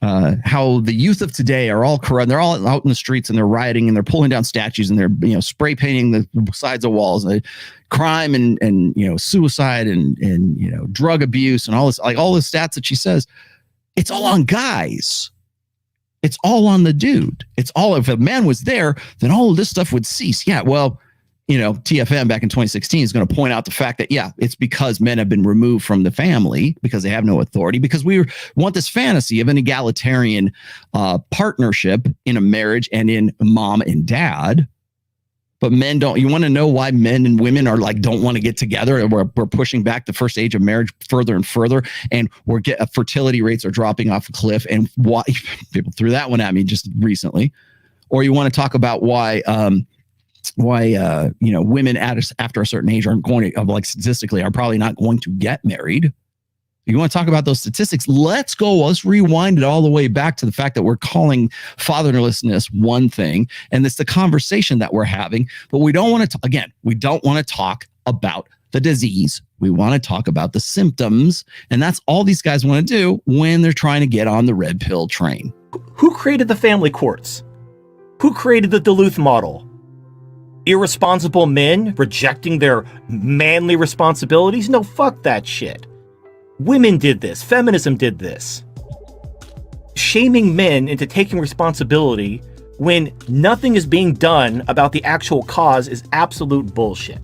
the youth of today are all corrupt, they're all out in the streets and they're rioting and they're pulling down statues and they're spray painting the sides of walls, and crime and suicide and drug abuse and all this, like all the stats that she says, it's all on guys. It's all on the dude. It's all, if a man was there, then all of this stuff would cease. Yeah, well, TFM back in 2016 is going to point out the fact that, yeah, it's because men have been removed from the family because they have no authority, because we want this fantasy of an egalitarian partnership in a marriage and in mom and dad. But men don't. You want to know why men and women are like, don't want to get together? We're pushing back the first age of marriage further and further, and fertility rates are dropping off a cliff. And why? People threw that one at me just recently. Or you want to talk about why women after a certain age aren't going to, like statistically, are probably not going to get married. You want to talk about those statistics? Let's rewind it all the way back to the fact that we're calling fatherlessness one thing, and it's the conversation that we're having. But we don't want to, we don't want to talk about the disease. We want to talk about the symptoms, and that's all these guys want to do when they're trying to get on the red pill train. Who created the family courts? Who created the Duluth model? Irresponsible men rejecting their manly responsibilities? No, fuck that shit. Women did this. Feminism did this. Shaming men into taking responsibility when nothing is being done about the actual cause is absolute bullshit.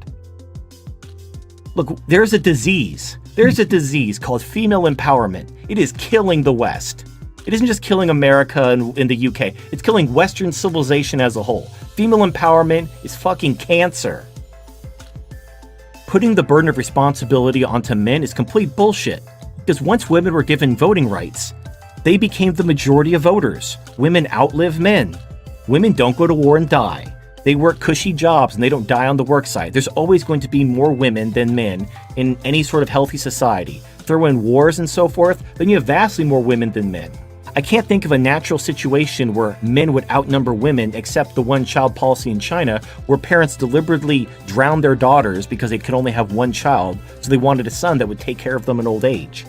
Look, there's a disease. There's a disease called female empowerment. It is killing the West. It isn't just killing America and in the UK. It's killing Western civilization as a whole. Female empowerment is fucking cancer. Putting the burden of responsibility onto men is complete bullshit. Because once women were given voting rights, they became the majority of voters. Women outlive men. Women don't go to war and die. They work cushy jobs and they don't die on the work site. There's always going to be more women than men in any sort of healthy society. Throw in wars and so forth, then you have vastly more women than men. I can't think of a natural situation where men would outnumber women except the one-child policy in China, where parents deliberately drowned their daughters because they could only have one child, so they wanted a son that would take care of them in old age.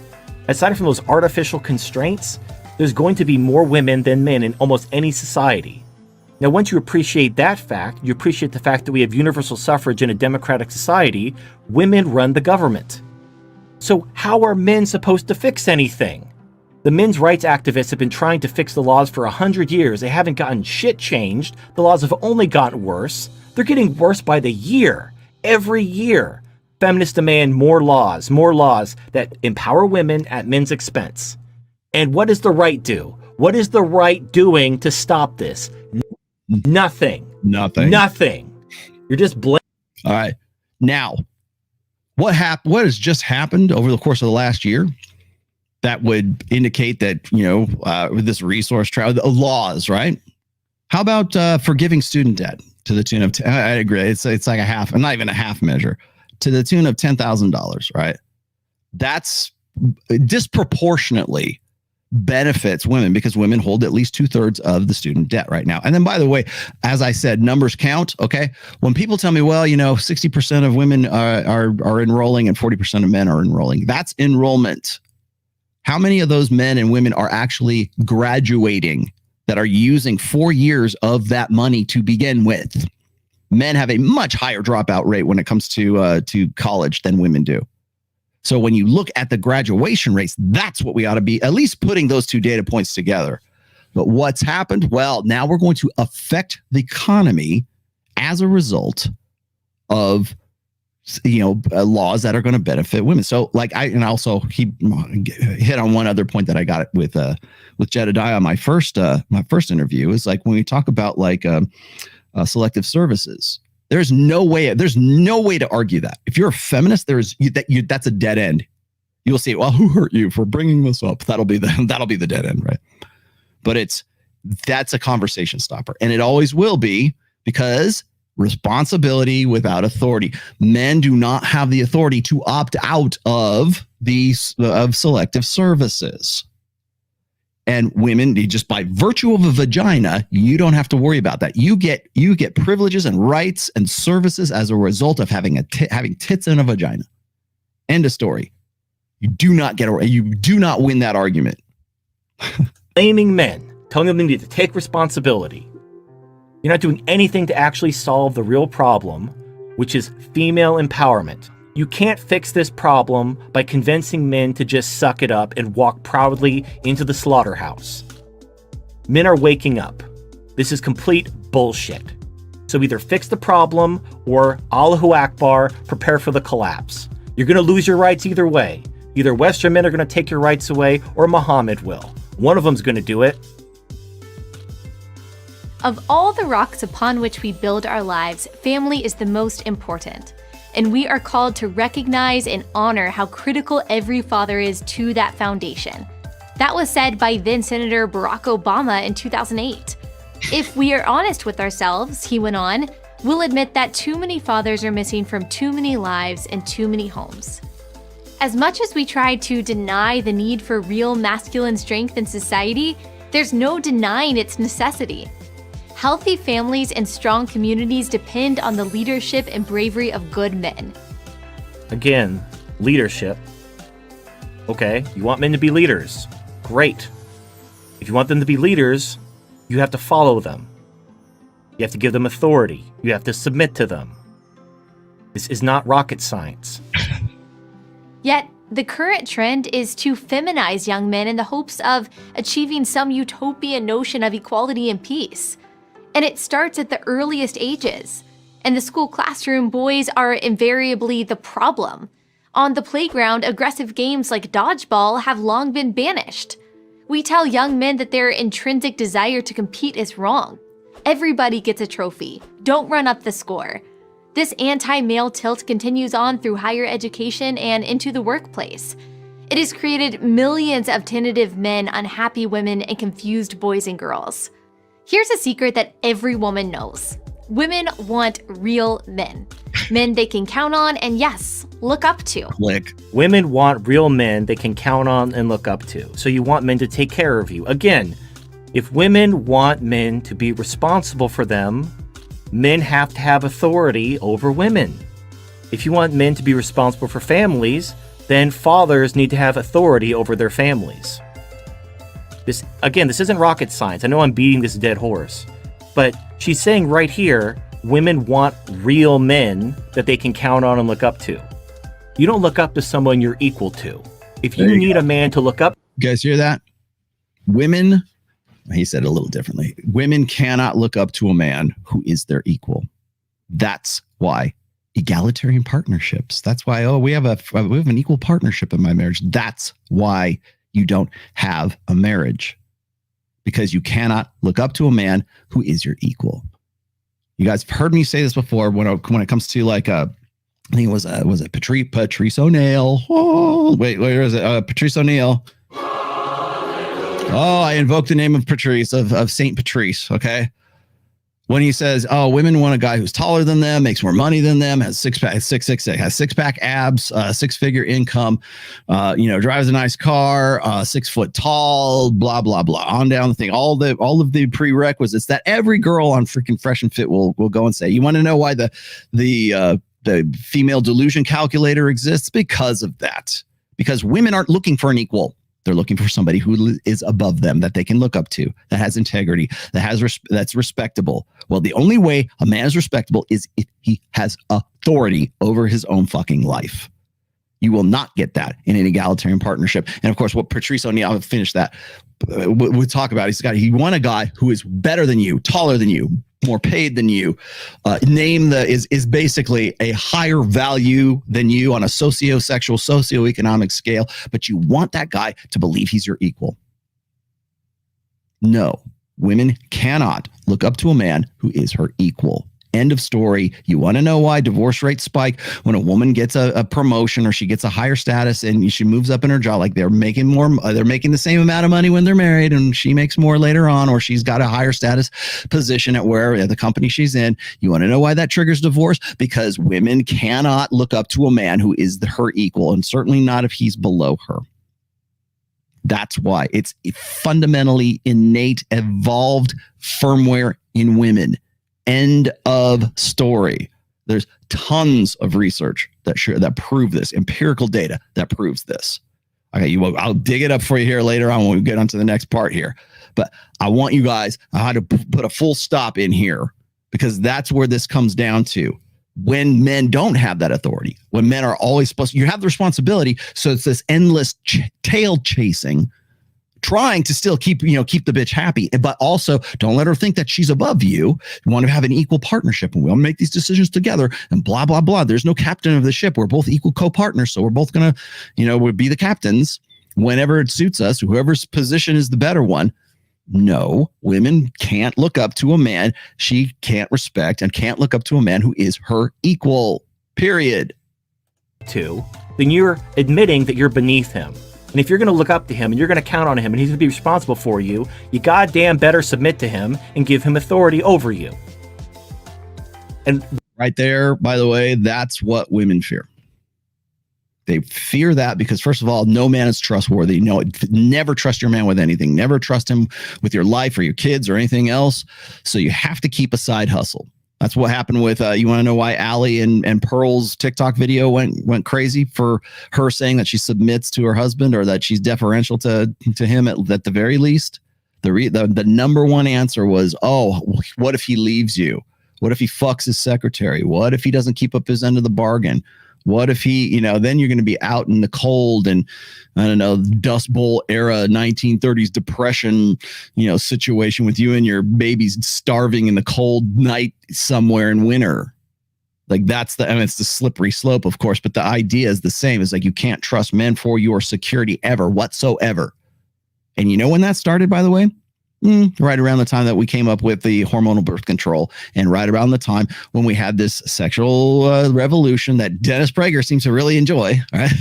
Aside from those artificial constraints, there's going to be more women than men in almost any society. Now, once you appreciate that fact, you appreciate the fact that we have universal suffrage in a democratic society, women run the government. So how are men supposed to fix anything? The men's rights activists have been trying to fix the laws for 100 years. They haven't gotten shit changed. The laws have only gotten worse. They're getting worse by the year. Every year. Feminists demand more laws that empower women at men's expense. And what does the right do? What is the right doing to stop this? Nothing. You're just blaming. All right. Now, what has just happened over the course of the last year that would indicate that, with this resource trial, laws, right? How about forgiving student debt to the tune of, I agree, it's like a half, not even a half measure, to the tune of $10,000, right? That's disproportionately benefits women because women hold at least 2/3 of the student debt right now. And then, by the way, as I said, numbers count. Okay. When people tell me, well, 60% of women are enrolling and 40% of men are enrolling, that's enrollment. How many of those men and women are actually graduating that are using 4 years of that money to begin with? Men have a much higher dropout rate when it comes to college than women do. So when you look at the graduation rates, that's what we ought to be at least putting those two data points together. But what's happened? Well, now we're going to affect the economy as a result of laws that are going to benefit women. So he hit on one other point that I got with Jedediah on my first interview is like when we talk about selective services, there's no way to argue that. If you're a feminist, that's a dead end. You'll say, well, who hurt you for bringing this up? That'll be the dead end, right? But that's a conversation stopper, and it always will be, because responsibility without authority. Men do not have the authority to opt out of selective services. And women, just by virtue of a vagina, you don't have to worry about that. You get privileges and rights and services as a result of having tits and a vagina. End of story. You do not win that argument. Blaming men, telling them they need to take responsibility. You're not doing anything to actually solve the real problem, which is female empowerment. You can't fix this problem by convincing men to just suck it up and walk proudly into the slaughterhouse. Men are waking up. This is complete bullshit. So either fix the problem or Allahu Akbar, prepare for the collapse. You're going to lose your rights either way. Either Western men are going to take your rights away or Muhammad will. One of them's going to do it. Of all the rocks upon which we build our lives, family is the most important. And we are called to recognize and honor how critical every father is to that foundation. That was said by then Senator Barack Obama in 2008. If we are honest with ourselves, he went on, we'll admit that too many fathers are missing from too many lives and too many homes. As much as we try to deny the need for real masculine strength in society, there's no denying its necessity. Healthy families and strong communities depend on the leadership and bravery of good men. Again, leadership. Okay, you want men to be leaders. Great. If you want them to be leaders, you have to follow them. You have to give them authority. You have to submit to them. This is not rocket science. Yet, the current trend is to feminize young men in the hopes of achieving some utopian notion of equality and peace. And it starts at the earliest ages. In the school classroom, boys are invariably the problem. On the playground, aggressive games like dodgeball have long been banished. We tell young men that their intrinsic desire to compete is wrong. Everybody gets a trophy. Don't run up the score. This anti-male tilt continues on through higher education and into the workplace. It has created millions of tentative men, unhappy women, and confused boys and girls. Here's a secret that every woman knows. Women want real men. Men they can count on and, yes, look up to. Click. Women want real men they can count on and look up to. So you want men to take care of you. Again, if women want men to be responsible for them, men have to have authority over women. If you want men to be responsible for families, then fathers need to have authority over their families. This isn't rocket science. I know I'm beating this dead horse, but she's saying right here, women want real men that they can count on and look up to. You don't look up to someone you're equal to. If you need a man to look up... You guys hear that? Women, he said it a little differently. Women cannot look up to a man who is their equal. That's why egalitarian partnerships. That's why, we have an equal partnership in my marriage. That's why you don't have a marriage, because you cannot look up to a man who is your equal. You guys have heard me say this before when it comes to I think it was it Patrice O'Neill? Oh, wait, where is it? Patrice O'Neill. Oh, I invoked the name of Patrice, of Saint Patrice. Okay. When he says, women want a guy who's taller than them, makes more money than them, has six-pack abs, six-figure income, drives a nice car, 6 foot tall, blah, blah, blah, on down the thing. All of the prerequisites that every girl on freaking Fresh and Fit will go and say. You want to know why the female delusion calculator exists? Because of that. Because women aren't looking for an equal. They're looking for somebody who is above them, that they can look up to, that has integrity, that's respectable. Well, the only way a man is respectable is if he has authority over his own fucking life. You will not get that in an egalitarian partnership. And of course, what Patrice O'Neill, I'll finish that, we'll talk about. He want a guy who is better than you, taller than you, more paid than you, is basically a higher value than you on a socio-sexual, socioeconomic scale, but you want that guy to believe he's your equal. No, women cannot look up to a man who is her equal. End of story. You want to know why divorce rates spike when a woman gets a promotion or she gets a higher status and she moves up in her job? Like they're making the same amount of money when they're married and she makes more later on, or she's got a higher status position at the company she's in. You want to know why that triggers divorce? Because women cannot look up to a man who is her equal, and certainly not if he's below her. That's why. It's fundamentally innate, evolved firmware in women. End of story. There's tons of research that prove this, empirical data that proves this. Okay, I'll dig it up for you here later on when we get onto the next part here. But I want you guys, I had to put a full stop in here because that's where this comes down to. When men don't have that authority, when men are always you have the responsibility. So it's this endless tail chasing, trying to still keep the bitch happy, but also don't let her think that she's above you. You want to have an equal partnership and we'll make these decisions together and blah, blah, blah. There's no captain of the ship. We're both equal co-partners. So we're both going to, we'll be the captains whenever it suits us, whoever's position is the better one. No, women can't look up to a man she can't respect and can't look up to a man who is her equal, period. Then you're admitting that you're beneath him. And if you're going to look up to him and you're going to count on him and he's going to be responsible for you, you goddamn better submit to him and give him authority over you. And right there, by the way, that's what women fear. They fear that because, first of all, no man is trustworthy. No, never trust your man with anything. Never trust him with your life or your kids or anything else. So you have to keep a side hustle. That's what happened with, you want to know why Allie and Pearl's TikTok video went crazy for her saying that she submits to her husband or that she's deferential to him at the very least? The number one answer was, oh, what if he leaves you? What if he fucks his secretary? What if he doesn't keep up his end of the bargain? What if he, then you're going to be out in the cold and, I don't know, Dust Bowl era 1930s depression, situation with you and your babies starving in the cold night somewhere in winter. Like it's the slippery slope, of course, but the idea is the same. It's like you can't trust men for your security ever whatsoever. And you know when that started, by the way? Right around the time that we came up with the hormonal birth control and right around the time when we had this sexual revolution that Dennis Prager seems to really enjoy, right?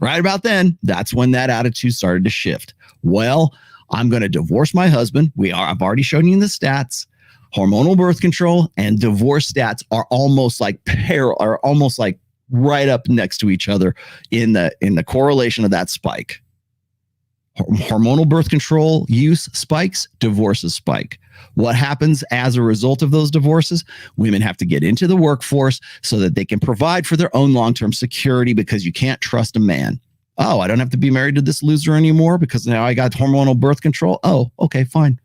Right about then, that's when that attitude started to shift. Well, I'm going to divorce my husband. I've already shown you the stats. Hormonal birth control and divorce stats are almost like right up next to each other in the correlation of that spike. Hormonal birth control use spikes, divorces spike. What happens as a result of those divorces? Women have to get into the workforce so that they can provide for their own long-term security because you can't trust a man. Oh, I don't have to be married to this loser anymore because now I got hormonal birth control. Oh, okay, fine.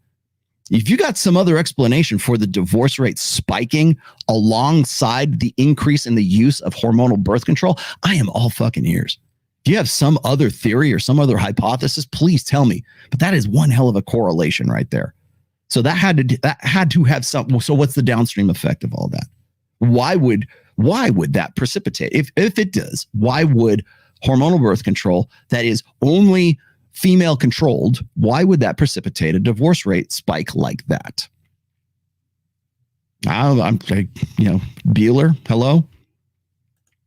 If you got some other explanation for the divorce rate spiking alongside the increase in the use of hormonal birth control, I am all fucking ears. If you have some other theory or some other hypothesis, please tell me. But that is one hell of a correlation right there. So that had to have some. So what's the downstream effect of all that? Why would that precipitate? If it does, why would hormonal birth control that is only female controlled, why would that precipitate a divorce rate spike like that? I'm Bueller, hello?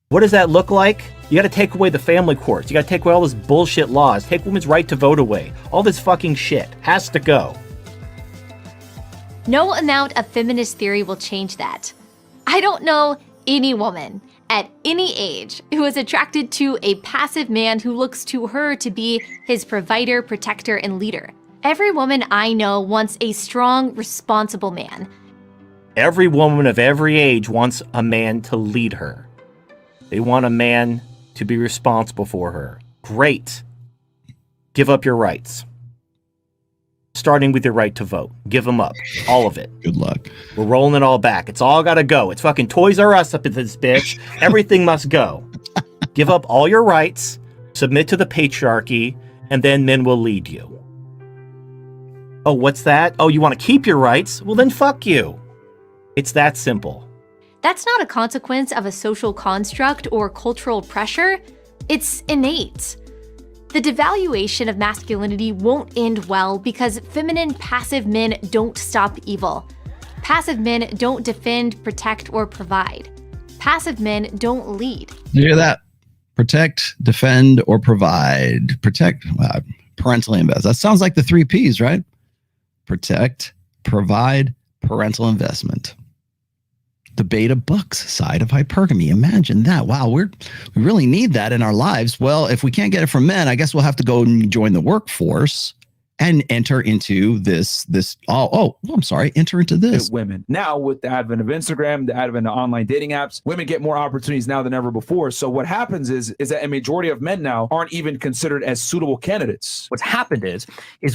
what does that look like? You got to take away the family courts. You got to take away all those bullshit laws. Take women's right to vote away. All this fucking shit has to go. No amount of feminist theory will change that. I don't know any woman at any age who is attracted to a passive man who looks to her to be his provider, protector, and leader. Every woman I know wants a strong, responsible man. Every woman of every age wants a man to lead her. They want a man to be responsible for her. Great. Give up your rights. Starting with your right to vote. Give them up. All of it. Good luck. We're rolling it all back. It's all got to go. It's fucking Toys R Us up in this bitch. Everything must go. Give up all your rights, submit to the patriarchy, and then men will lead you. Oh, what's that? Oh, you want to keep your rights? Well, then fuck you. It's that simple. That's not a consequence of a social construct or cultural pressure. It's innate. The devaluation of masculinity won't end well because feminine passive men don't stop evil. Passive men don't defend, protect, or provide. Passive men don't lead. You hear that? Protect, defend, or provide. Protect, parentally invest. That sounds like the 3 Ps, right? Protect, provide, parental investment. The beta bucks side of hypergamy. Imagine that. Wow, we really need that in our lives. Well, if we can't get it from men, I guess we'll have to go and join the workforce and enter into enter into this. Women. Now, with the advent of Instagram, the advent of online dating apps, women get more opportunities now than ever before. So what happens is that a majority of men now aren't even considered as suitable candidates. What's happened is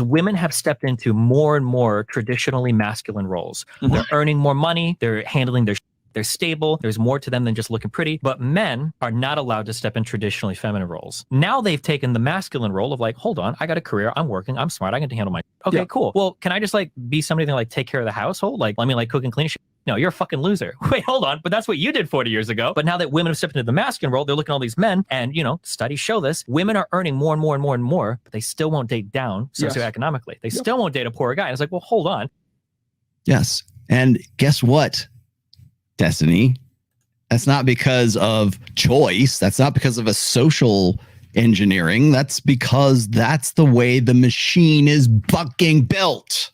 women have stepped into more and more traditionally masculine roles. Mhm. They're earning more money. They're handling their They're stable. There's more to them than just looking pretty. But men are not allowed to step in traditionally feminine roles. Now they've taken the masculine role of like, hold on, I got a career. I'm working. I'm smart. I get to handle my. Okay, cool. Well, can I just like be somebody that like take care of the household? Like, I mean, like cook and clean shit. No, you're a fucking loser. Wait, hold on. But that's what you did 40 years ago. But now that women have stepped into the masculine role, they're looking at all these men. And, you know, studies show this. Women are earning more and more and more and more, but they still won't date down socioeconomically. They still won't date a poor guy. And it's like, well, hold on. Yes. And guess what, Destiny? That's not because of choice. That's not because of a social engineering. That's because that's the way the machine is fucking built.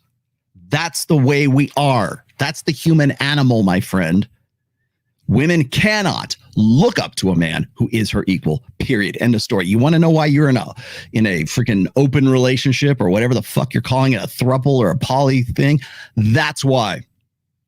That's the way we are. That's the human animal, my friend. Women cannot look up to a man who is her equal, period. End of story. You want to know why you're in a freaking open relationship or whatever the fuck you're calling it, a throuple or a poly thing? That's why.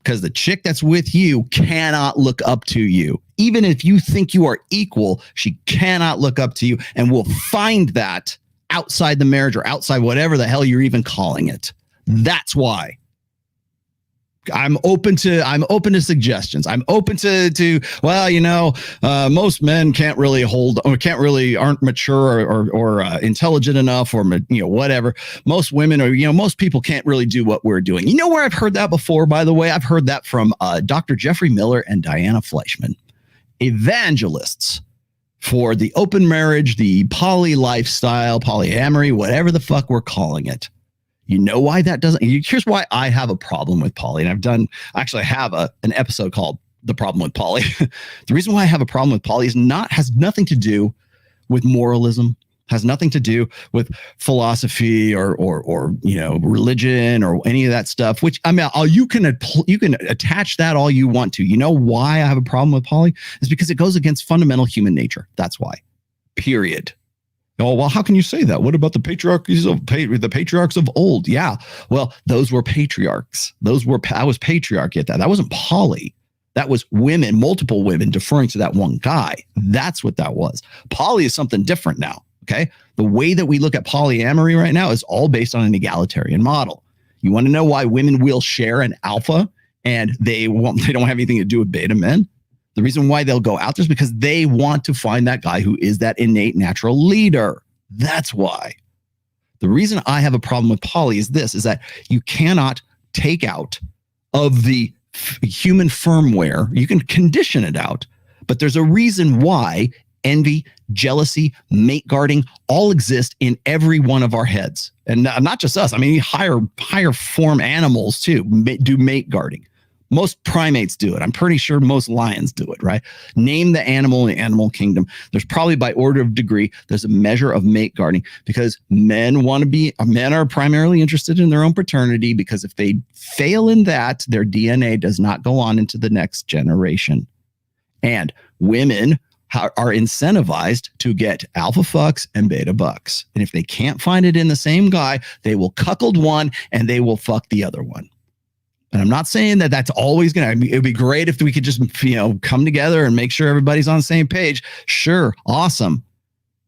Because the chick that's with you cannot look up to you. Even if you think you are equal, she cannot look up to you, and will find that outside the marriage or outside whatever the hell you're even calling it. That's why. I'm open to suggestions. I'm open to well, you know, most men can't really aren't mature or intelligent enough, or, you know, whatever. Most women, or, you know, most people can't really do what we're doing. You know where I've heard that before, by the way? I've heard that from Dr. Jeffrey Miller and Diana Fleischman, evangelists for the open marriage, the poly lifestyle, polyamory, whatever the fuck we're calling it. You know why that doesn't? Here's why I have a problem with poly. And I have an episode called The Problem with Poly. The reason why I have a problem with poly has nothing to do with moralism, has nothing to do with philosophy or you know, religion or any of that stuff, which, I mean, you can attach that all you want to. You know why I have a problem with poly? Is because it goes against fundamental human nature. That's why. Period. Oh, well, how can you say that? What about the patriarchs of old? Yeah, well, those were patriarchs. That was patriarchy at that. That wasn't poly. That was women, multiple women deferring to that one guy. That's what that was. Poly is something different now. Okay, the way that we look at polyamory right now is all based on an egalitarian model. You want to know why women will share an alpha and they don't have anything to do with beta men? The reason why they'll go out there is because they want to find that guy who is that innate natural leader. That's why. The reason I have a problem with poly is that you cannot take out of the human firmware. You can condition it out, but there's a reason why envy, jealousy, mate guarding all exist in every one of our heads. And not just us. I mean, higher form animals too do mate guarding. Most primates do it. I'm pretty sure most lions do it, right? Name the animal in the animal kingdom. There's probably, by order of degree, there's a measure of mate guarding, because men are primarily interested in their own paternity, because if they fail in that, their DNA does not go on into the next generation. And women are incentivized to get alpha fucks and beta bucks. And if they can't find it in the same guy, they will cuckold one and they will fuck the other one. And I'm not saying that that's always going to, it'd be great if we could just, you know, come together and make sure everybody's on the same page. Sure. Awesome.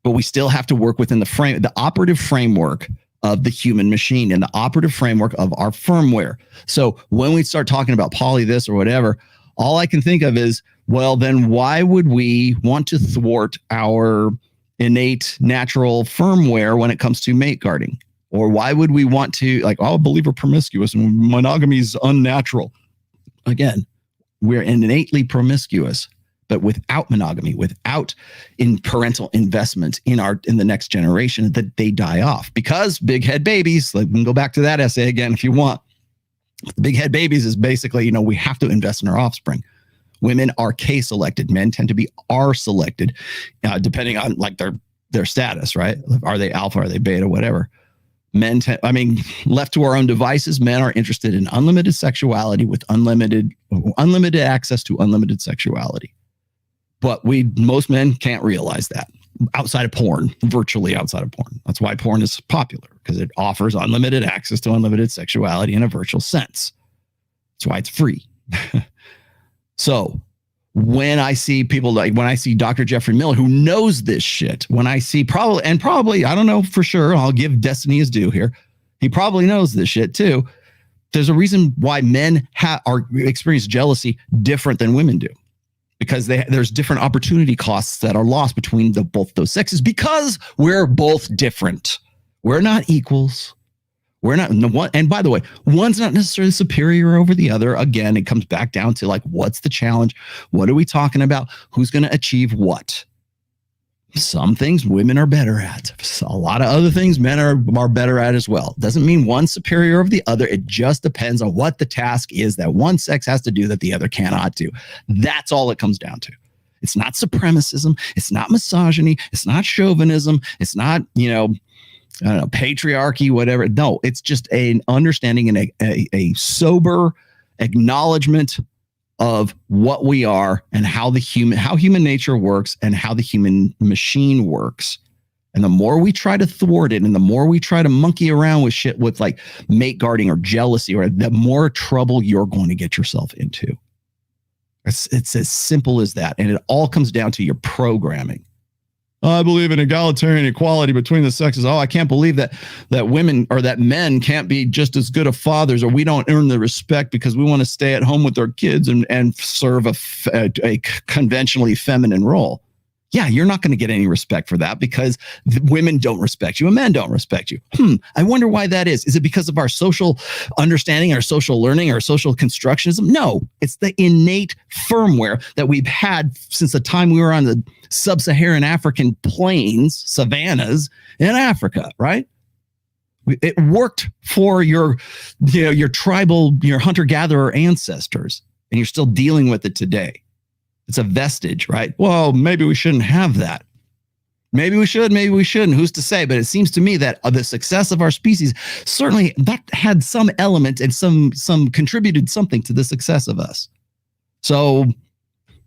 But we still have to work within the operative framework of the human machine and the operative framework of our firmware. So when we start talking about poly this or whatever, all I can think of is well, then why would we want to thwart our innate natural firmware when it comes to mate guarding? Or why would we want to, like, oh, believer promiscuous and monogamy is unnatural? Again, we're innately promiscuous, but without monogamy, without parental investment in the next generation, that they die off. Because big head babies, like, we can go back to that essay again if you want. The big head babies is basically, we have to invest in our offspring. Women are K-selected. Men tend to be R-selected, depending on like their status, right? Are they alpha? Are they beta? Whatever. Left to our own devices, men are interested in unlimited sexuality with unlimited access to unlimited sexuality. But most men can't realize that outside of porn, virtually outside of porn. That's why porn is popular, because it offers unlimited access to unlimited sexuality in a virtual sense. That's why it's free. So when I see people when I see Dr. Jeffrey Miller, who knows this shit, when I see probably, I don't know for sure, I'll give Destiny his due here. He probably knows this shit too. There's a reason why men experience jealousy different than women do, because there's different opportunity costs that are lost between both those sexes, because we're both different. We're not equals. We're not, and by the way, one's not necessarily superior over the other. Again, it comes back down to like, what's the challenge? What are we talking about? Who's going to achieve what? Some things women are better at. A lot of other things men are better at as well. Doesn't mean one's superior over the other. It just depends on what the task is that one sex has to do that the other cannot do. That's all it comes down to. It's not supremacism. It's not misogyny. It's not chauvinism. It's not, I don't know, patriarchy, whatever. No, it's just an understanding and a sober acknowledgement of what we are and how human nature works and how the human machine works. And the more we try to thwart it and the more we try to monkey around with shit with like mate guarding or jealousy, or the more trouble you're going to get yourself into. It's as simple as that. And it all comes down to your programming. I believe in egalitarian equality between the sexes. Oh, I can't believe that women or that men can't be just as good of fathers, or we don't earn the respect because we want to stay at home with our kids and serve a conventionally feminine role. Yeah, you're not going to get any respect for that because women don't respect you and men don't respect you. I wonder why that is. Is it because of our social understanding, our social learning, our social constructionism? No, it's the innate firmware that we've had since the time we were on the sub-Saharan African plains, savannas in Africa, right? It worked for your tribal, your hunter-gatherer ancestors, and you're still dealing with it today. It's a vestige, right? Well, maybe we shouldn't have that. Maybe we should, maybe we shouldn't. Who's to say? But it seems to me that the success of our species, certainly that had some element and some contributed something to the success of us. So,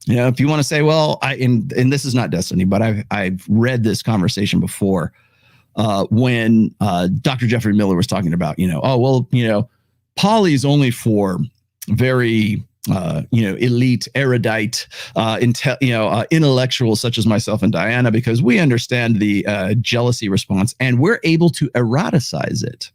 if you want to say, well, and this is not Destiny, but I've read this conversation before when Dr. Jeffrey Miller was talking about, poly is only for very elite, erudite, intellectuals such as myself and Diana, because we understand the jealousy response and we're able to eroticize it.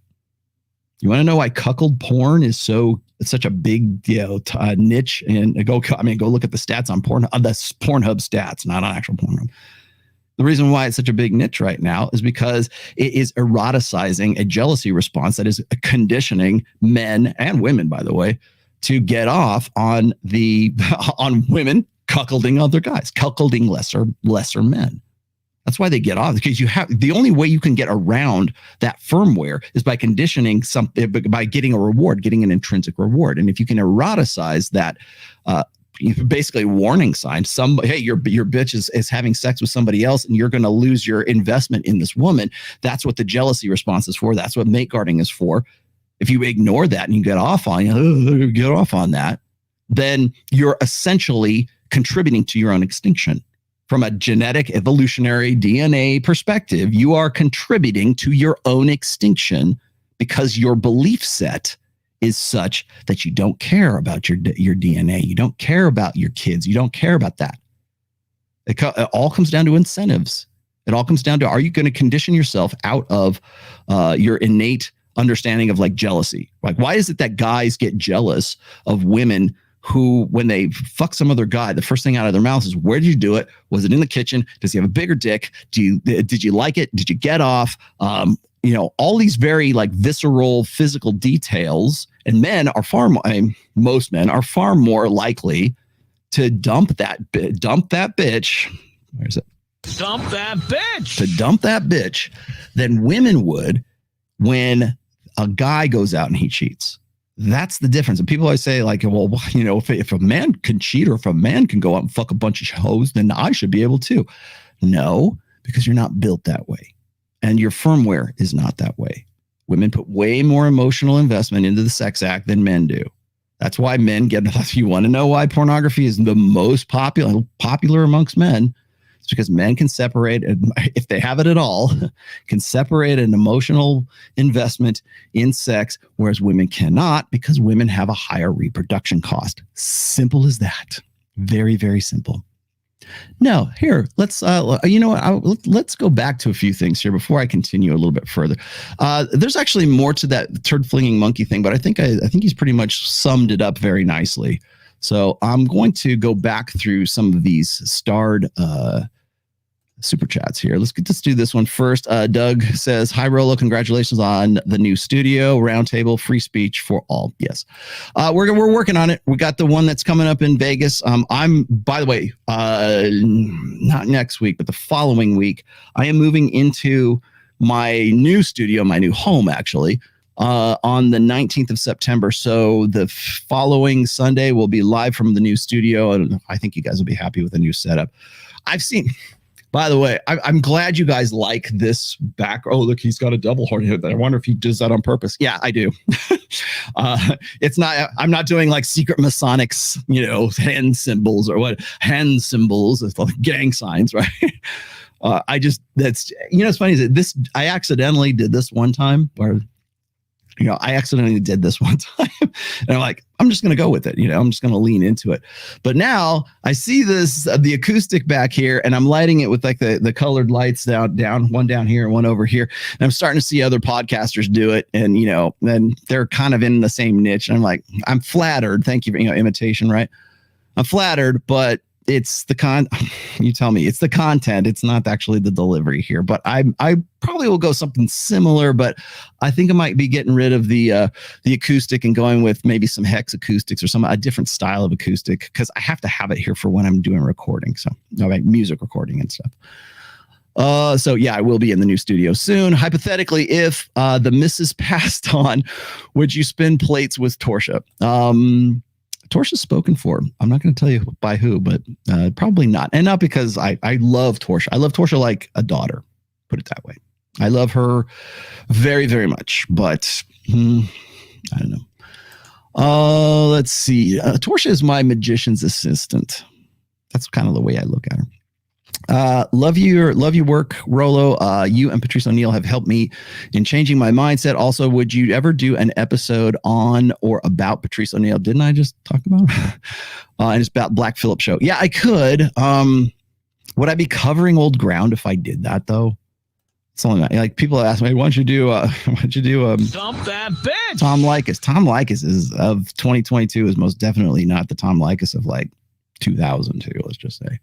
You want to know why cuckold porn is such a big niche? And go look at the stats on Pornhub. That's Pornhub stats, not on actual Pornhub. The reason why it's such a big niche right now is because it is eroticizing a jealousy response that is conditioning men and women, by the way, to get off on women cuckolding other guys, cuckolding lesser men. That's why they get off, because the only way you can get around that firmware is by conditioning something, by getting a reward, getting an intrinsic reward. And if you can eroticize that, basically warning sign, hey, your bitch is having sex with somebody else and you're going to lose your investment in this woman. That's what the jealousy response is for. That's what mate guarding is for. If you ignore that and you get off on that, then you're essentially contributing to your own extinction. From a genetic evolutionary DNA perspective, you are contributing to your own extinction because your belief set is such that you don't care about your DNA. You don't care about your kids. You don't care about that. It all comes down to incentives. It all comes down to, are you going to condition yourself out of your innate understanding of like jealousy? Like, why is it that guys get jealous of women who, when they fuck some other guy, the first thing out of their mouth is, where did you do it? Was it in the kitchen? Does he have a bigger dick? Did you like it? Did you get off? All these very like visceral physical details. And men are most men are far more likely to dump that bitch. Where is it? Dump that bitch. To dump that bitch than women would when a guy goes out and he cheats. That's the difference. And people always say, like, well, if a man can cheat or if a man can go out and fuck a bunch of hoes, then I should be able to. No, because you're not built that way. And your firmware is not that way. Women put way more emotional investment into the sex act than men do. That's why men get, if you want to know why pornography is the most popular amongst men, it's because men can separate, if they have it at all, can separate an emotional investment in sex, whereas women cannot, because women have a higher reproduction cost. Simple as that. Very, very simple. No, here, let's, let's go back to a few things here before I continue a little bit further. There's actually more to that turd flinging monkey thing, but I think he's pretty much summed it up very nicely. So I'm going to go back through some of these starred super chats here. Let's do this one first. Doug says, hi Rolo, congratulations on the new studio roundtable, free speech for all. Yes, we're working on it. We got the one that's coming up in Vegas. I'm, by the way, not next week, but the following week, I am moving into my new studio, my new home actually, on the 19th of September. So the following Sunday will be live from the new studio, and I think you guys will be happy with the new setup. By the way, I'm glad you guys like this back. Oh, look, he's got a double horn here. I wonder if he does that on purpose. Yeah, I do. It's not, I'm not doing like secret Masonics, hand symbols or what, hand symbols, it's like gang signs, right? It's funny is that I accidentally did this one time where, I accidentally did this one time and I'm like, I'm just going to go with it. I'm just going to lean into it. But now I see the acoustic back here and I'm lighting it with like the colored lights down, one down here and one over here. And I'm starting to see other podcasters do it. And, then they're kind of in the same niche. And I'm like, I'm flattered. Thank you for, imitation, right? I'm flattered, but it's you tell me, it's the content. It's not actually the delivery here, but I probably will go something similar, but I think I might be getting rid of the acoustic and going with maybe some hex acoustics or a different style of acoustic, because I have to have it here for when I'm doing recording. So music recording and stuff. So yeah, I will be in the new studio soon. Hypothetically, if the missus passed on, would you spin plates with Torsia? Torsia's spoken for. I'm not going to tell you by who, but probably not. And not because I love Torsia. I love Torsia like a daughter, put it that way. I love her very, very much, but I don't know. Let's see. Torsia is my magician's assistant. That's kind of the way I look at her. Love your work, Rolo. You and Patrice O'Neill have helped me in changing my mindset. Also, would you ever do an episode on or about Patrice O'Neill? Didn't I just talk about it? And it's about Black Phillip show. Yeah, I could. Would I be covering old ground if I did that though? It's only like people ask me, why don't you do dump that bitch? Tom Likas is of 2022 is most definitely not the Tom Likas of like 2002. Let's just say.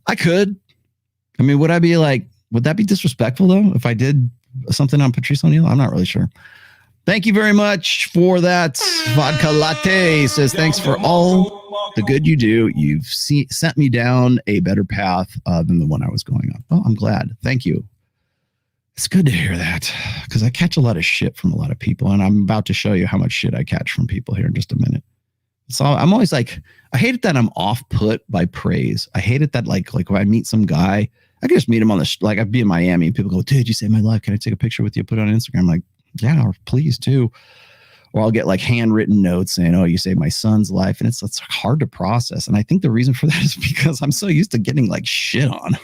I could. I mean, would that be disrespectful though if I did something on Patrice O'Neill? I'm not really sure. Thank you very much for that. Vodka Latte says, thanks for all the good you do. You've sent me down a better path than the one I was going on. Oh, I'm glad. Thank you. It's good to hear that because I catch a lot of shit from a lot of people, and I'm about to show you how much shit I catch from people here in just a minute. So I'm always like, I hate it that I'm off put by praise. I hate it that like when I meet some guy, I can just meet him on like I'd be in Miami and people go, dude, you saved my life. Can I take a picture with you? Put it on Instagram. I'm like, yeah, please do. Or I'll get like handwritten notes saying, oh, you saved my son's life. And it's hard to process. And I think the reason for that is because I'm so used to getting like shit on.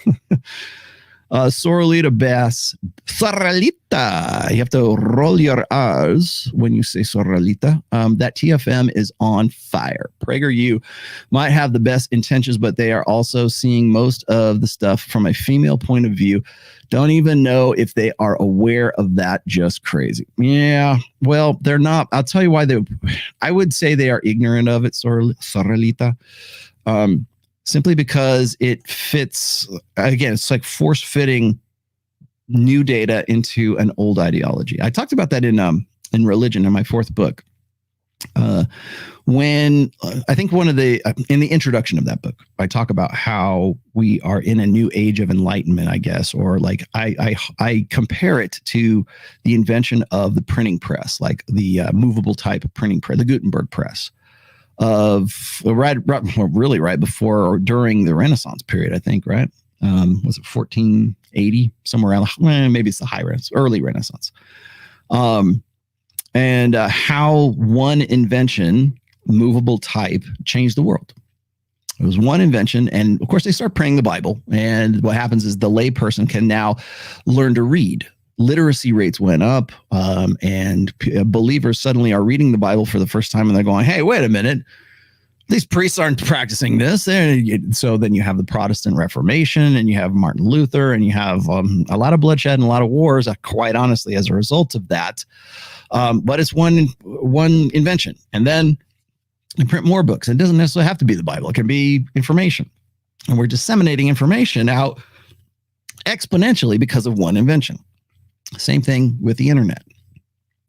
Soralita Bass. Soralita. You have to roll your R's when you say Soralita. That TFM is on fire. PragerU might have the best intentions, but they are also seeing most of the stuff from a female point of view. Don't even know if they are aware of that. Just crazy. Yeah, well, they're not. I'll tell you why. I would say they are ignorant of it, Soralita. Simply because it fits, again, it's like force fitting new data into an old ideology. I talked about that in Religion in my 4th book. When I think in the introduction of that book, I talk about how we are in a new age of enlightenment, I guess, or like I compare it to the invention of the printing press, like the movable type printing press, the Gutenberg press. Really right before or during the Renaissance period, I think, right? Was it 1480, somewhere around? Maybe it's the early Renaissance. And how one invention, movable type, changed the world. It was one invention, and of course they start printing the Bible. And what happens is the layperson can now learn to read. Literacy rates went up, and believers suddenly are reading the Bible for the first time, and they're going, hey, wait a minute. These priests aren't practicing this. So then you have the Protestant Reformation, and you have Martin Luther, and you have a lot of bloodshed and a lot of wars, quite honestly, as a result of that. But it's one invention. And then they print more books. It doesn't necessarily have to be the Bible. It can be information. And we're disseminating information out exponentially because of one invention. Same thing with the internet.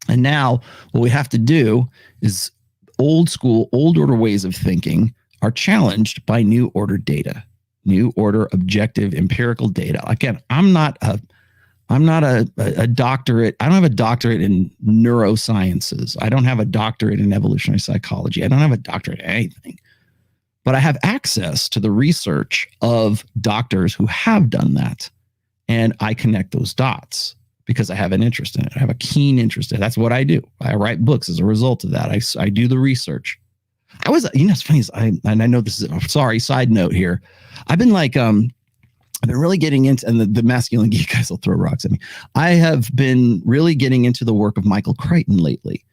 And now what we have to do is old school, old order ways of thinking are challenged by new order data, new order objective empirical data. Again, I'm not a doctorate. I don't have a doctorate in neurosciences. I don't have a doctorate in evolutionary psychology. I don't have a doctorate in anything. But I have access to the research of doctors who have done that. And I connect those dots because I have an interest in it. I have a keen interest in it. That's what I do. I write books as a result of that. I do the research. It's funny. And I know this is, side note here. I've been really getting into, and the masculine geek guys will throw rocks at me. I have been really getting into the work of Michael Crichton lately.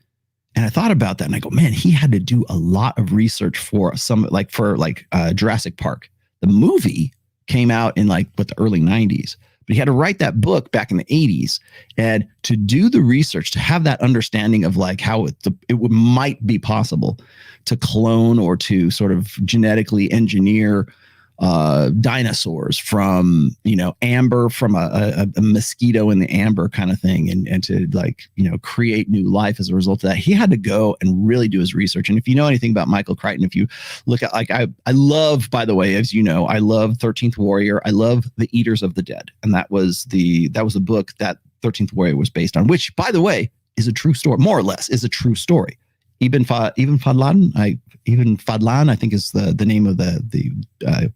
And I thought about that and I go, man, he had to do a lot of research for Jurassic Park. The movie came out in the early 90s. But he had to write that book back in the 80s, and to do the research, to have that understanding of how it might be possible to clone or to sort of genetically engineer dinosaurs from, amber, from a mosquito in the amber kind of thing, and to create new life as a result of that. He had to go and really do his research. And if you know anything about Michael Crichton, if you look at I love, by the way, as you know, I love 13th Warrior. I love The Eaters of the Dead. And that was the book that 13th Warrior was based on, which, by the way, is a true story, more or less is a true story. Ibn Fadlan, I think is the name of the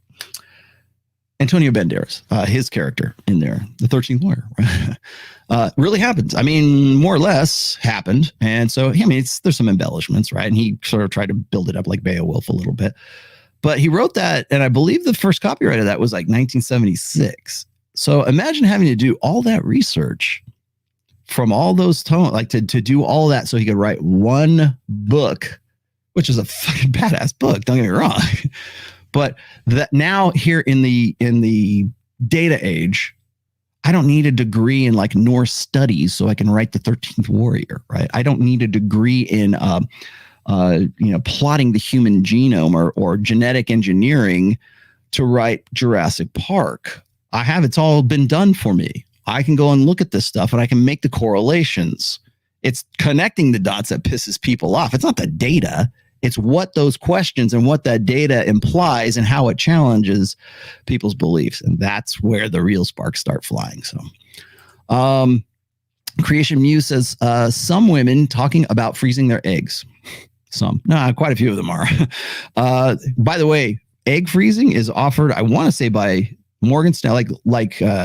Antonio Banderas, his character in there, the 13th Warrior, really happens. I mean, more or less happened. And so, there's some embellishments, right? And he sort of tried to build it up like Beowulf a little bit. But he wrote that, and I believe the first copyright of that was 1976. So imagine having to do all that research from all those tones, to do all that so he could write one book, which is a fucking badass book, don't get me wrong. But that now here in the data age, I don't need a degree in Norse studies so I can write the 13th Warrior, right? I don't need a degree in plotting the human genome or genetic engineering to write Jurassic Park. It's all been done for me. I can go and look at this stuff and I can make the correlations. It's connecting the dots that pisses people off. It's not the data. It's what those questions and what that data implies and how it challenges people's beliefs. And that's where the real sparks start flying. So, Creation Muse says, some women talking about freezing their eggs. Quite a few of them are. By the way, egg freezing is offered, I want to say, by Morgan Stanley,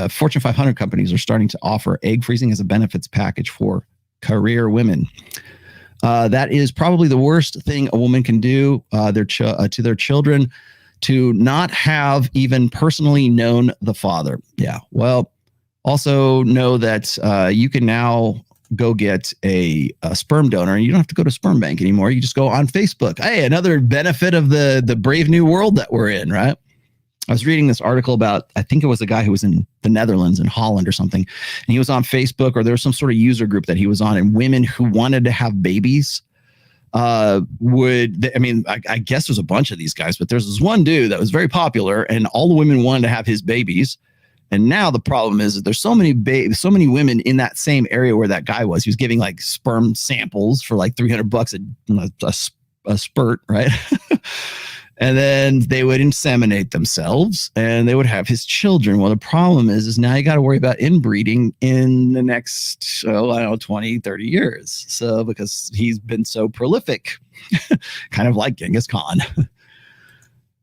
Fortune 500 companies are starting to offer egg freezing as a benefits package for career women. That is probably the worst thing a woman can do to their children, to not have even personally known the father. Yeah, well, Also know that you can now go get a sperm donor, and you don't have to go to sperm bank anymore. You just go on Facebook. Hey, another benefit of the brave new world that we're in, right? I was reading this article about, I think it was a guy who was in the Netherlands, in Holland or something, and he was on Facebook, or there was some sort of user group that he was on, and women who wanted to have babies I guess there's a bunch of these guys, but there's this one dude that was very popular, and all the women wanted to have his babies. And now the problem is that there's so many women in that same area where that guy was. He was giving like sperm samples for like $300 a spurt, right? And then they would inseminate themselves and they would have his children. Well, the problem is now you got to worry about inbreeding in the next, 20, 30 years. So because he's been so prolific, kind of like Genghis Khan.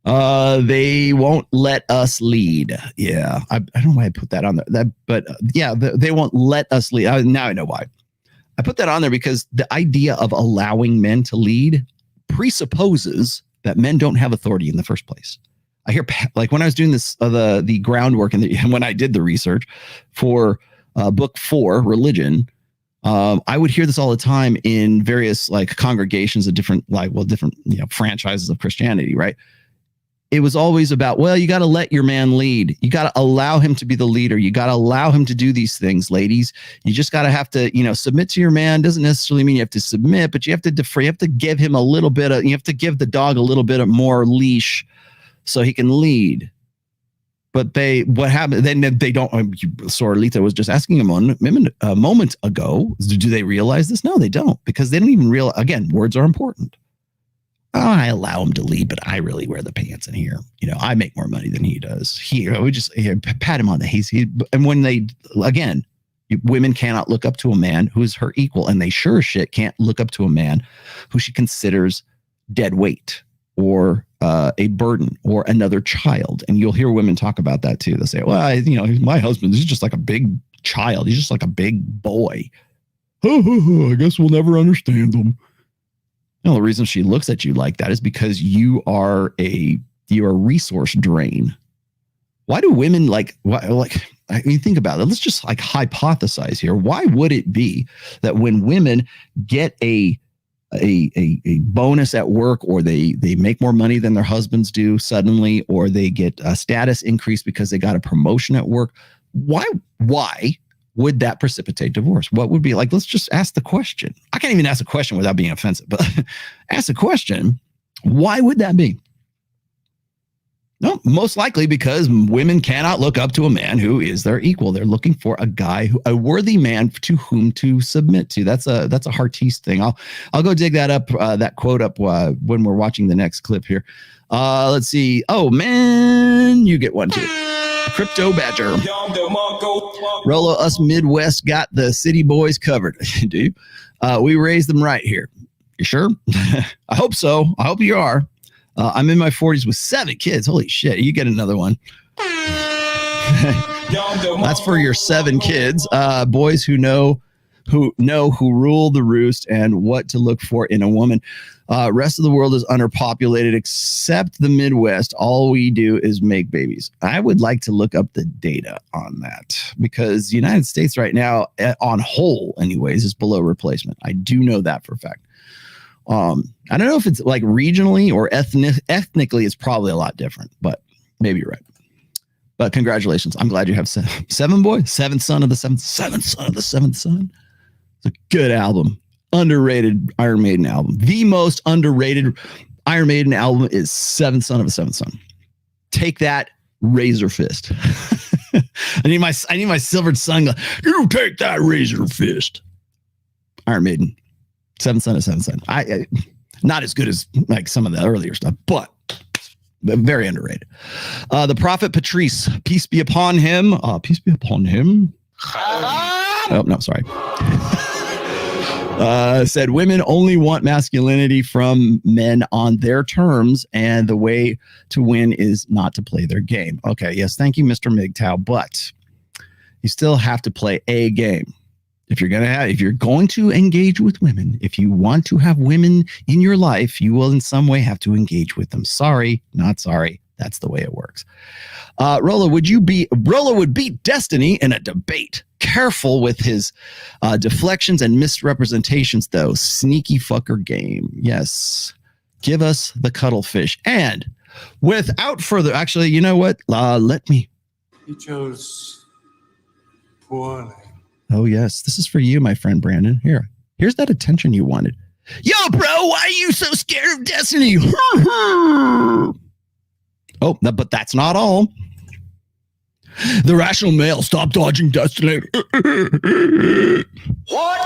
They won't let us lead. Yeah, I don't know why I put that on there. They won't let us lead. Now I know why. I put that on there because the idea of allowing men to lead presupposes that men don't have authority in the first place. I hear, like when I was doing this, the groundwork and when I did the research for book 4, Religion, I would hear this all the time in various like congregations of different franchises of Christianity, right? It was always about, well, you got to let your man lead. You got to allow him to be the leader. You got to allow him to do these things, ladies. You just got to have to, submit to your man. Doesn't necessarily mean you have to submit, but you have to defer. You have to give him a little bit of, you have to give the dog a little bit of more leash so he can lead. But what happened? Then they don't. Sorlita was just asking a moment ago. Do they realize this? No, they don't, because they don't even realize. Again, words are important. Oh, I allow him to lead, but I really wear the pants in here. I make more money than he does. We just pat him on the head. And when women cannot look up to a man who is her equal, and they sure as shit can't look up to a man who she considers dead weight or a burden or another child. And you'll hear women talk about that too. They'll say, well, my husband is just like a big child. He's just like a big boy. I guess we'll never understand them. The reason she looks at you like that is because you're a resource drain. Why do women you think about it? Let's just hypothesize here. Why would it be that when women get a bonus at work, or they make more money than their husbands do suddenly, or they get a status increase because they got a promotion at work, why would that precipitate divorce? What would be let's just ask the question. I can't even ask a question without being offensive, but ask the question. Why would that be? No, most likely because women cannot look up to a man who is their equal. They're looking for a worthy man to whom to submit to. That's a Heartiste thing. I'll go dig that up, that quote up when we're watching the next clip here. Let's see. Oh man, you get one too. Crypto Badger. Rolo, us Midwest got the city boys covered. Do you? We raised them right here. You sure? I hope so. I hope you are. I'm in my 40s with 7 kids. Holy shit. You get another one. That's for your 7 kids. Boys who rule the roost and what to look for in a woman. Rest of the world is underpopulated except the Midwest. All we do is make babies. I would like to look up the data on that, because the United States right now, on whole anyways, is below replacement. I do know that for a fact. I don't know if it's like regionally or ethnically, it's probably a lot different, but maybe you're right. But congratulations. I'm glad you have 7 boys, 7th son of the 7th son. It's a good album. Underrated Iron Maiden album. The most underrated Iron Maiden album is 7th Son of a 7th Son. Take that, Razor Fist. I need my silvered sun. You take that, Razor Fist. Iron Maiden. 7th Son of 7th Son. I not as good as like some of the earlier stuff, but very underrated. The Prophet Patrice, peace be upon him. Peace be upon him. Oh no, sorry. Said women only want masculinity from men on their terms, and the way to win is not to play their game. Okay, yes, thank you, Mr. MGTOW, but you still have to play a game. If you're going to engage with women, if you want to have women in your life, you will in some way have to engage with them. Sorry, not sorry. That's the way it works. Rolo would beat Destiny in a debate. Careful with his deflections and misrepresentations, though. Sneaky fucker game. Yes. Give us the cuttlefish. And without further, actually, you know what? Let me. He chose poorly. Oh, yes. This is for you, my friend Brandon. Here's that attention you wanted. Yo, bro, why are you so scared of Destiny? Oh, but that's not all. The rational male, stop dodging Destiny. What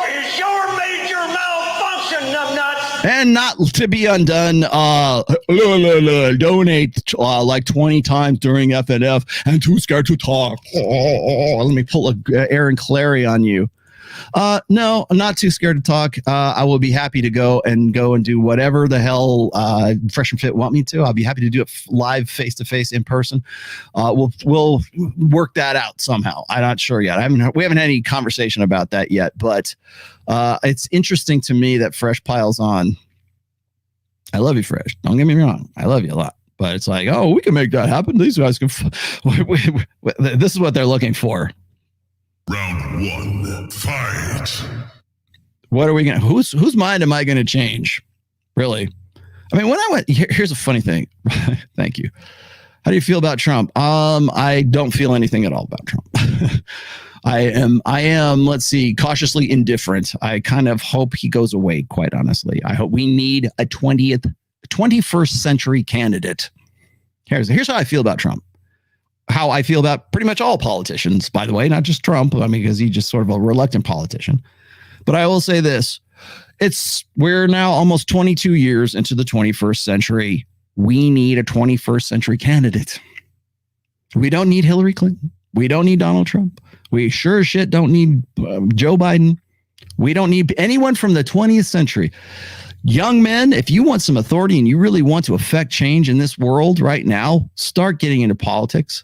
is your major malfunction, numbnuts? And not to be undone, donate like 20 times during FNF and too scared to talk. Let me pull a Aaron Clary on you. No, I'm not too scared to talk. I will be happy to go and do whatever the hell Fresh and Fit want me to. I'll be happy to do it live, face to face, in person. We'll work that out somehow. I'm not sure yet. We haven't had any conversation about that yet, but it's interesting to me that Fresh piles on. I love you, Fresh. Don't get me wrong. I love you a lot. But it's like, oh, we can make that happen. These guys can. This is what they're looking for. Round 1, fight. What are we going to, whose mind am I going to change? Really? I mean, when I went, here's a funny thing. Thank you. How do you feel about Trump? I don't feel anything at all about Trump. I am, let's see, cautiously indifferent. I kind of hope he goes away, quite honestly. I hope we need a 21st century candidate. Here's how I feel about Trump. How I feel about pretty much all politicians, by the way, not just Trump. I mean, because he's just sort of a reluctant politician. But I will say this. We're now almost 22 years into the 21st century. We need a 21st century candidate. We don't need Hillary Clinton. We don't need Donald Trump. We sure as shit don't need Joe Biden. We don't need anyone from the 20th century. Young men, if you want some authority and you really want to affect change in this world right now, start getting into politics.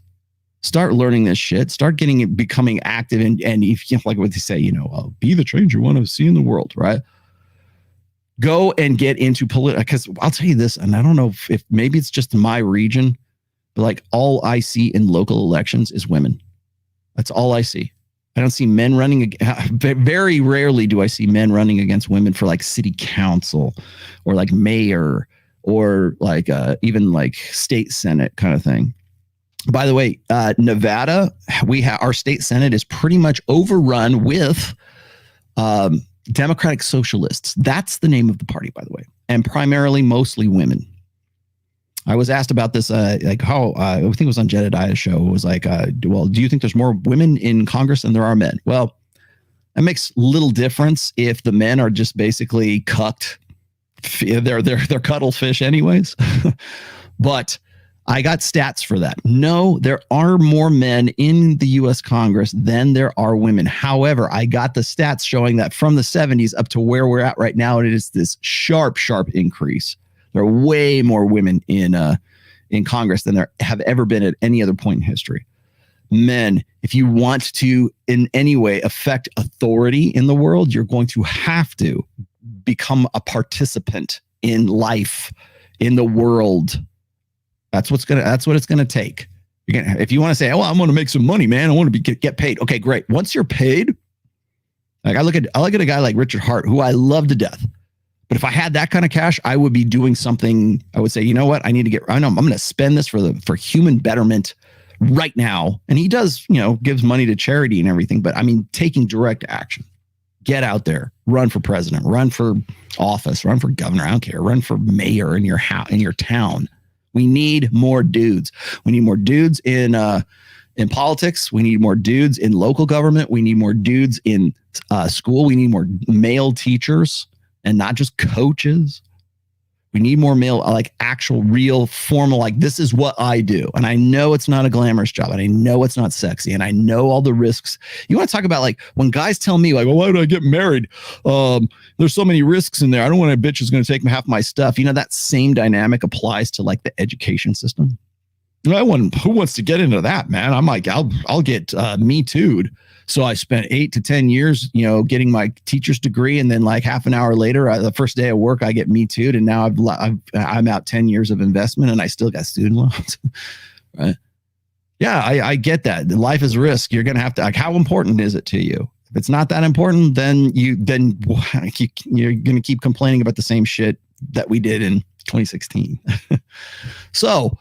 Start learning this shit. Start becoming active. And if you like what they say, be the change you want to see in the world, right? Go and get into politics. Because I'll tell you this, and I don't know if maybe it's just my region, but like all I see in local elections is women. That's all I see. I don't see men running. Very rarely do I see men running against women for like city council or like mayor or like even like state senate kind of thing. By the way, Nevada, our state senate is pretty much overrun with Democratic Socialists. That's the name of the party, by the way, and primarily mostly women. I was asked about this, I think it was on Jedediah's show. It was like, well, do you think there's more women in Congress than there are men? Well, it makes little difference if the men are just basically cucked. They're cuttlefish anyways. But I got stats for that. No, there are more men in the U.S. Congress than there are women. However, I got the stats showing that from the 70s up to where we're at right now, it is this sharp increase. There are way more women in Congress than there have ever been at any other point in history. Men, if you want to in any way affect authority in the world, you're going to have to become a participant in life, in the world. That's what it's gonna take. If you want to say, "Oh, I'm going to make some money, man. I want to get paid." Okay, great. Once you're paid, like I look at a guy like Richard Hart, who I love to death. But if I had that kind of cash, I would be doing something. I would say, you know what? I'm going to spend this for human betterment right now. And he does, gives money to charity and everything. But I mean, taking direct action. Get out there, run for president, run for office, run for governor. I don't care. Run for mayor in your house, in your town. We need more dudes. We need more dudes in politics. We need more dudes in local government. We need more dudes in school. We need more male teachers and not just coaches. We need more male, like actual, real, formal, like this is what I do. And I know it's not a glamorous job. And I know it's not sexy. And I know all the risks. You want to talk about like when guys tell me like, well, why did I get married? There's so many risks in there. I don't want a bitch who's going to take half my stuff. That same dynamic applies to like the education system. Who wants to get into that, man? I'm like, I'll get Me Too'd. So I spent 8 to 10 years, getting my teacher's degree, and then like half an hour later, the first day of work, I get Me Too'd, and now I'm out 10 years of investment, and I still got student loans. Right? Yeah, I get that. Life is risk. You're gonna have to. Like, how important is it to you? If it's not that important, then you're gonna keep complaining about the same shit that we did in 2016. So.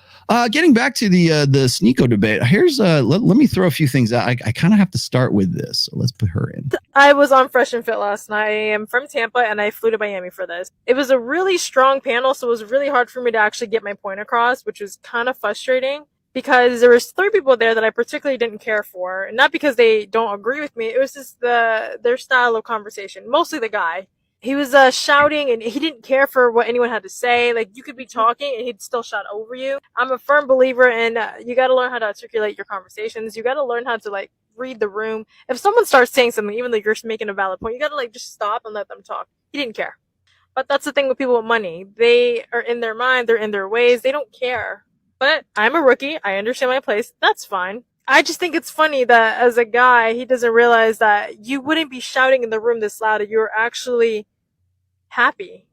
Getting back to the Sneeko debate, here's let me throw a few things out. I kind of have to start with this, so let's put her in. I was on Fresh and Fit last night. I am from Tampa, and I flew to Miami for this. It was a really strong panel, so it was really hard for me to actually get my point across, which was kind of frustrating because there was 3 people there that I particularly didn't care for, and not because they don't agree with me. It was just their style of conversation, mostly the guy. He was shouting, and he didn't care for what anyone had to say. Like, you could be talking, and he'd still shout over you. I'm a firm believer in you got to learn how to articulate your conversations. You got to learn how to, like, read the room. If someone starts saying something, even though you're making a valid point, you got to, like, just stop and let them talk. He didn't care. But that's the thing with people with money. They are in their mind. They're in their ways. They don't care. But I'm a rookie. I understand my place. That's fine. I just think it's funny that as a guy, he doesn't realize that you wouldn't be shouting in the room this loud if you were actually happy.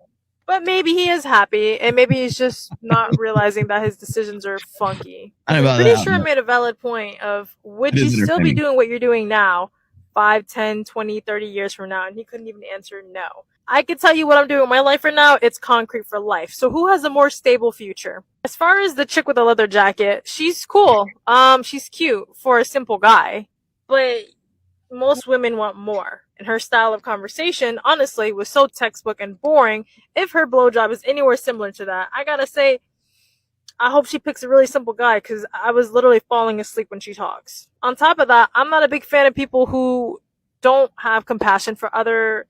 But maybe he is happy, and maybe he's just not realizing that his decisions are funky. I'm pretty sure I made a valid point of, would you still be doing what you're doing now 5, 10, 20, 30 years from now? And he couldn't even answer no. I can tell you what I'm doing with my life right now. It's concrete for life. So who has a more stable future? As far as the chick with the leather jacket, she's cool. She's cute for a simple guy, but most women want more. And her style of conversation, honestly, was so textbook and boring. If her blowjob is anywhere similar to that, I gotta say, I hope she picks a really simple guy, because I was literally falling asleep when she talks. On top of that, I'm not a big fan of people who don't have compassion for other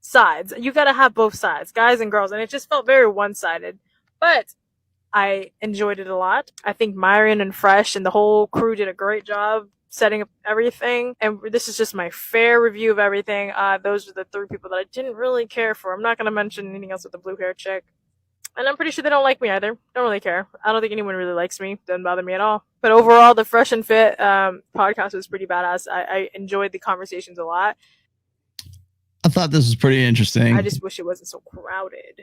sides. You gotta have both sides, guys and girls, and it just felt very one-sided. But I enjoyed it a lot. I think Myron and Fresh and the whole crew did a great job setting up everything, and this is just my fair review of everything. Those are the 3 people that I didn't really care for. I'm not going to mention anything else with the blue hair chick, and I'm pretty sure they don't like me either. Don't really care. I don't think anyone really likes me. Doesn't bother me at all. But overall, the Fresh and Fit podcast was pretty badass. I enjoyed the conversations a lot. I thought this was pretty interesting. I just wish it wasn't so crowded.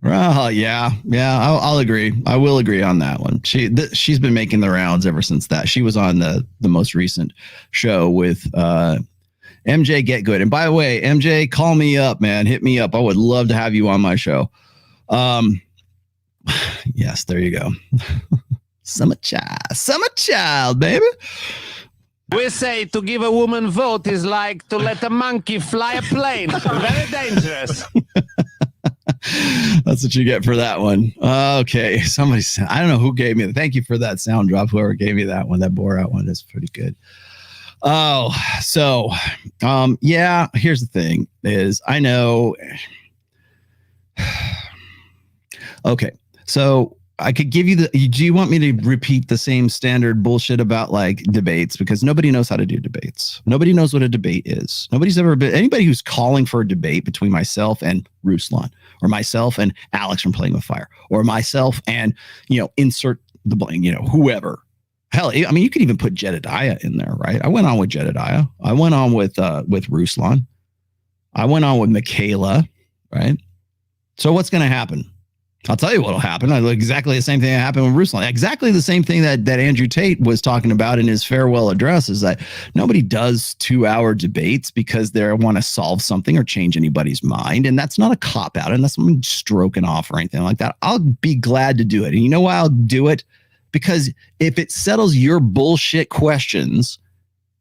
Yeah, I'll agree. I will agree on that one. She's been making the rounds ever since that. She was on the most recent show with MJ Get Good. And by the way, MJ, call me up, man. Hit me up. I would love to have you on my show. Yes, there you go. Summer child, baby. We say to give a woman vote is like to let a monkey fly a plane. Very dangerous. That's what you get for that one. Okay. Somebody said, I don't know who gave me that. Thank you for that sound drop. Whoever gave me that one, that Borat one is pretty good. Oh, so, yeah, here's the thing is I know. Okay. So I could give you do you want me to repeat the same standard bullshit about like debates? Because nobody knows how to do debates. Nobody knows what a debate is. Nobody's ever been, anybody who's calling for a debate between myself and Ruslan, or myself and Alex from Playing with Fire, or myself and, insert the blank, whoever. Hell, I mean, you could even put Jedediah in there, right? I went on with Jedediah. I went on with Ruslan. I went on with Michaela, right? So what's going to happen? I'll tell you what'll happen. Exactly the same thing that happened with Ruslan. Exactly the same thing that Andrew Tate was talking about in his farewell address is that nobody does 2-hour debates because they want to solve something or change anybody's mind. And that's not a cop-out, and that's someone stroking off or anything like that. I'll be glad to do it. And you know why I'll do it? Because if it settles your bullshit questions,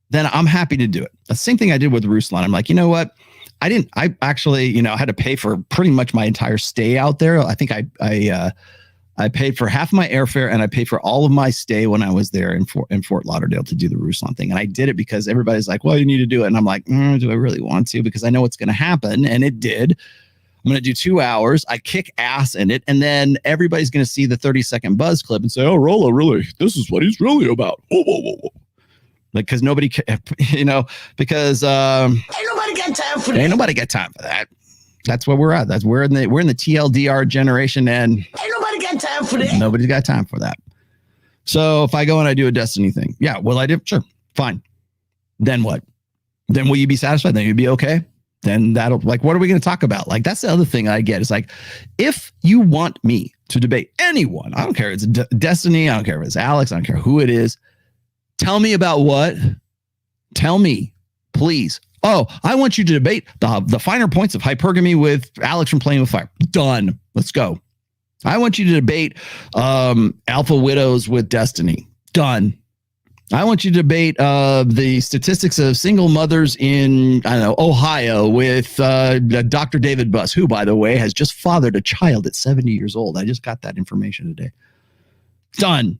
then I'm happy to do it. The same thing I did with Ruslan. I'm like, you know what? I actually, I had to pay for pretty much my entire stay out there. I think I paid for half my airfare, and I paid for all of my stay when I was there in Fort Lauderdale to do the Ruslan thing. And I did it because everybody's like, well, you need to do it. And I'm like, do I really want to? Because I know what's going to happen. And it did. I'm going to do 2 hours. I kick ass in it. And then everybody's going to see the 30-second buzz clip and say, oh, Rollo, really, this is what he's really about. Whoa, whoa, whoa, whoa. Like, because nobody, because ain't nobody got time for that. Ain't nobody got time for that. That's where we're at. We're in the TLDR generation, and ain't nobody got time for that. Nobody's got time for that. So if I go and I do a destiny thing, yeah, will I do? Sure, fine. Then what? Then will you be satisfied? Then you'll be okay? Then that'll, like, what are we going to talk about? Like, that's the other thing I get. It's like, if you want me to debate anyone, I don't care if it's Destiny, I don't care if it's Alex, I don't care who it is. Tell me about what? Tell me, please. Oh, I want you to debate the finer points of hypergamy with Alex from Playing with Fire. Done. Let's go. I want you to debate alpha widows with Destiny. Done. I want you to debate the statistics of single mothers in, I don't know, Ohio with Dr. David Buss, who, by the way, has just fathered a child at 70 years old. I just got that information today. Done.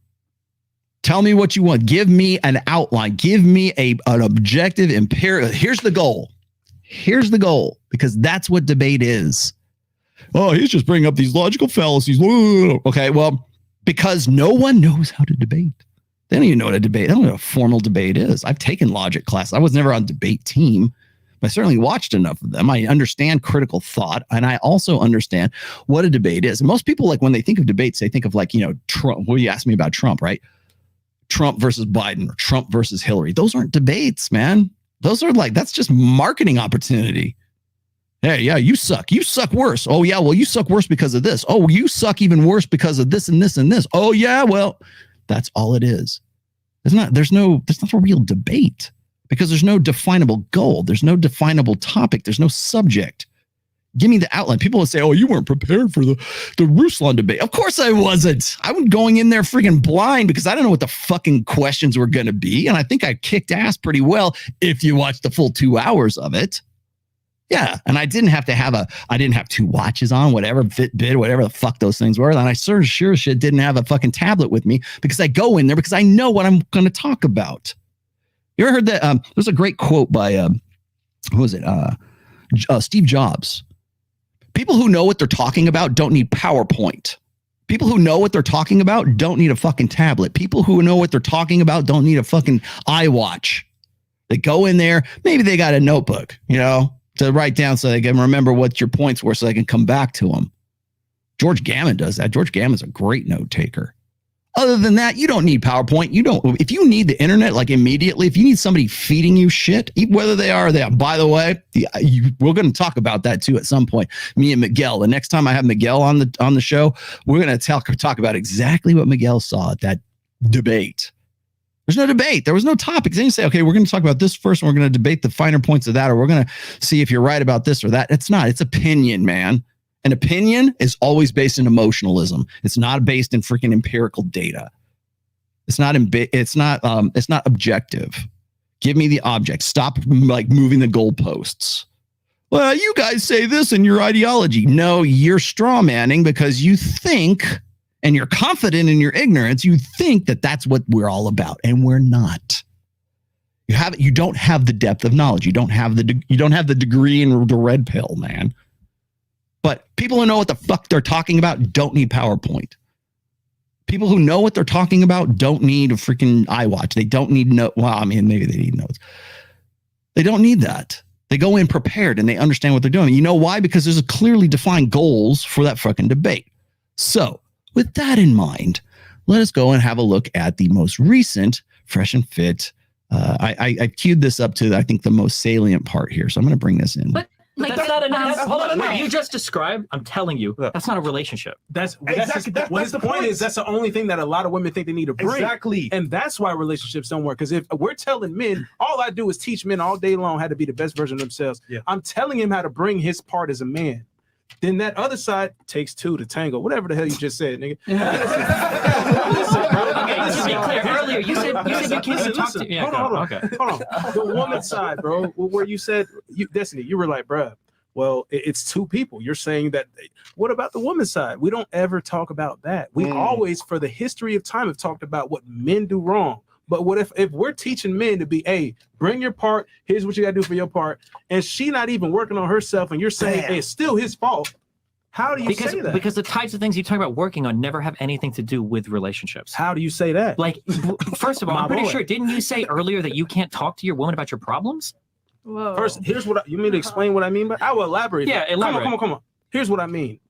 Tell me what you want. Give me an outline. Give me an objective, empirical. Here's the goal. Here's the goal, because that's what debate is. Oh, he's just bringing up these logical fallacies. Okay, well, because no one knows how to debate. They don't even know what a debate. They don't know what a formal debate is. I've taken logic class. I was never on debate team, but I certainly watched enough of them. I understand critical thought, and I also understand what a debate is. And most people, like, when they think of debates, they think of, like, you know, Trump. Well, you asked me about Trump, right? Trump versus Biden or Trump versus Hillary. Those aren't debates, man. Those are like, that's just marketing opportunity. Hey, yeah, you suck. You suck worse. Oh, yeah, well, you suck worse because of this. Oh, you suck even worse because of this and this and this. Oh, yeah, well, that's all it is. There's not a real debate because there's no definable goal. There's no definable topic. There's no subject. Give me the outline. People will say, oh, you weren't prepared for the Ruslan debate. Of course I wasn't. I was going in there freaking blind because I don't know what the fucking questions were going to be. And I think I kicked ass pretty well if you watched the full 2 hours of it. Yeah, and I didn't have two watches on, whatever, Fitbit, whatever the fuck those things were. And I sure shit didn't have a fucking tablet with me because I go in there because I know what I'm going to talk about. You ever heard that? There's a great quote by, who was it? Steve Jobs. People who know what they're talking about don't need PowerPoint. People who know what they're talking about don't need a fucking tablet. People who know what they're talking about don't need a fucking iWatch. They go in there, maybe they got a notebook, you know, to write down so they can remember what your points were so they can come back to them. George Gammon does that. George Gammon's a great note taker. Other than that, you don't need PowerPoint. You don't. If you need the internet, like immediately, if you need somebody feeding you shit, whether they are there. By the way, we're going to talk about that too at some point. Me and Miguel. The next time I have Miguel on the show, we're going to talk about exactly what Miguel saw at that debate. There's no debate. There was no topics. They didn't say, okay, we're going to talk about this first, and we're going to debate the finer points of that, or we're going to see if you're right about this or that. It's not. It's opinion, man. An opinion is always based in emotionalism. It's not based in freaking empirical data. It's not objective. Give me the object. Stop like moving the goalposts. Well, you guys say this in your ideology. No, you're straw manning because you think, and you're confident in your ignorance. You think that that's what we're all about, and we're not. You don't have the depth of knowledge. You don't have the degree in the red pill, man. But people who know what the fuck they're talking about don't need PowerPoint. People who know what they're talking about don't need a freaking iWatch. They don't need well, I mean, maybe they need notes. They don't need that. They go in prepared and they understand what they're doing. You know why? Because there's a clearly defined goals for that fucking debate. So with that in mind, let us go and have a look at the most recent Fresh and Fit. I queued this up to, I think, the most salient part here. So I'm going to bring this in. Like that's not enough. Hold on. What you just described, I'm telling you, that's not a relationship. That's the point is that's the only thing that a lot of women think they need to bring. Exactly. And that's why relationships don't work. Because if we're telling men, all I do is teach men all day long how to be the best version of themselves. Yeah. I'm telling him how to bring his part as a man. Then that other side takes two to tango. Whatever the hell you just said, nigga. Earlier, you said you can't talk to. Yeah, hold on. The woman side, bro, where you said, Destiny, you were like, bruh, well, it's two people. You're saying that. What about the woman side? We don't ever talk about that. We always, for the history of time, have talked about what men do wrong. But what if we're teaching men to be, hey, bring your part, here's what you gotta do for your part, and she not even working on herself, and you're saying, hey, it's still his fault. How do you say that? Because the types of things you talk about working on never have anything to do with relationships. How do you say that? Like, first of all, I'm pretty sure, didn't you say earlier that you can't talk to your woman about your problems? Whoa. First, here's what you mean to explain what I mean, but I will elaborate. Yeah, elaborate. Come on. Here's what I mean.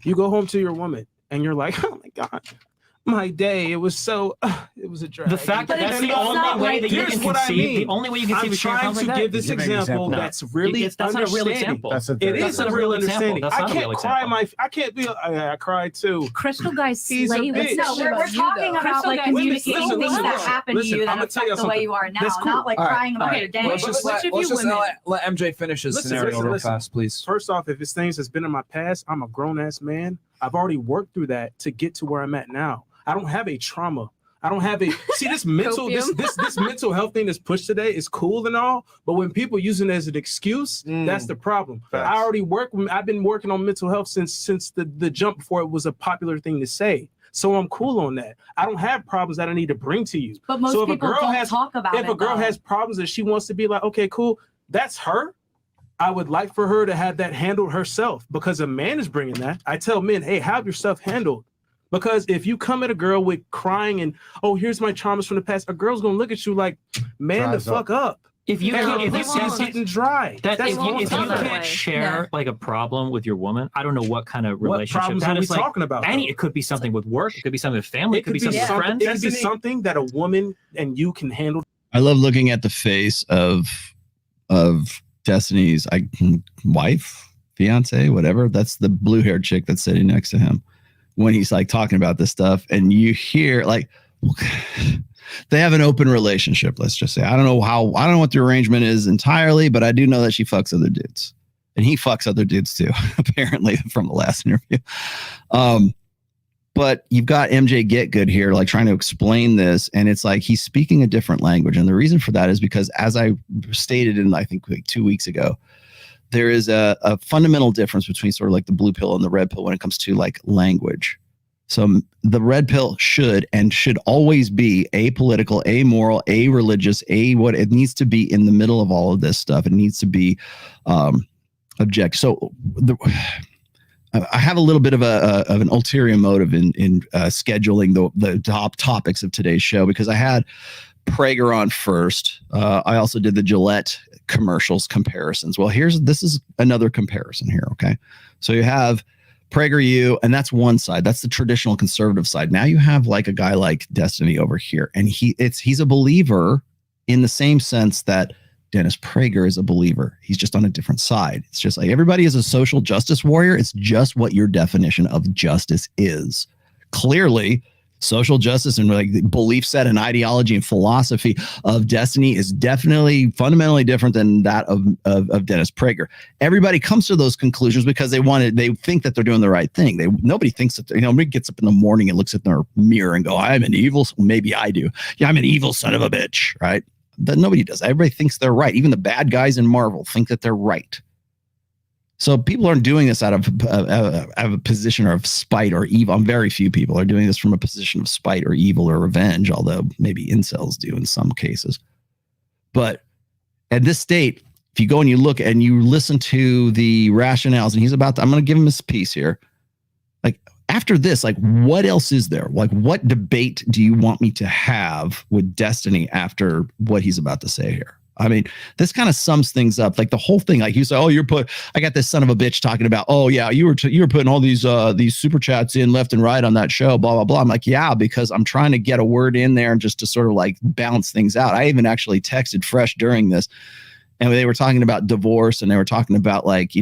You go home to your woman, and you're like, oh my God, my day. It was so. It was a drag. The fact that that's the only way that you can conceive. The only way you can conceive. I'm trying to give this example that's really that's not a real example. It is a real understanding. I can't cry I can't be. I cried too. Crystal guys He's a slay with bitch. No, we're talking about like communicating things that happen to you that affect the way you are now, not like crying about your day. Let's just let MJ finish his scenario real fast, please. First off, if it's things that's been in my past, I'm a grown ass man. I've already worked through that to get to where I'm at now. I don't have a trauma. I don't have a see this mental this mental health thing that's pushed today is cool and all, but when people using it as an excuse, that's the problem. I already I've been working on mental health since the jump before it was a popular thing to say. So I'm cool on that. I don't have problems that I need to bring to you. But most people don't talk about it. If a girl has problems that she wants to be like, okay, cool, that's her. I would like for her to have that handled herself because a man is bringing that. I tell men, hey, have your stuff handled. Because if you come at a girl with crying and, oh, here's my traumas from the past, a girl's going to look at you like, man, the fuck up. If you he's getting dry. If you can't share like a problem with your woman, I don't know what kind of relationship that is. Talking about? It could be something with work. It could be something with family. It could be something with friends. It could be something that a woman and you can handle. I love looking at the face of Destiny's wife, fiance, whatever. That's the blue-haired chick that's sitting next to him when he's like talking about this stuff, and you hear like they have an open relationship. Let's just say I don't know what the arrangement is entirely, but I do know that she fucks other dudes, and he fucks other dudes too, apparently from the last interview. But you've got MJ Get-Good here, like trying to explain this, and it's like he's speaking a different language, and the reason for that is because, as I stated in I think like 2 weeks ago, there is a fundamental difference between sort of like the blue pill and the red pill when it comes to like language. So the red pill should always be apolitical, amoral, a-religious, what it needs to be in the middle of all of this stuff. It needs to be objective. So I have a little bit of an ulterior motive in scheduling the top topics of today's show because I had Prager on first. I also did the Gillette commercials comparisons. Well, this is another comparison here. Okay, so you have PragerU, and that's one side. That's the traditional conservative side. Now you have like a guy like Destiny over here, and he's a believer in the same sense that Dennis Prager is a believer. He's just on a different side. It's just like everybody is a social justice warrior. It's just what your definition of justice is. Clearly, social justice and like the belief set and ideology and philosophy of Destiny is definitely fundamentally different than that of Dennis Prager. Everybody comes to those conclusions because they think that they're doing the right thing. Nobody thinks that, nobody gets up in the morning and looks at their mirror and go, I'm an evil, maybe I do. Yeah, I'm an evil son of a bitch, right? But nobody does. Everybody thinks they're right. Even the bad guys in Marvel think that they're right. So people aren't doing this out of a position of spite or evil. Very few people are doing this from a position of spite or evil or revenge, although maybe incels do in some cases. But at this state, if you go and you look and you listen to the rationales, and I'm going to give him his piece here. Like after this, like what else is there? Like what debate do you want me to have with Destiny after what he's about to say here? I mean, this kind of sums things up. Like the whole thing, like you say, oh, I got this son of a bitch talking about, oh yeah, you were putting all these super chats in left and right on that show, blah, blah, blah. I'm like, yeah, because I'm trying to get a word in there and just to sort of like balance things out. I even actually texted Fresh during this, and they were talking about divorce, and they were talking about like,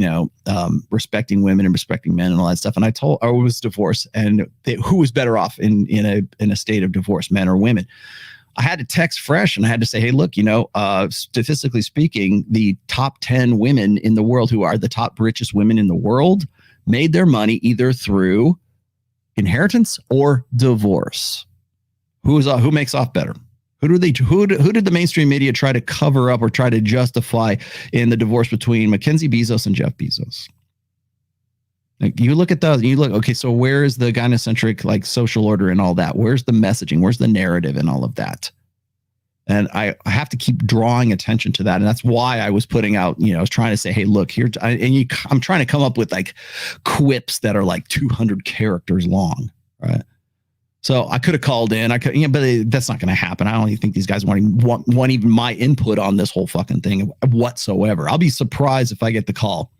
respecting women and respecting men and all that stuff. And it was divorce, and who was better off in a state of divorce, men or women? I had to text Fresh and I had to say, hey, look, statistically speaking, the top 10 women in the world who are the top richest women in the world made their money either through inheritance or divorce. Who makes off better? Who did the mainstream media try to cover up or try to justify in the divorce between Mackenzie Bezos and Jeff Bezos? Like you look at those, okay, so where is the gynocentric like social order and all that? Where's the messaging? Where's the narrative and all of that? And I have to keep drawing attention to that. And that's why I was putting out, I was trying to say, hey, look here. I'm trying to come up with like quips that are like 200 characters long, right? So I could have called in. But that's not going to happen. I don't even think these guys want even my input on this whole fucking thing whatsoever. I'll be surprised if I get the call.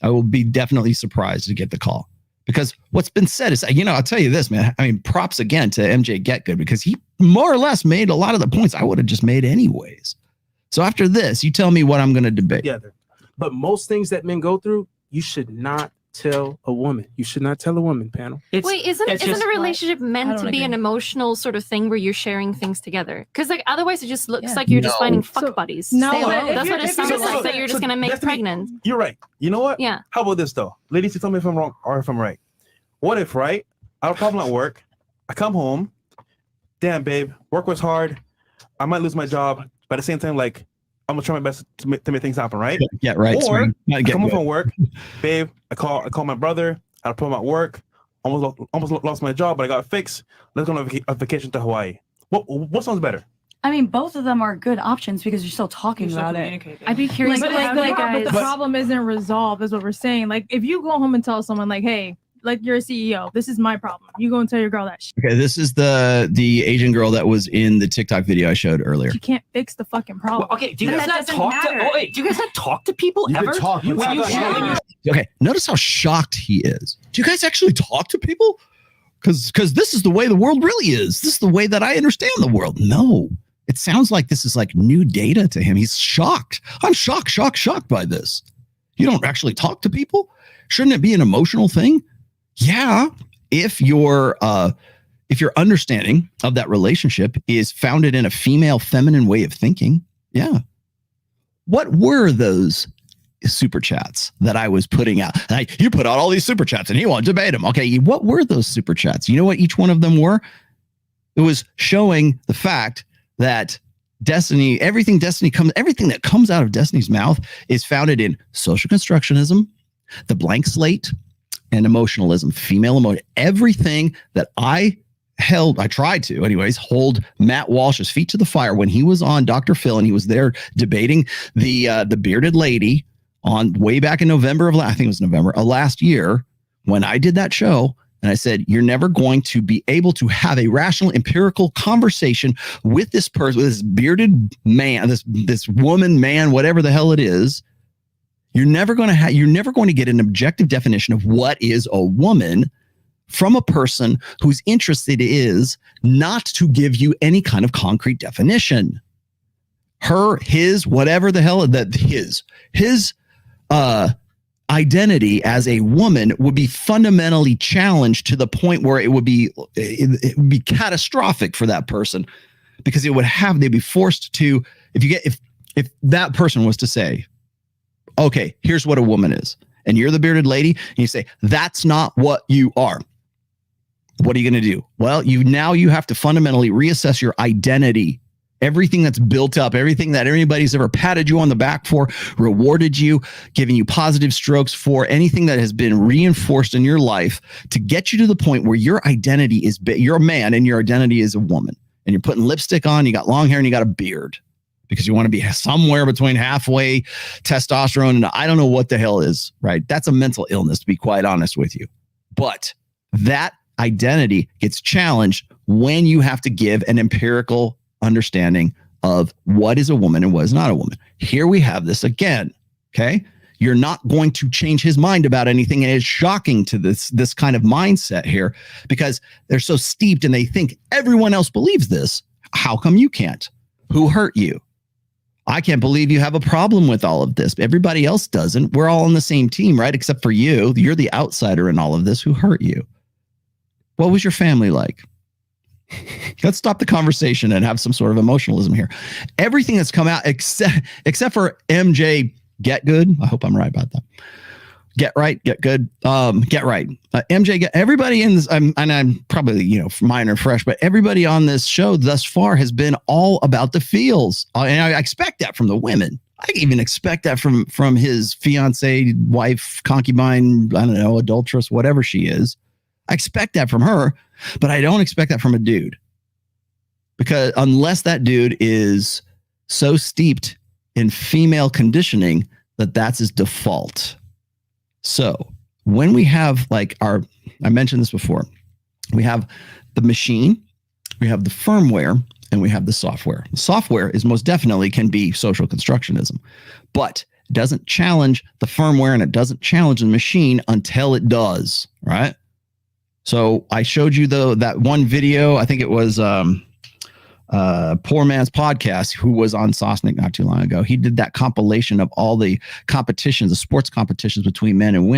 I will be definitely surprised to get the call Because what's been said is, I'll tell you this, man. I mean, props again to MJ Getgood, because he more or less made a lot of the points I would have just made anyways. So after this, you tell me what I'm going to debate. Together. But most things that men go through, you should not tell a woman. You should not tell a woman, panel. Wait, isn't a relationship meant to be an emotional sort of thing where you're sharing things together? Because like otherwise it just looks like you're just finding fuck buddies. No, that's what it sounds like. That you're just gonna make pregnant. You're right. You know what? Yeah. How about this though, ladies? You tell me if I'm wrong or if I'm right. What if I have a problem at work? I come home. Damn, babe, work was hard. I might lose my job, but at the same time, like, I'm gonna try my best to make things happen, right? Yeah, right. Or I come home from work, babe. I call my brother. I had a problem at work. Almost lost my job, but I got it fixed. Let's go on a vacation to Hawaii. What sounds better? I mean, both of them are good options because you're still talking about it. I'd be curious. But guys. the problem isn't resolved, is what we're saying. Like, if you go home and tell someone, like, hey, like, you're a CEO, this is my problem. You go and tell your girl that shit. Okay, this is the Asian girl that was in the TikTok video I showed earlier. You can't fix the fucking problem. Well, okay, do you guys not talk to? Do you guys not talk to people ever? Okay, notice how shocked he is. Do you guys actually talk to people? Because this is the way the world really is. This is the way that I understand the world. No, it sounds like this is like new data to him. He's shocked. I'm shocked by this. You don't actually talk to people? Shouldn't it be an emotional thing? Yeah, if your understanding of that relationship is founded in a female feminine way of thinking, yeah. What were those super chats that I was putting out? You put out all these super chats and you won't debate them. Okay, what were those super chats? You know what each one of them were? It was showing the fact that Destiny, everything that comes out of Destiny's mouth is founded in social constructionism, the blank slate, and emotionalism, female emotion. Everything that I tried to anyways, hold Matt Walsh's feet to the fire when he was on Dr. Phil and he was there debating the bearded lady on way back in November of last year when I did that show. And I said, you're never going to be able to have a rational, empirical conversation with this person, with this bearded man, this woman, man, whatever the hell it is. You're never going to get an objective definition of what is a woman from a person whose interest it is not to give you any kind of concrete definition. Her, his, whatever the hell that his identity as a woman would be fundamentally challenged to the point where it would be catastrophic for that person, because they'd be forced to, if that person was to say, okay, here's what a woman is, and you're the bearded lady, and you say, that's not what you are. What are you going to do? Well, you have to fundamentally reassess your identity. Everything that's built up, everything that anybody's ever patted you on the back for, rewarded you, giving you positive strokes for, anything that has been reinforced in your life to get you to the point where your identity is, you're a man and your identity is a woman, and you're putting lipstick on, you got long hair and you got a beard, because you want to be somewhere between halfway testosterone and I don't know what the hell is, right? That's a mental illness, to be quite honest with you. But that identity gets challenged when you have to give an empirical understanding of what is a woman and what is not a woman. Here we have this again, okay? You're not going to change his mind about anything, and it's shocking to this kind of mindset here, because they're so steeped and they think everyone else believes this. How come you can't? Who hurt you? I can't believe you have a problem with all of this. Everybody else doesn't. We're all on the same team, right? Except for you. You're the outsider in all of this. Who hurt you? What was your family like? Let's stop the conversation and have some sort of emotionalism here. Everything that's come out, except for MJ Getgood. I hope I'm right about that. Get right, get good, get right. MJ, everybody in this, and I'm probably, minor fresh, but everybody on this show thus far has been all about the feels. And I expect that from the women. I even expect that from his fiance, wife, concubine, I don't know, adulteress, whatever she is. I expect that from her, but I don't expect that from a dude. Because unless that dude is so steeped in female conditioning that that's his default. So when we have I mentioned this before, we have the machine, we have the firmware, and we have the software. The software is most definitely can be social constructionism, but doesn't challenge the firmware and it doesn't challenge the machine until it does, right? So I showed you that one video. I think it was Poor Man's Podcast, who was on Sosnick not too long ago. He did that compilation of all the competitions, the sports competitions between men and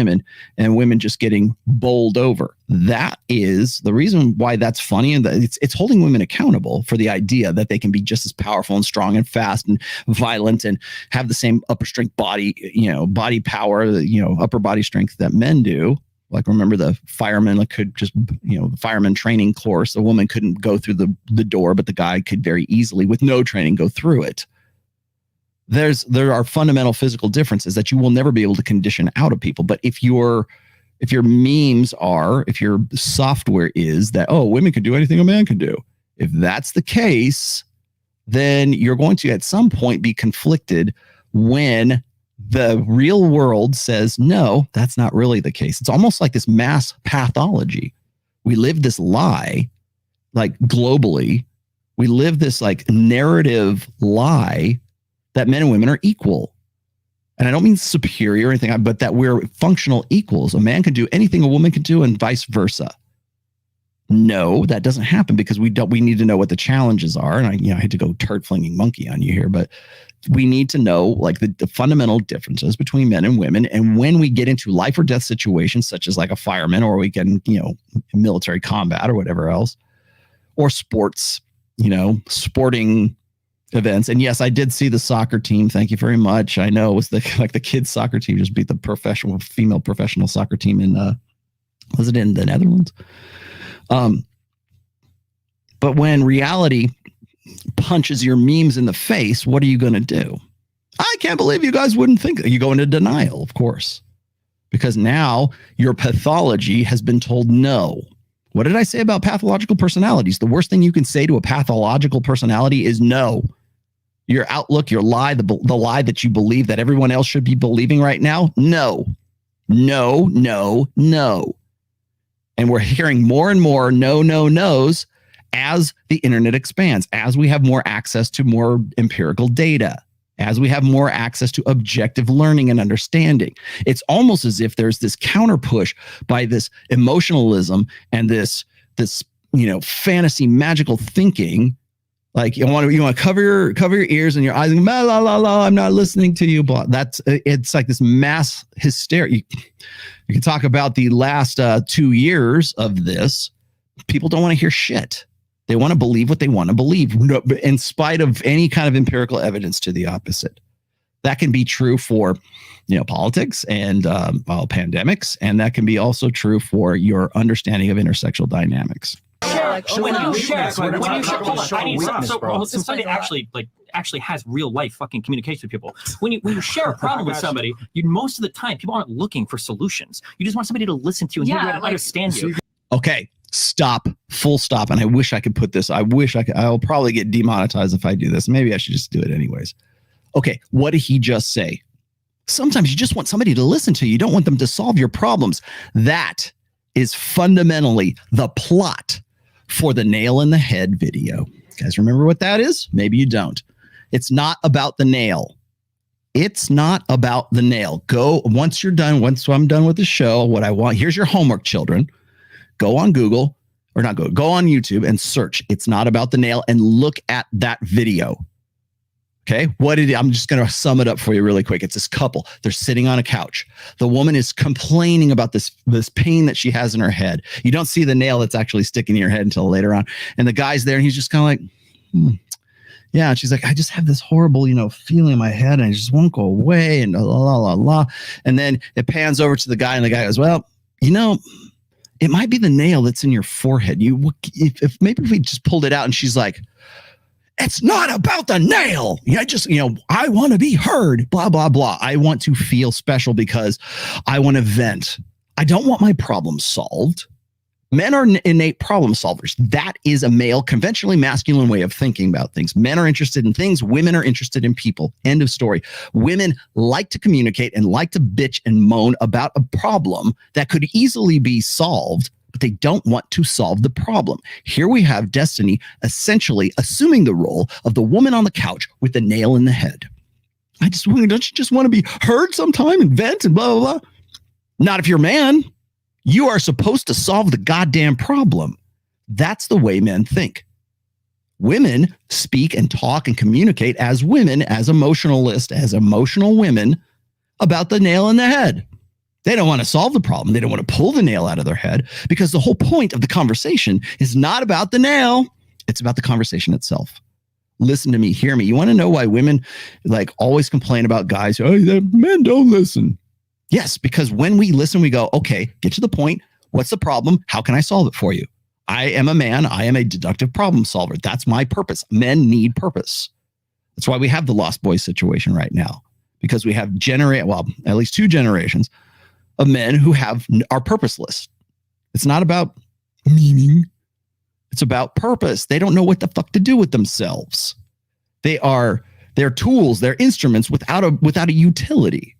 women just getting bowled over. That is the reason why that's funny, and that it's holding women accountable for the idea that they can be just as powerful and strong and fast and violent and have the same upper strength body, body power, upper body strength that men do. Like, remember the firemen could just, the fireman training course, a woman couldn't go through the door, but the guy could very easily, with no training, go through it. There are fundamental physical differences that you will never be able to condition out of people. But if your memes are, if your software is that, oh, women can do anything a man can do, if that's the case, then you're going to at some point be conflicted when the real world says, no, that's not really the case. It's almost like this mass pathology. We live this lie, like globally. We live this like narrative lie that men and women are equal. And I don't mean superior or anything, but that we're functional equals. A man can do anything a woman can do and vice versa. No, that doesn't happen because we need to know what the challenges are. And I hate to go turd flinging monkey on you here, but we need to know like the fundamental differences between men and women. And when we get into life or death situations, such as like a fireman, or we get, military combat or whatever else, or sports, sporting events. And yes, I did see the soccer team. Thank you very much. I know it was the kids soccer team just beat the female professional soccer team in, was it in the Netherlands? But when reality punches your memes in the face, what are you going to do? I can't believe you guys wouldn't think that. You go into denial, of course, because now your pathology has been told no. What did I say about pathological personalities? The worst thing you can say to a pathological personality is no. Your outlook, your lie, the lie that you believe that everyone else should be believing right now. No, no, no, no. And we're hearing more and more no's as the internet expands, as we have more access to more empirical data, as we have more access to objective learning and understanding. It's almost as if there's this counter push by this emotionalism and this fantasy magical thinking. Like you want to cover your ears and your eyes and la la la la, I'm not listening to you. Blah. It's like this mass hysteria. You can talk about the last 2 years of this. People don't want to hear shit. They want to believe what they want to believe, in spite of any kind of empirical evidence to the opposite. That can be true for, politics and pandemics, and that can be also true for your understanding of intersexual dynamics. Somebody actually has real life fucking communication with people. When you share a problem with somebody, most of the time people aren't looking for solutions. You just want somebody to listen to you and hear you and understand you. Okay, stop, full stop. And I wish I could put this. I'll probably get demonetized if I do this. Maybe I should just do it anyways. Okay, what did he just say? Sometimes you just want somebody to listen to you. You don't want them to solve your problems. That is fundamentally the plot for the nail in the head video. You guys remember what that is? Maybe you don't. It's not about the nail. It's not about the nail. Once I'm done with the show, what I want, here's your homework, children. Go on Google, or not go on YouTube and search It's Not About the Nail and look at that video. Okay, I'm just going to sum it up for you really quick. It's this couple. They're sitting on a couch. The woman is complaining about this pain that she has in her head. You don't see the nail that's actually sticking in your head until later on. And the guy's there and he's just kind of like, yeah. And she's like, I just have this horrible, feeling in my head and it just won't go away and la, la, la, la. And then it pans over to the guy and the guy goes, well, it might be the nail that's in your forehead. If we just pulled it out, and she's like, it's not about the nail. I want to be heard, blah, blah, blah. I want to feel special because I want to vent. I don't want my problem solved. Men are innate problem solvers. That is a male, conventionally masculine way of thinking about things. Men are interested in things. Women are interested in people. End of story. Women like to communicate and like to bitch and moan about a problem that could easily be solved, but they don't want to solve the problem. Here we have Destiny essentially assuming the role of the woman on the couch with the nail in the head. don't you just want to be heard sometime and vent and blah, blah, blah? Not if you're a man. You are supposed to solve the goddamn problem. That's the way men think. Women speak and talk and communicate as women, as emotionalists, as emotional women about the nail in the head. They don't want to solve the problem. They don't want to pull the nail out of their head because the whole point of the conversation is not about the nail. It's about the conversation itself. Listen to me, hear me. You want to know why women like always complain about guys? Oh, men don't listen. Yes, because when we listen, we go, okay, get to the point. What's the problem? How can I solve it for you? I am a man. I am a deductive problem solver. That's my purpose. Men need purpose. That's why we have the Lost Boys situation right now, because we have at least 2 generations of men who are purposeless. It's not about meaning. It's about purpose. They don't know what the fuck to do with themselves. They're tools, they're instruments without a utility.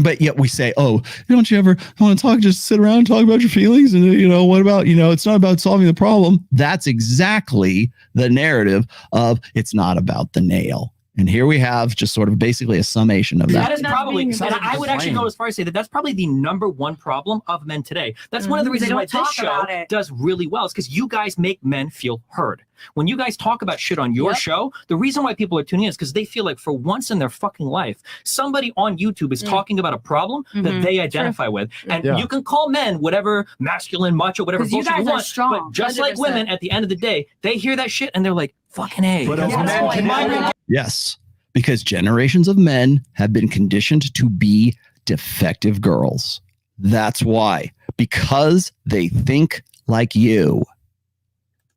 But yet we say, oh, don't you ever want to talk, just sit around and talk about your feelings? And, what about, it's not about solving the problem. That's exactly the narrative of it's not about the nail. And here we have just sort of basically a summation of that. That is probably, and I would actually go as far as say that that's probably the #1 problem of men today. That's one of the reasons why this show does really well, is because you guys make men feel heard. When you guys talk about shit on your show, the reason why people are tuning in is because they feel like for once in their fucking life, somebody on YouTube is talking about a problem that they identify with. And you can call men whatever, masculine, macho, whatever bullshit you want. But just 100%. Like women, at the end of the day, they hear that shit and they're like, fucking A. Yes, because generations of men have been conditioned to be defective girls. That's why. Because they think like you.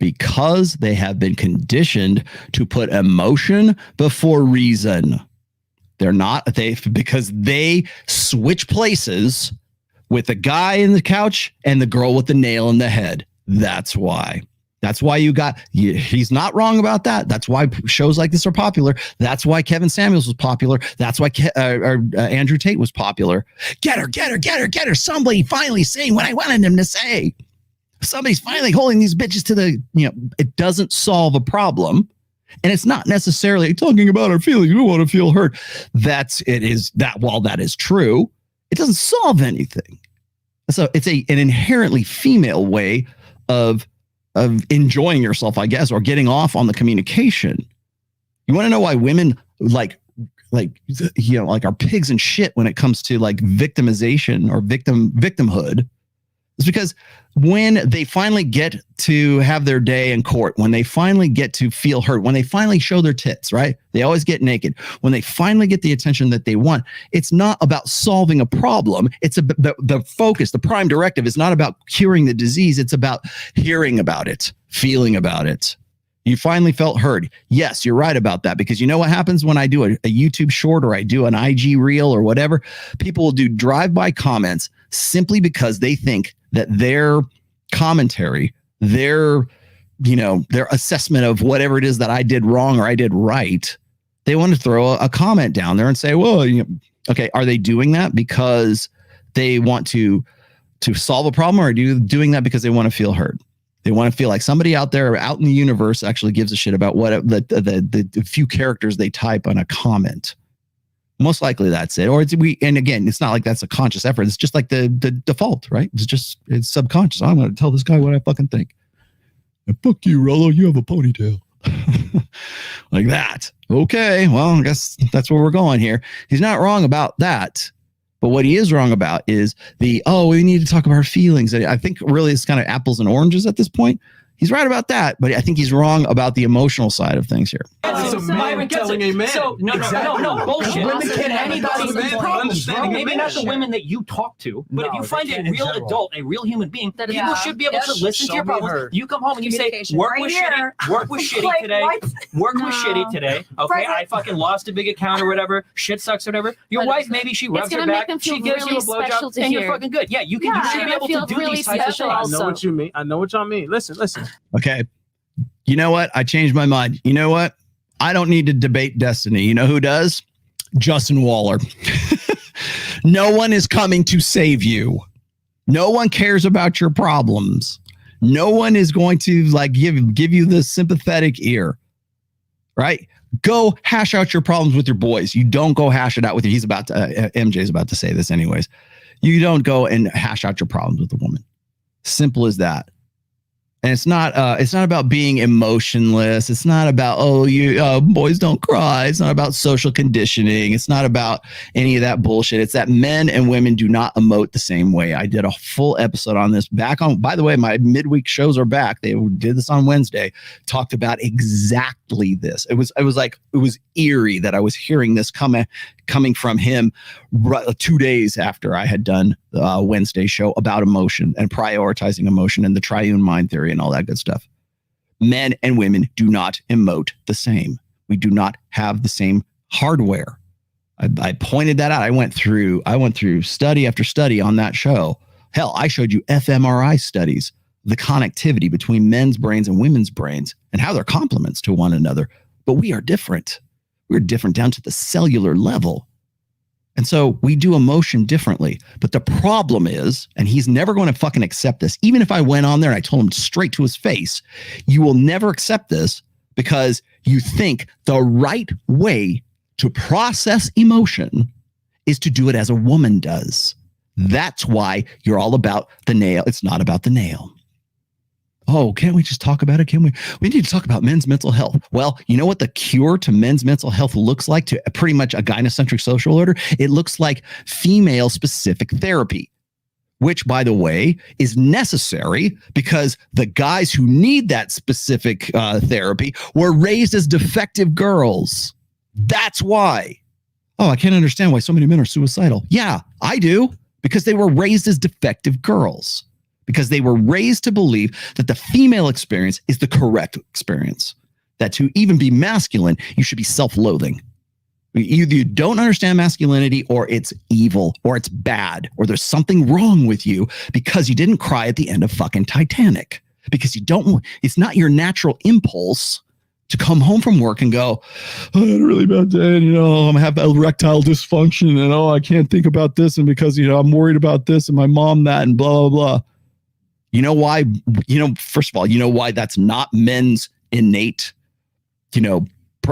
Because they have been conditioned to put emotion before reason. Because they switch places with the guy in the couch and the girl with the nail in the head. That's why. That's why he's not wrong about that. That's why shows like this are popular. That's why Kevin Samuels was popular. That's why Andrew Tate was popular. Get her. Somebody finally saying what I wanted him to say. Somebody's finally holding these bitches to the, it doesn't solve a problem. And it's not necessarily talking about our feelings. We want to feel heard. While that is true, it doesn't solve anything. So it's an inherently female way of enjoying yourself, I guess, or getting off on the communication. You want to know why women are pigs and shit when it comes to like victimization or victimhood? It's because when they finally get to have their day in court, when they finally get to feel hurt, when they finally show their tits, right? They always get naked. When they finally get the attention that they want, it's not about solving a problem. It's the focus, the prime directive is not about curing the disease. It's about hearing about it, feeling about it. You finally felt heard. Yes, you're right about that, because you know what happens when I do a YouTube short or I do an IG reel or whatever? People will do drive-by comments simply because they think that their commentary, their assessment of whatever it is that I did wrong or I did right, they want to throw a comment down there and say, well, okay, are they doing that because they want to solve a problem, or are you doing that because they want to feel heard? They want to feel like somebody out there, out in the universe, actually gives a shit about what the few characters they type on a comment. Most likely that's it. Or and again, it's not like that's a conscious effort. It's just like the default, right? It's subconscious. I'm going to tell this guy what I fucking think. And fuck you, Rollo. You have a ponytail. Like that. Okay. Well, I guess that's where we're going here. He's not wrong about that. But what he is wrong about is we need to talk about our feelings. I think really it's kind of apples and oranges at this point. He's right about that, but I think he's wrong about the emotional side of things here. It's a man telling a man. So, no, bullshit. Women can anybody's problems, maybe not the women that you talk to, but if you find a real adult, a real human being, people should be able to listen to your problems. You come home and you say, work was shitty today. Work was shitty today. Okay, I fucking lost a big account or whatever. Shit sucks or whatever. Your wife, maybe she rubs her back. She gives you a blowjob and you're fucking good. Yeah, you should be able to do these types of things. I know what you mean. I know what y'all mean. Listen. Okay. You know what? I changed my mind. You know what? I don't need to debate destiny. You know who does? Justin Waller. No one is coming to save you. No one cares about your problems. No one is going to give you the sympathetic ear. Right? Go hash out your problems with your boys. You don't go hash it out with you. He's about to, MJ's about to say this anyways. You don't go and hash out your problems with a woman. Simple as that. And it's not about being emotionless. It's not about, boys don't cry. It's not about social conditioning. It's not about any of that bullshit. It's that men and women do not emote the same way. I did a full episode on this back on, by the way, my midweek shows are back. They did this on Wednesday, talked about exactly this. It was eerie that I was hearing this coming from him 2 days after I had done the Wednesday show about emotion and prioritizing emotion and the triune mind theory and all that good stuff. Men and women do not emote the same. We do not have the same hardware. I pointed that out. I went through study after study on that show. Hell, I showed you fMRI studies, the connectivity between men's brains and women's brains and how they're complements to one another. But we are different. We're different down to the cellular level. And so we do emotion differently. But the problem is, and he's never going to fucking accept this, even if I went on there and I told him straight to his face, you will never accept this because you think the right way to process emotion is to do it as a woman does. That's why you're all about the nail. It's not about the nail. Oh, can't we just talk about it? Can we? We need to talk about men's mental health. Well, you know what the cure to men's mental health looks like to pretty much a gynocentric social order? It looks like female-specific therapy, which, by the way, is necessary because the guys who need that specific therapy were raised as defective girls. That's why. Oh, I can't understand why so many men are suicidal. Yeah, I do, because they were raised as defective girls. Because they were raised to believe that the female experience is the correct experience. That to even be masculine, you should be self-loathing. Either you don't understand masculinity or it's evil or it's bad or there's something wrong with you because you didn't cry at the end of fucking Titanic. Because it's not your natural impulse to come home from work and go, I had a really bad day, and, I'm have erectile dysfunction, and I can't think about this, and because, I'm worried about this, and my mom that, and blah, blah, blah. You know why? First of all, you know why that's not men's innate,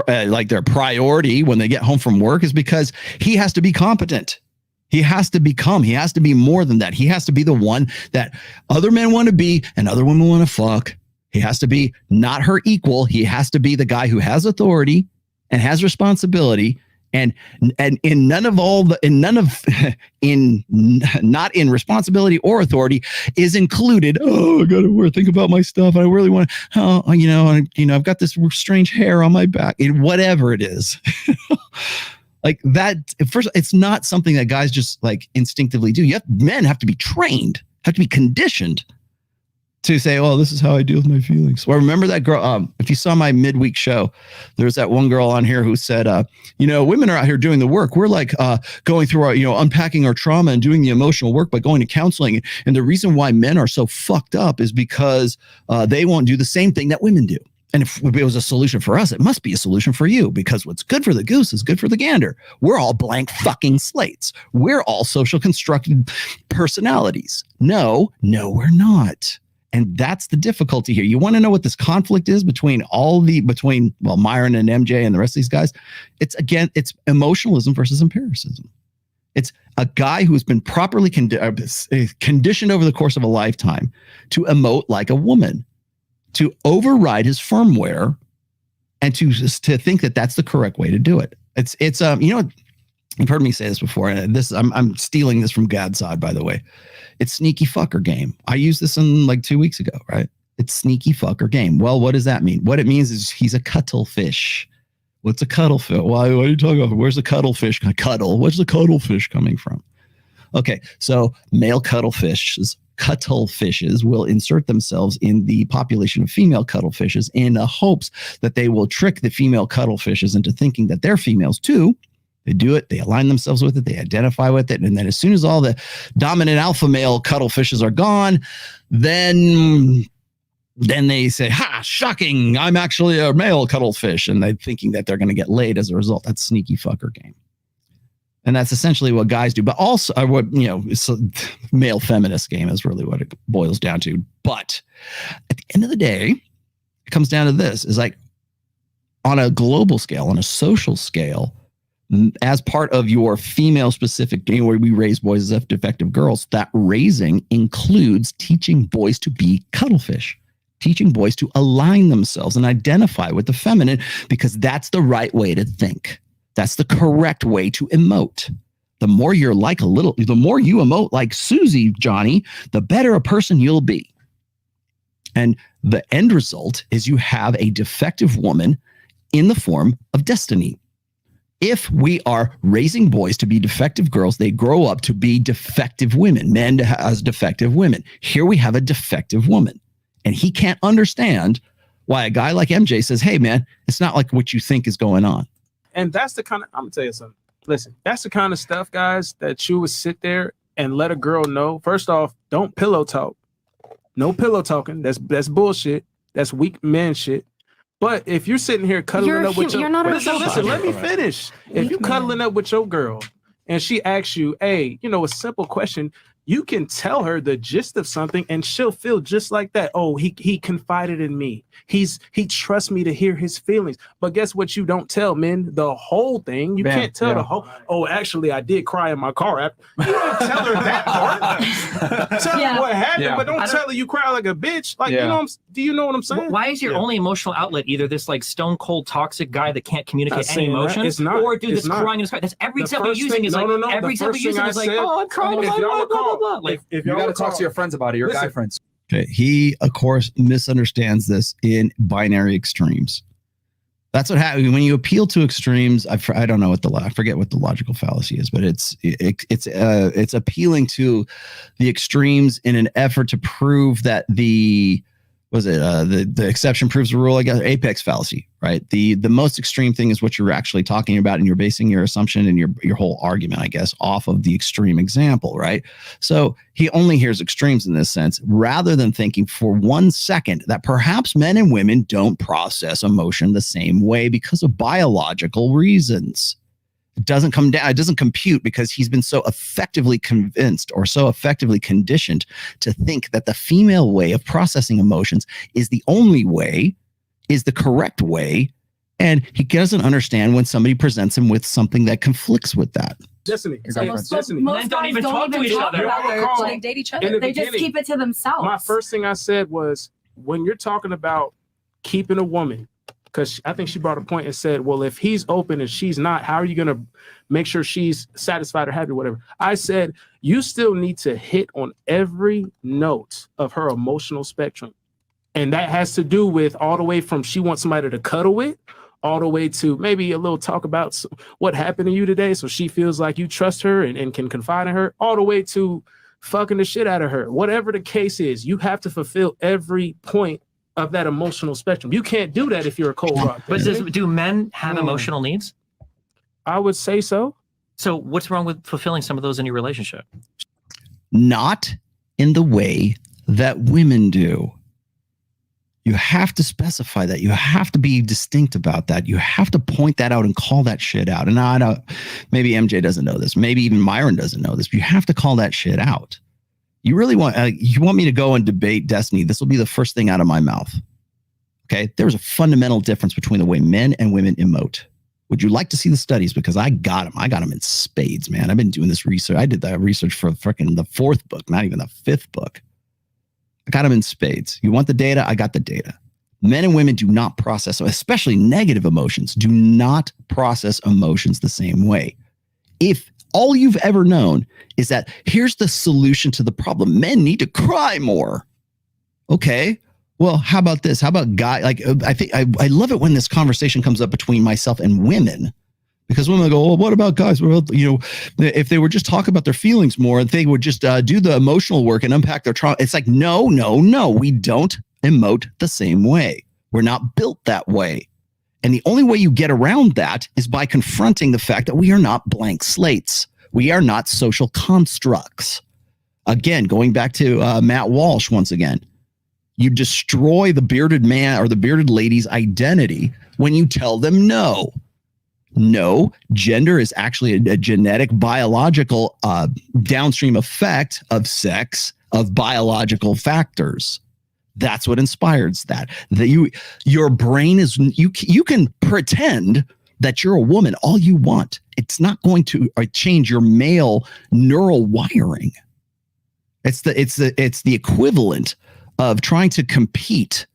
like their priority when they get home from work is because he has to be competent. He has to be more than that. He has to be the one that other men want to be and other women want to fuck. He has to be not her equal. He has to be the guy who has authority and has responsibility. And in not in responsibility or authority is included. Oh, I got to think about my stuff. I really want to, I've got this strange hair on my back, whatever it is. Like that. First, it's not something that guys just like instinctively do. Men have to be trained, have to be conditioned to say, oh, this is how I deal with my feelings. Well, remember that girl, if you saw my midweek show, there's that one girl on here who said, women are out here doing the work. We're like going through our, unpacking our trauma and doing the emotional work by going to counseling. And the reason why men are so fucked up is because they won't do the same thing that women do. And if it was a solution for us, it must be a solution for you, because what's good for the goose is good for the gander. We're all blank fucking slates. We're all social constructed personalities. No, we're not. And that's the difficulty here. You want to know what this conflict is between Myron and MJ and the rest of these guys? It's emotionalism versus empiricism. It's a guy who has been properly conditioned over the course of a lifetime to emote like a woman, to override his firmware, and to think that that's the correct way to do it. It's you've heard me say this before, and I'm stealing this from Gadsod, by the way. It's sneaky fucker game. I used this in like 2 weeks ago, right? It's sneaky fucker game. Well, what does that mean? What it means is he's a cuttlefish. What's a cuttlefish? Why are you talking about? Where's the cuttlefish? Cuddle. Where's the cuttlefish coming from? Okay, so male cuttlefishes will insert themselves in the population of female cuttlefishes in the hopes that they will trick the female cuttlefishes into thinking that they're females too. They do it. They align themselves with it. They identify with it. And then as soon as all the dominant alpha male cuttlefishes are gone, then they say, ha, shocking. I'm actually a male cuttlefish. And they're thinking that they're going to get laid as a result. That's sneaky fucker game. And that's essentially what guys do. But also it's a male feminist game is really what it boils down to. But at the end of the day, it comes down to this is like, on a global scale, on a social scale, as part of your female specific game where we raise boys as defective girls, that raising includes teaching boys to be cuttlefish, teaching boys to align themselves and identify with the feminine, because that's the right way to think. That's the correct way to emote. The more you're like the more you emote like Susie, Johnny, the better a person you'll be. And the end result is you have a defective woman in the form of destiny. If we are raising boys to be defective girls, they grow up to be defective women, men as defective women. Here we have a defective woman, and he can't understand why a guy like MJ says, hey, man, it's not like what you think is going on. And that's the kind of, I'm going to tell you something. Listen, that's the kind of stuff, guys, that you would sit there and let a girl know. First off, don't pillow talk. No pillow talking. That's bullshit. That's weak man shit. But if you're sitting here cuddling up with your listen, let me finish. If you're cuddling up with your girl and she asks you, hey, a simple question, you can tell her the gist of something and she'll feel just like that. Oh, he confided in me. He trusts me to hear his feelings. But guess what? You don't tell men the whole thing. You can't tell the whole. Oh, actually, I did cry in my car. You don't tell her that part. Tell her what happened, but don't tell her you cry like a bitch. Like, do you know what I'm saying? Why is your only emotional outlet either this like stone cold toxic guy that can't communicate any emotions, or dude that's crying in his car? That's every example you're using is like every example you're using is like, oh, I'm crying. Like, if you got to talk to your friends about it, your guy friends. Okay, he of course misunderstands this in binary extremes. That's what happens when you appeal to extremes. I don't know I forget what the logical fallacy is, but it's appealing to the extremes in an effort to prove that the exception proves the rule, I guess, apex fallacy, right? The most extreme thing is what you're actually talking about, and you're basing your assumption and your whole argument, I guess, off of the extreme example, right? So he only hears extremes in this sense, rather than thinking for 1 second that perhaps men and women don't process emotion the same way because of biological reasons. It doesn't come down, it doesn't compute, because he's been so effectively convinced or so effectively conditioned to think that the female way of processing emotions is the only way, is the correct way, and he doesn't understand when somebody presents him with something that conflicts with that. Destiny. Most guys don't even talk to each other. Like date each other. They just keep it to themselves. My first thing I said was, when you're talking about keeping a woman, because I think she brought a point and said, well, if he's open and she's not, how are you going to make sure she's satisfied or happy or whatever? I said, you still need to hit on every note of her emotional spectrum. And that has to do with all the way from she wants somebody to cuddle with, all the way to maybe a little talk about what happened to you today, so she feels like you trust her and can confide in her, all the way to fucking the shit out of her. Whatever the case is, you have to fulfill every point of that emotional spectrum. You can't do that if you're a cold rock. But do men have emotional needs? I would say so. So what's wrong with fulfilling some of those in your relationship? Not in the way that women do. You have to specify that. You have to be distinct about that. You have to point that out and call that shit out. And I don't, maybe MJ doesn't know this. Maybe even Myron doesn't know this. But you have to call that shit out. You really want me to go and debate Destiny? This will be the first thing out of my mouth. Okay, there's a fundamental difference between the way men and women emote. Would you like to see the studies? Because I got them. I got them in spades, man. I've been doing this research. I did that research for freaking the 4th book, not even the 5th book. I got them in spades. You want the data? I got the data. Men and women do not process, especially negative emotions, do not process emotions the same way. If all you've ever known is that here's the solution to the problem, men need to cry more. Okay, well, how about this? How about guy? Like, I think I love it when this conversation comes up between myself and women, because women go, well, what about guys? Well, if they would just talk about their feelings more, if they would just do the emotional work and unpack their trauma. It's like, no, we don't emote the same way. We're not built that way. And the only way you get around that is by confronting the fact that we are not blank slates. We are not social constructs. Again, going back to Matt Walsh once again, you destroy the bearded man or the bearded lady's identity when you tell them no. No, gender is actually a genetic, biological downstream effect of sex, of biological factors. That's what inspires that. That your brain is you can pretend that you're a woman all you want. It's not going to change your male neural wiring. It's the equivalent of trying to compete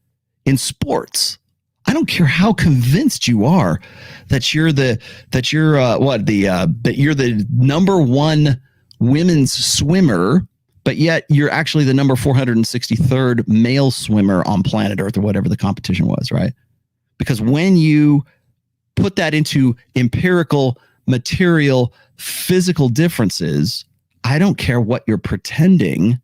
in sports. I don't care how convinced you are that you're the number one women's swimmer, but yet you're actually the number 463rd male swimmer on planet Earth, or whatever the competition was, right? Because when you put that into empirical, material, physical differences, I don't care what you're pretending.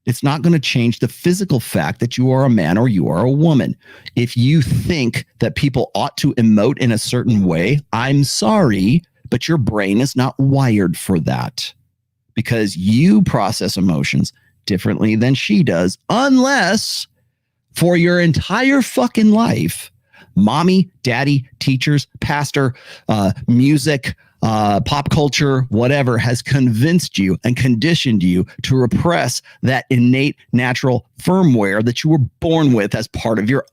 It's not going to change the physical fact that you are a man or you are a woman. If you think that people ought to emote in a certain way, I'm sorry, but your brain is not wired for that, because you process emotions differently than she does, unless for your entire fucking life, mommy, daddy, teachers, pastor, music, pop culture, whatever, has convinced you and conditioned you to repress that innate natural firmware that you were born with as part of your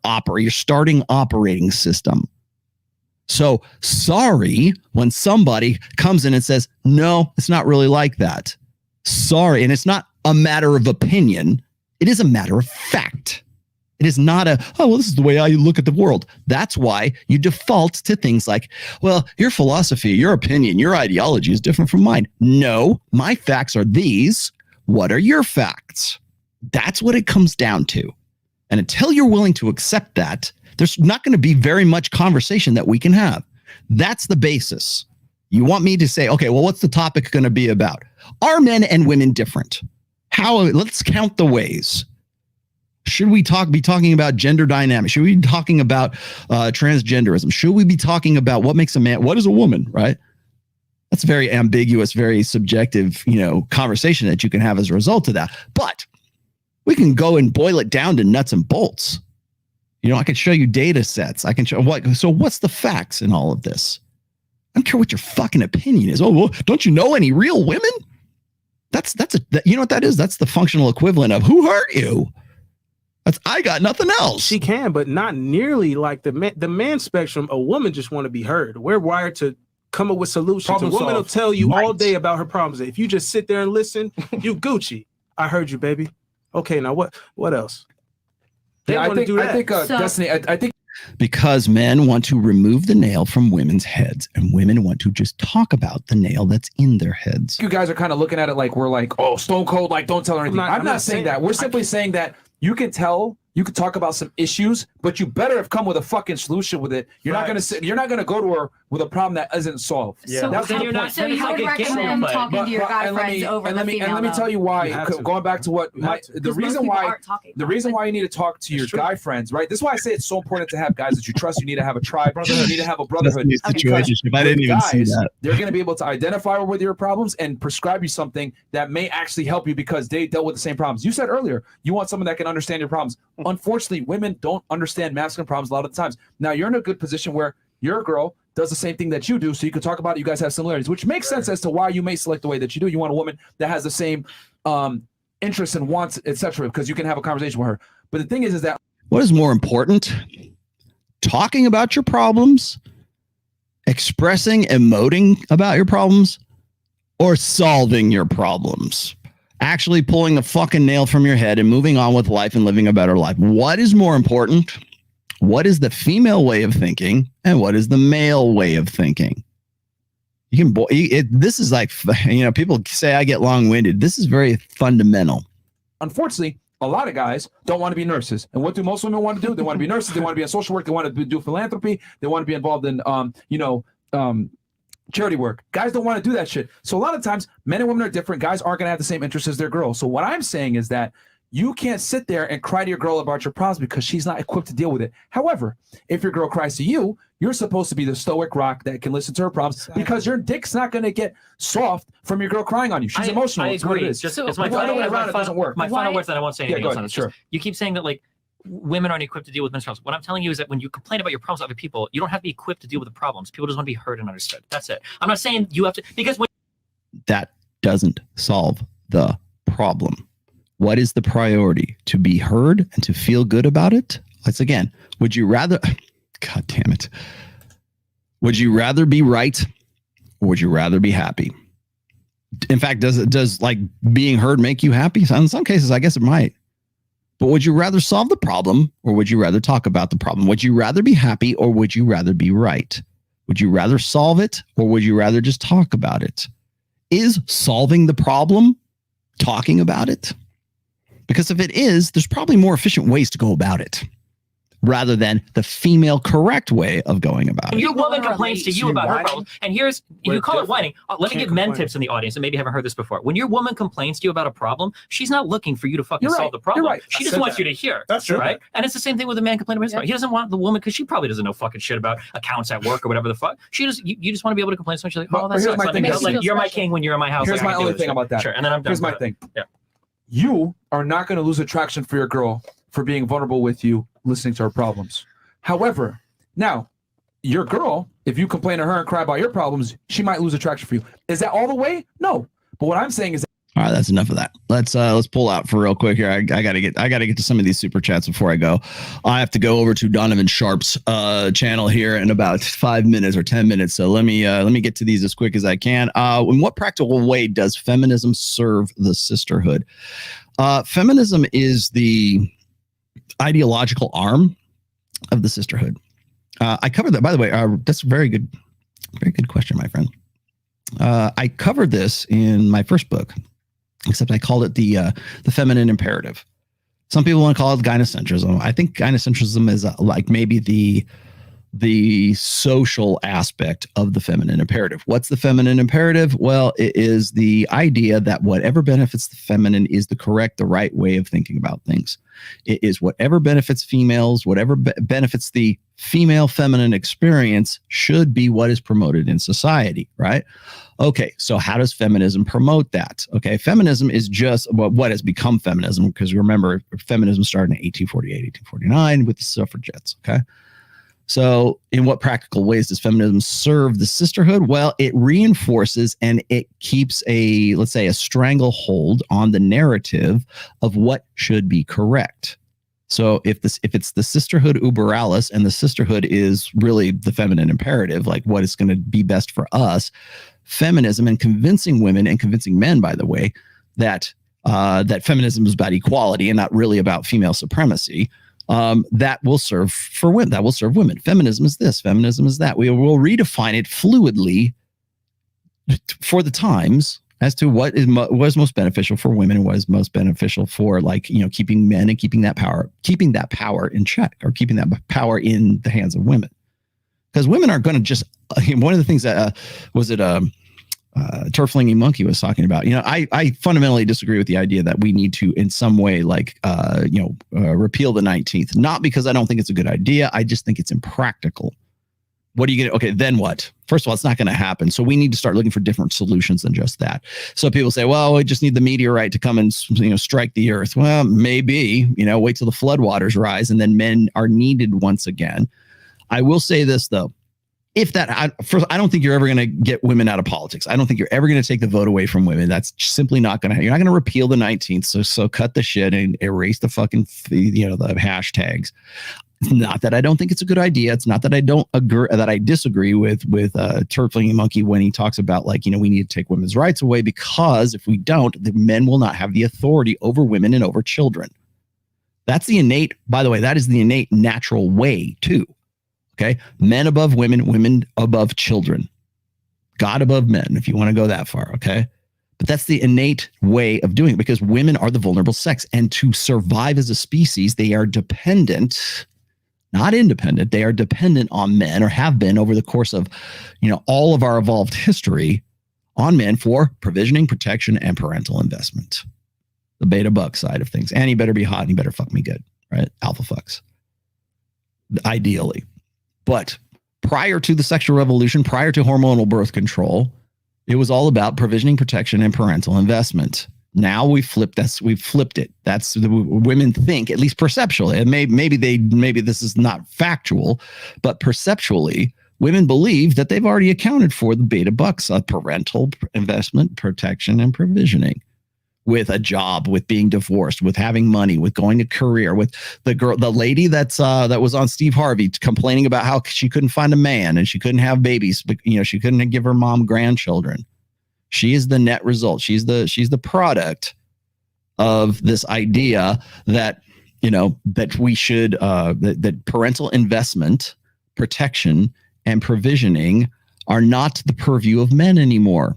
starting operating system. So sorry when somebody comes in and says, no, it's not really like that. Sorry. And it's not a matter of opinion. It is a matter of fact. It is not this is the way I look at the world. That's why you default to things like, well, your philosophy, your opinion, your ideology is different from mine. No, my facts are these. What are your facts? That's what it comes down to. And until you're willing to accept that, there's not going to be very much conversation that we can have. That's the basis. You want me to say, okay, well, what's the topic going to be about? Are men and women different? Let's count the ways. Should we be talking about gender dynamics? Should we be talking about transgenderism? Should we be talking about what makes a man? What is a woman? Right? That's a very ambiguous, very subjective, conversation that you can have as a result of that. But we can go and boil it down to nuts and bolts. I can show you data sets. I can show So what's the facts in all of this? I don't care what your fucking opinion is. Oh, well, don't you know any real women? You know what that is? That's the functional equivalent of who hurt you. I got nothing else. She can, but not nearly like the man spectrum. A woman just want to be heard. We're wired to come up with solutions. Problem a woman solved. will tell you Right. all day about her problems. If you just sit there and listen, you Gucci. I heard you, baby. Okay, now what else? They I want to think, do that. Destiny, I think Because men want to remove the nail from women's heads, and women want to just talk about the nail that's in their heads. you guys are kind of looking at it like we're like, oh, stone cold, like don't tell her anything. I'm not saying that. We're simply saying that you can tell, you can talk about some issues, but you better have come with a fucking solution with it. You're not gonna go to her with a problem that isn't solved. Yeah. So That's then the you're point. not. So you would recommend talking to your guy friends over the female. And let me tell you why. Going back to what the reason why you need to talk to your guy friends, right? This is why I say it's so important to have guys that you trust. You need to have a tribe. You need to have a brotherhood. I didn't even see that. They're going to be able to identify with your problems and prescribe you something that may actually help you because they dealt with the same problems. You said earlier you want someone that can understand your problems. Unfortunately, women don't understand masculine problems a lot of the times. Now you're in a good position where your girl does the same thing that you do, so you can talk about it. You guys have similarities, which makes sense as to why you may select the way that you do. You want a woman that has the same interests and wants, etc., because you can have a conversation with her. But the thing is that what is more important? Talking about your problems, expressing, emoting about your problems, or solving your problems? Actually pulling the fucking nail from your head and moving on with life and living a better life. What is more important? What is the female way of thinking, and what is the male way of thinking? You can this is like, people say I get long-winded. This is very fundamental. Unfortunately, a lot of guys don't want to be nurses. And what do most women want to do? They want to be nurses. They want to be in social work. They want to do philanthropy. They want to be involved in, charity work. Guys don't want to do that shit. So a lot of times, men and women are different. Guys aren't going to have the same interests as their girls. So what I'm saying is that you can't sit there and cry to your girl about your problems because she's not equipped to deal with it. However, if your girl cries to you, you're supposed to be the stoic rock that can listen to her problems because your dick's not going to get soft from your girl crying on you. She's emotional. I It's what it agree. is. It's my final way around it doesn't work. My final words that I won't say anything else go on ahead, this. Just, you keep saying that like women aren't equipped to deal with men's problems. What I'm telling you is that when you complain about your problems to other people, you don't have to be equipped to deal with the problems. People just want to be heard and understood. That's it. I'm not saying you have to, because when That doesn't solve the problem. What is the priority? To be heard and to feel good about it? Let's again, would you rather, God damn it. Would you rather be right or would you rather be happy? In fact, does like being heard make you happy? In some cases, I guess it might. But would you rather solve the problem or would you rather talk about the problem? Would you rather be happy or would you rather be right? Would you rather solve it or would you rather just talk about it? Is solving the problem talking about it? Because if it is, there's probably more efficient ways to go about it rather than the female correct way of going about it. Your woman complains to you about her problem, and here's, you call it whining. Let me give men tips in the audience, and maybe haven't heard this before. When your woman complains to you about a problem, she's not looking for you to fucking solve the problem. Right. She just wants you to hear. That's true. Right? And it's the same thing with a man complaining about his problem. He doesn't want the woman, because she probably doesn't know fucking shit about accounts at work or whatever the fuck. She just, you just want to be able to complain. So she's like, oh, that's here's sucks. my thing. Like, you're my king when you're in my house. Here's my only thing about that. Sure, and then I'm done. Here's my thing. Yeah. You are not going to lose attraction for your girl for being vulnerable with you, listening to her problems. However, now, your girl, if you complain to her and cry about your problems, she might lose attraction for you. Is that all the way? No. But what I'm saying is, all right, that's enough of that. Let's pull out for real quick here. I gotta get to some of these super chats before I go. I have to go over to Donovan Sharp's channel here in about 5 minutes or 10 minutes. So let me get to these as quick as I can. In what practical way does feminism serve the sisterhood? Feminism is the ideological arm of the sisterhood. I covered that, by the way. That's a very good question, my friend. I covered this in my first book, except I called it the feminine imperative. Some people want to call it gynocentrism. I think gynocentrism is like maybe the social aspect of the feminine imperative. What's the feminine imperative? Well, it is the idea that whatever benefits the feminine is the correct, the right way of thinking about things. It is whatever benefits females, whatever benefits the female feminine experience should be what is promoted in society, right? Okay, so how does feminism promote that? Okay, feminism is just what has become feminism, because remember, feminism started in 1848, 1849 with the suffragettes, okay? So in what practical ways does feminism serve the sisterhood? Well, it reinforces and it keeps let's say, a stranglehold on the narrative of what should be correct. So if it's the sisterhood uber alles, and the sisterhood is really the feminine imperative, like what is going to be best for us, feminism and convincing women and convincing men, by the way, that feminism is about equality and not really about female supremacy, that will serve for women. That will serve women. Feminism is this. Feminism is that. We will redefine it fluidly for the times as to what is most beneficial for women and what is most beneficial for, like, keeping men and keeping that power in check, or keeping that power in the hands of women. Because women aren't going to just. One of the things that Turd Flinging Monkey was talking about. I fundamentally disagree with the idea that we need to, in some way, repeal the 19th. Not because I don't think it's a good idea. I just think it's impractical. What are you going to? Okay, then what? First of all, it's not going to happen. So we need to start looking for different solutions than just that. So people say, well, we just need the meteorite to come and strike the earth. Well, maybe, wait till the floodwaters rise and then men are needed once again. I will say this, though. I don't think you're ever going to get women out of politics. I don't think you're ever going to take the vote away from women. That's simply not going to happen. You're not going to repeal the 19th. So cut the shit and erase the fucking, the hashtags. It's not that I don't think it's a good idea. It's not that I don't agree, that I disagree with Turd Flinging Monkey when he talks about, we need to take women's rights away, because if we don't, the men will not have the authority over women and over children. That's the innate, by the way, that is the innate natural way too. Okay. Men above women, women above children, God above men, if you want to go that far. Okay. But that's the innate way of doing it, because women are the vulnerable sex, and to survive as a species, they are dependent, not independent. They are dependent on men, or have been over the course of, all of our evolved history, on men for provisioning, protection, and parental investment. The beta buck side of things. And he better be hot and he better fuck me good, right? Alpha fucks. Ideally. But prior to the sexual revolution, prior to hormonal birth control, it was all about provisioning, protection, and parental investment. Now we've flipped it. That's the women think, at least perceptually. And maybe this is not factual, but perceptually, women believe that they've already accounted for the beta bucks of parental investment, protection, and provisioning. with a job, with being divorced, with having money, with going to career, with the lady that was on Steve Harvey complaining about how she couldn't find a man and she couldn't have babies, but she couldn't give her mom grandchildren. She is the net result. She's the product of this idea that that we should that parental investment, protection, and provisioning are not the purview of men anymore.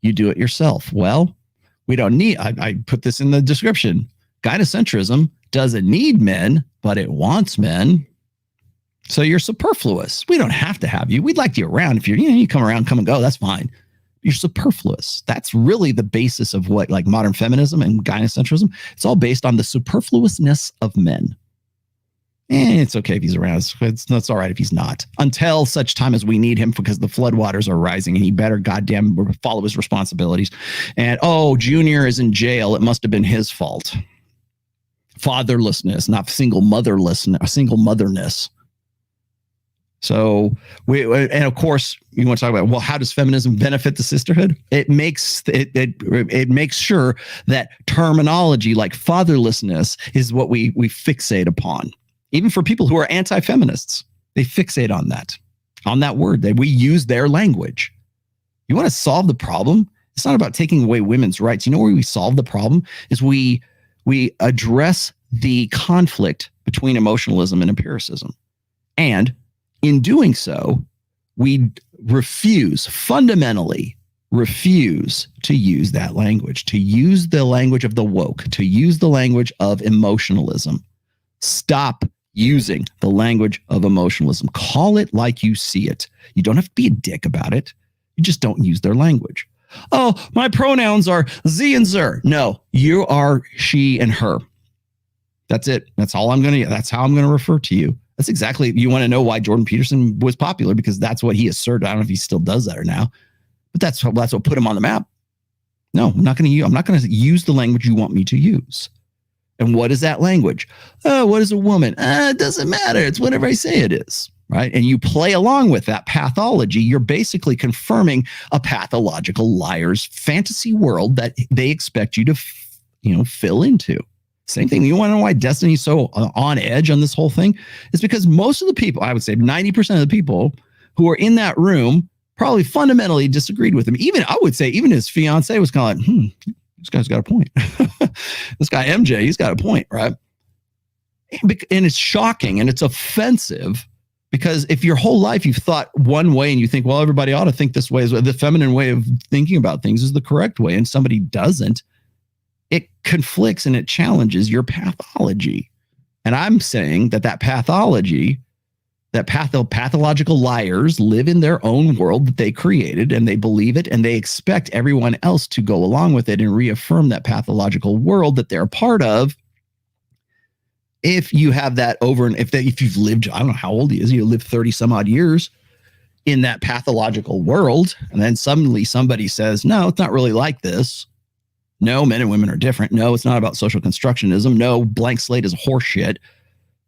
You do it yourself. Well, we don't need, I put this in the description. Gynocentrism doesn't need men, but it wants men. So you're superfluous. We don't have to have you. We'd like you around. If you come around, come and go, that's fine. You're superfluous. That's really the basis of what like modern feminism and gynocentrism. It's all based on the superfluousness of men. And it's okay if he's around. It's all right if he's not. Until such time as we need him because the floodwaters are rising and he better goddamn follow his responsibilities. And, Junior is in jail. It must have been his fault. Fatherlessness, not single motherness. So and of course you want to talk about, well, how does feminism benefit the sisterhood? It makes sure that terminology like fatherlessness is what we fixate upon. Even for people who are anti-feminists, they fixate on that word. We use their language. You want to solve the problem? It's not about taking away women's rights. You know where we solve the problem is we address the conflict between emotionalism and empiricism. And in doing so, we fundamentally refuse to use that language, to use the language of the woke, to use the language of emotionalism. Stop using the language of emotionalism. Call it like you see it. You don't have to be a dick about it. You just don't use their language. Oh, my pronouns are Z and Zer. No, you are she and her. That's it. That's how I'm going to refer to you. That's exactly, you want to know why Jordan Peterson was popular, because that's what he asserted. I don't know if he still does that or now, but that's what put him on the map. No, I'm not going to use the language you want me to use. And what is that language? What is a woman? It doesn't matter. It's whatever I say it is, right? And you play along with that pathology. You're basically confirming a pathological liar's fantasy world that they expect you to, fill into. Same thing. You want to know why Destiny's so on edge on this whole thing? It's because most of the people, I would say 90% of the people who are in that room probably fundamentally disagreed with him. I would say even his fiance was kind of like, this guy's got a point. This guy, MJ, he's got a point, right? And it's shocking and it's offensive because if your whole life you've thought one way and you think, well, everybody ought to think this way, the feminine way of thinking about things is the correct way, and somebody doesn't, it conflicts and it challenges your pathology. And I'm saying that pathology, that pathological liars live in their own world that they created, and they believe it, and they expect everyone else to go along with it and reaffirm that pathological world that they're a part of. If you have that if you've lived, I don't know how old he is, you lived 30 some odd years in that pathological world, and then suddenly somebody says, no, it's not really like this. No, men and women are different. No, it's not about social constructionism. No, blank slate is horseshit.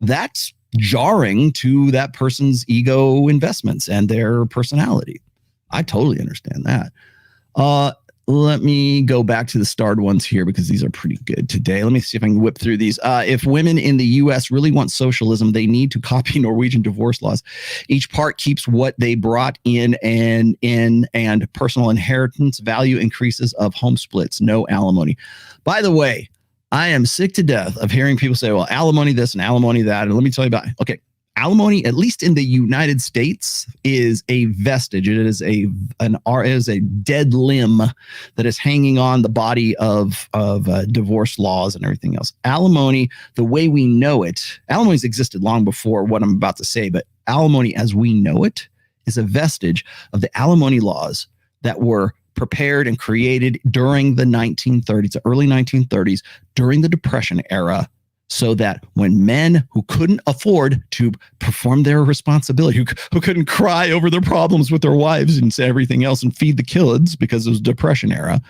That's jarring to that person's ego investments and their personality. I totally understand that. Let me go back to the starred ones here because these are pretty good today. Let me see if I can whip through these. If women in the U.S. really want socialism, they need to copy Norwegian divorce laws. Each part keeps what they brought in and personal inheritance value increases of home splits, no alimony. By the way, I am sick to death of hearing people say, well, alimony this and alimony that. And let me tell you about it. Okay. Alimony, at least in the United States, is a vestige. It is a dead limb that is hanging on the body of divorce laws and everything else. Alimony, the way we know it, alimony's existed long before what I'm about to say, but alimony as we know it is a vestige of the alimony laws that were prepared and created during the 1930s, the early 1930s, during the Depression era, so that when men who couldn't afford to perform their responsibility, who couldn't cry over their problems with their wives and say everything else and feed the kids because it was Depression era,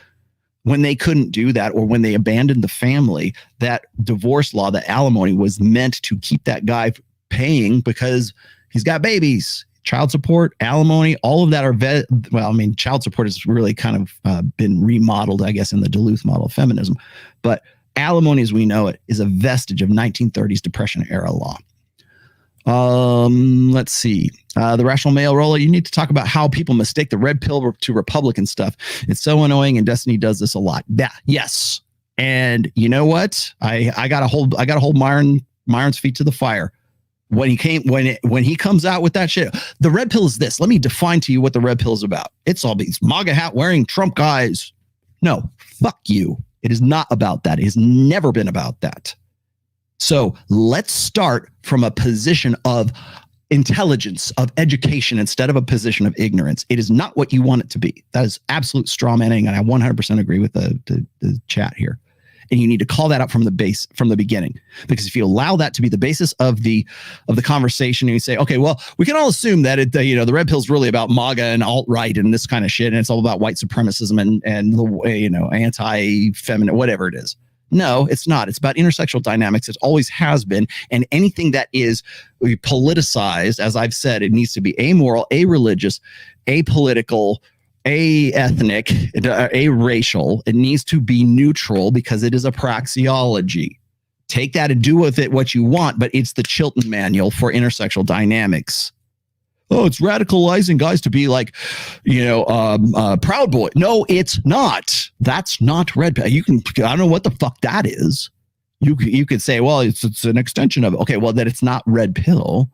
when they couldn't do that, or when they abandoned the family, that divorce law, that alimony, was meant to keep that guy paying because he's got babies. child support, alimony, all of that are child support has really kind of been remodeled, I guess, in the Duluth model of feminism. But alimony, as we know it, is a vestige of 1930s Depression era law. Let's see. The rational male roller, you need to talk about how people mistake the red pill to Republican stuff. It's so annoying, and Destiny does this a lot. Yeah, yes. And you know what? I gotta hold Myron's feet to the fire. When he comes out with that shit, the red pill is this. Let me define to you what the red pill is about. It's all these MAGA hat wearing Trump guys. No, fuck you. It is not about that. It has never been about that. So let's start from a position of intelligence, of education, instead of a position of ignorance. It is not what you want it to be. That is absolute straw manning, and I 100% agree with the chat here. And you need to call that out from the beginning, because if you allow that to be the basis of the conversation, and you say, okay, well, we can all assume that the red pill is really about MAGA and alt-right and this kind of shit, and it's all about white supremacism and the anti-feminine, whatever it is. No, it's not. It's about intersectional dynamics. It always has been. And anything that is politicized, as I've said, it needs to be amoral, a-religious, apolitical, a-ethnic, a-racial. It needs to be neutral, because it is a praxeology. Take that and do with it what you want, but it's the Chilton Manual for intersectional dynamics. Oh, it's radicalizing guys to be like, Proud Boy. No, it's not. That's not red pill. I don't know what the fuck that is. You could say, well, it's an extension of it. Okay, well, that it's not red pill,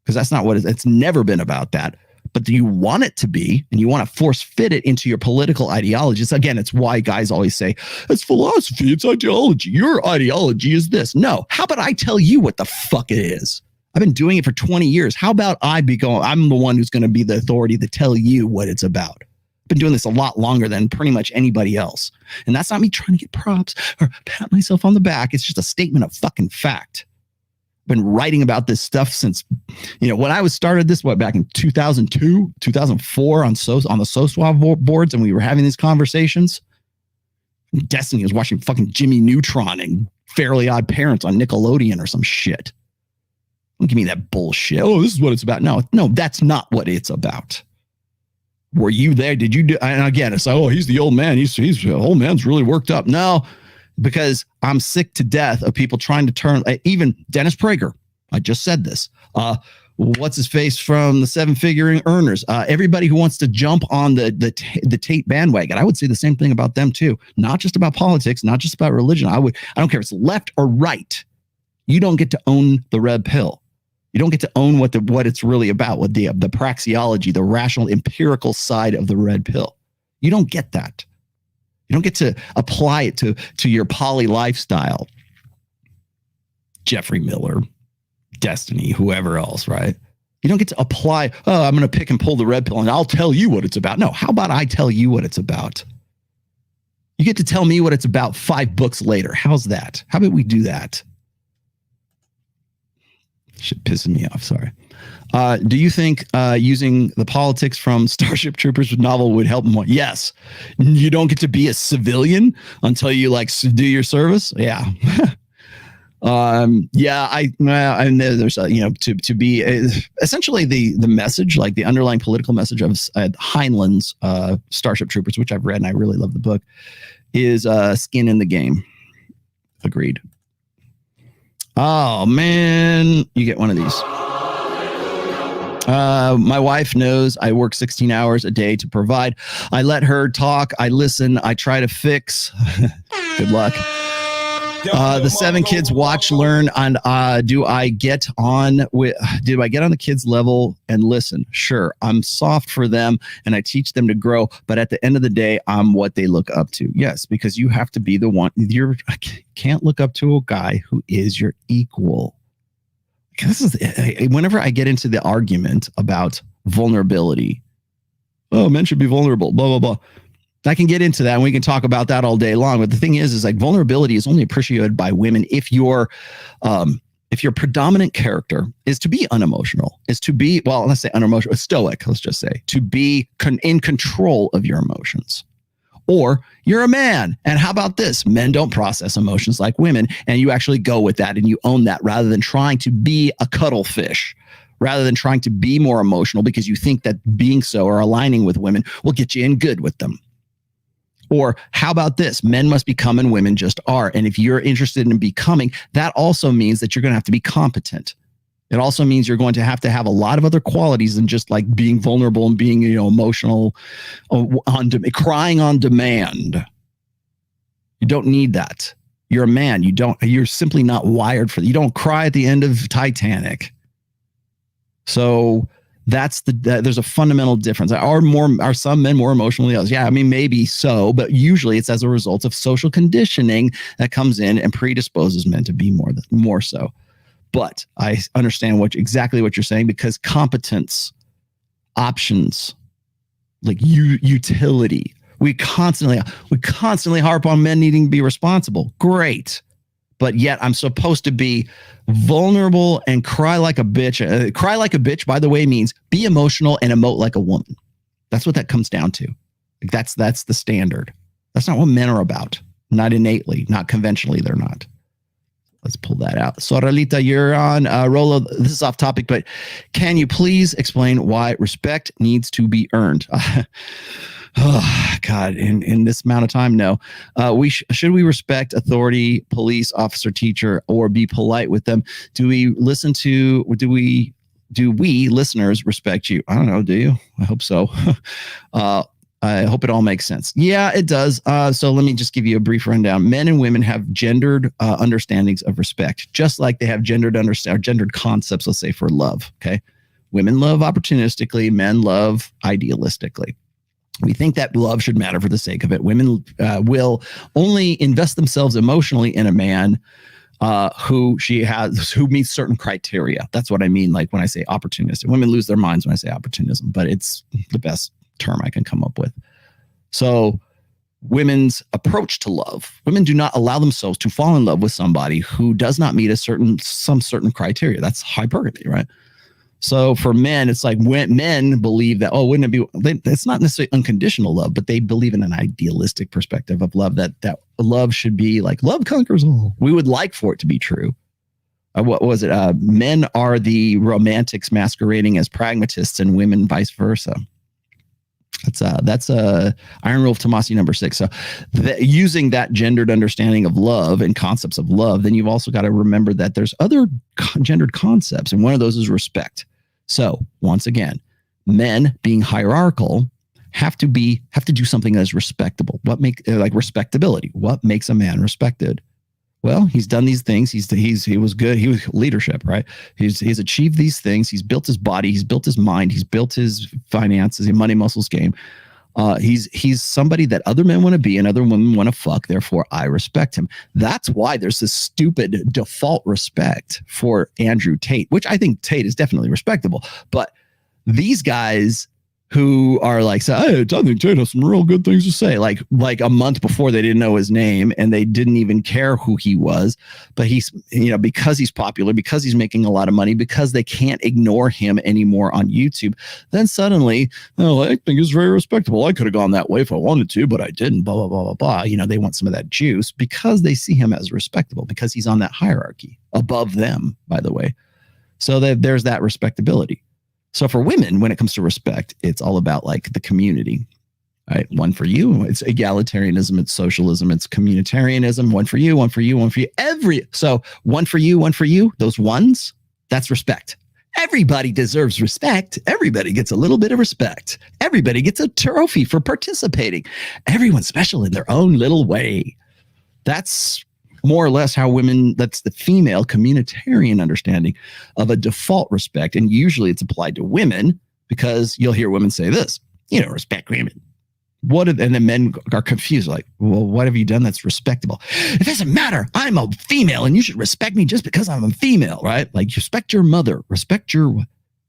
because that's not what it's never been about that. But do you want it to be, and you want to force fit it into your political ideologies? Again, it's why guys always say, it's philosophy, it's ideology. Your ideology is this. No, how about I tell you what the fuck it is? I've been doing it for 20 years. How about I'm the one who's going to be the authority to tell you what it's about. I've been doing this a lot longer than pretty much anybody else. And that's not me trying to get props or pat myself on the back. It's just a statement of fucking fact. I've been writing about this stuff since, when I was started this, back in 2002, 2004 on the SOSWA boards, and we were having these conversations. Destiny was watching fucking Jimmy Neutron and Fairly Odd Parents on Nickelodeon or some shit. Don't give me that bullshit. Oh, this is what it's about. No, that's not what it's about. Were you there? Did you do? And again, it's like, oh, he's the old man. He's the old man's really worked up. No, because I'm sick to death of people trying to turn, even Dennis Prager. I just said this. What's his face from the Seven-Figure Earners? Everybody who wants to jump on the Tate bandwagon. I would say the same thing about them too. Not just about politics, not just about religion. I don't care if it's left or right. You don't get to own the red pill. You don't get to own what it's really about, what the praxeology, the rational, empirical side of the red pill. You don't get that. You don't get to apply it to your poly lifestyle. Jeffrey Miller, Destiny, whoever else, right? You don't get to apply, oh, I'm going to pick and pull the red pill and I'll tell you what it's about. No, how about I tell you what it's about? You get to tell me what it's about 5 books later. How's that? How about we do that? Shit pisses me off. Sorry. Do you think using the politics from Starship Troopers novel would help more? Yes. You don't get to be a civilian until you do your service. Yeah. And there's to be essentially the message, like the underlying political message of Heinlein's Starship Troopers, which I've read and I really love the book, is skin in the game. Agreed. Oh man, you get one of these. My wife knows I work 16 hours a day to provide. I let her talk. I listen. I try to fix. Good luck. The 7 kids watch, learn, and do I get on the kids' level and listen? Sure, I'm soft for them and I teach them to grow, but at the end of the day, I'm what they look up to. Yes, because you have to be the one. You can't look up to a guy who is your equal. Whenever I get into the argument about vulnerability, oh, men should be vulnerable, blah, blah, blah. I can get into that and we can talk about that all day long. But the thing is vulnerability is only appreciated by women if your predominant character is to be unemotional, is to be, well, let's say unemotional, stoic, let's just say, to be in control of your emotions. Or you're a man. And how about this? Men don't process emotions like women. And you actually go with that and you own that rather than trying to be a cuttlefish, rather than trying to be more emotional because you think that being so or aligning with women will get you in good with them. Or how about this? Men must become and women just are. And if you're interested in becoming, that also means that you're going to have to be competent. It also means you're going to have a lot of other qualities than just like being vulnerable and being, emotional, crying on demand. You don't need that. You're a man. You're simply not wired for that. You don't cry at the end of Titanic. So there's a fundamental difference. Are some men more emotional than others? Yeah, I mean, maybe so, but usually it's as a result of social conditioning that comes in and predisposes men to be more so. But I understand exactly what you're saying, because competence, options, like utility, we constantly harp on men needing to be responsible. Great. But yet I'm supposed to be vulnerable and cry like a bitch. Cry like a bitch, by the way, means be emotional and emote like a woman. That's what that comes down to. Like that's the standard. That's not what men are about. Not innately, not conventionally, they're not. Let's pull that out. Soralita, you're on. Rolo, this is off topic, but can you please explain why respect needs to be earned? Oh, God, in this amount of time, no. Should we respect authority, police, officer, teacher, or be polite with them? Do we listeners respect you? I don't know. Do you? I hope so. I hope it all makes sense. Yeah, it does. So let me just give you a brief rundown. Men and women have gendered understandings of respect, just like they have gendered concepts, let's say, for love. Okay. Women love opportunistically, men love idealistically. We think that love should matter for the sake of it. Women will only invest themselves emotionally in a man who meets certain criteria. That's what I mean. Like when I say opportunistic, women lose their minds when I say opportunism, but it's the best term I can come up with. So women's approach to love, women do not allow themselves to fall in love with somebody who does not meet some certain criteria. That's hypergamy, right? So for men, it's like when men believe that, wouldn't it be, it's not necessarily unconditional love, but they believe in an idealistic perspective of love, that love should be like love conquers all. We would like for it to be true. What was it? Men are the romantics masquerading as pragmatists and women vice versa. That's Iron Rule of Tomasi number 6. So using that gendered understanding of love and concepts of love, then you've also got to remember that there's other gendered concepts. And one of those is respect. So once again, men being hierarchical have to do something that is respectable. Respectability? What makes a man respected? Well, he's done these things. He was good. He was leadership, right? He's achieved these things. He's built his body. He's built his mind. He's built his finances, his money muscles game. He's somebody that other men want to be and other women want to fuck. Therefore, I respect him. That's why there's this stupid default respect for Andrew Tate, which I think Tate is definitely respectable. But these guys who are like, hey, I think Tate has some real good things to say. Like a month before, they didn't know his name and they didn't even care who he was. But he's, because he's popular, because he's making a lot of money, because they can't ignore him anymore on YouTube. Then suddenly, I think he's very respectable. I could have gone that way if I wanted to, but I didn't. Blah, blah, blah, blah, blah. They want some of that juice because they see him as respectable, because he's on that hierarchy above them, by the way. So there's that respectability. So for women, when it comes to respect, it's all about like the community, right? One for you. It's egalitarianism. It's socialism. It's communitarianism. One for you, one for you, one for you. So one for you, one for you. Those ones, that's respect. Everybody deserves respect. Everybody gets a little bit of respect. Everybody gets a trophy for participating. Everyone's special in their own little way. That's more or less how women, that's the female communitarian understanding of a default respect. And usually it's applied to women, because you'll hear women say this, respect women. And then men are confused, like, well, what have you done that's respectable? It doesn't matter. I'm a female and you should respect me just because I'm a female, right? Like, respect your mother, respect your...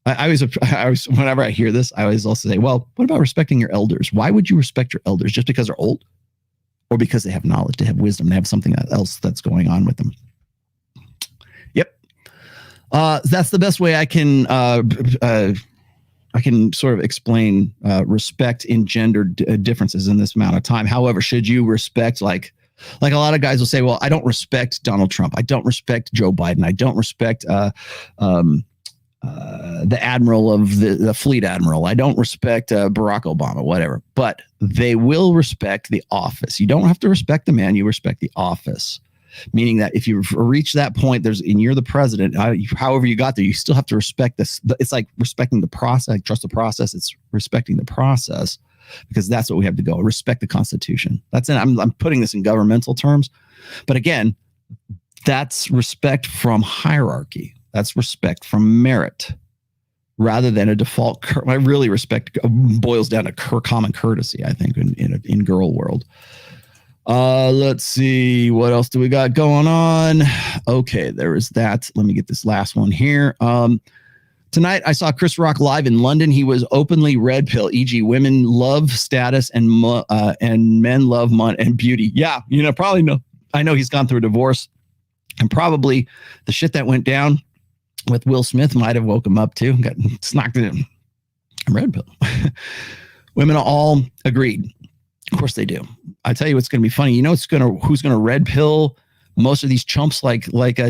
I always, whenever I hear this, I always also say, well, what about respecting your elders? Why would you respect your elders? Just because they're old? Or because they have knowledge, they have wisdom, they have something else that's going on with them. Yep. That's the best way I can sort of explain respect in gender differences in this amount of time. However, should you respect, like a lot of guys will say, well, I don't respect Donald Trump. I don't respect Joe Biden. I don't respect the admiral of the fleet admiral. I don't respect Barack Obama, whatever, but they will respect the office. You don't have to respect the man, you respect the office. Meaning that if you reach that point, and you're the president, however you got there, you still have to respect this. It's like respecting the process, trust the process. It's respecting the process, because that's what we have to go. Respect the Constitution. I'm putting this in governmental terms, but again, that's respect from hierarchy. That's respect from merit, rather than a default. I really respect boils down to common courtesy, I think, in girl world. Let's see, what else do we got going on? Okay, there is that. Let me get this last one here. Tonight I saw Chris Rock live in London. He was openly red pill, e.g. women love status and men love money and beauty. Yeah, probably know. I know he's gone through a divorce, and probably the shit that went down with Will Smith might have woke him up too. Got knocked in red pill. Women all agreed. Of course they do. I tell you what's going to be funny. Who's going to red pill most of these chumps like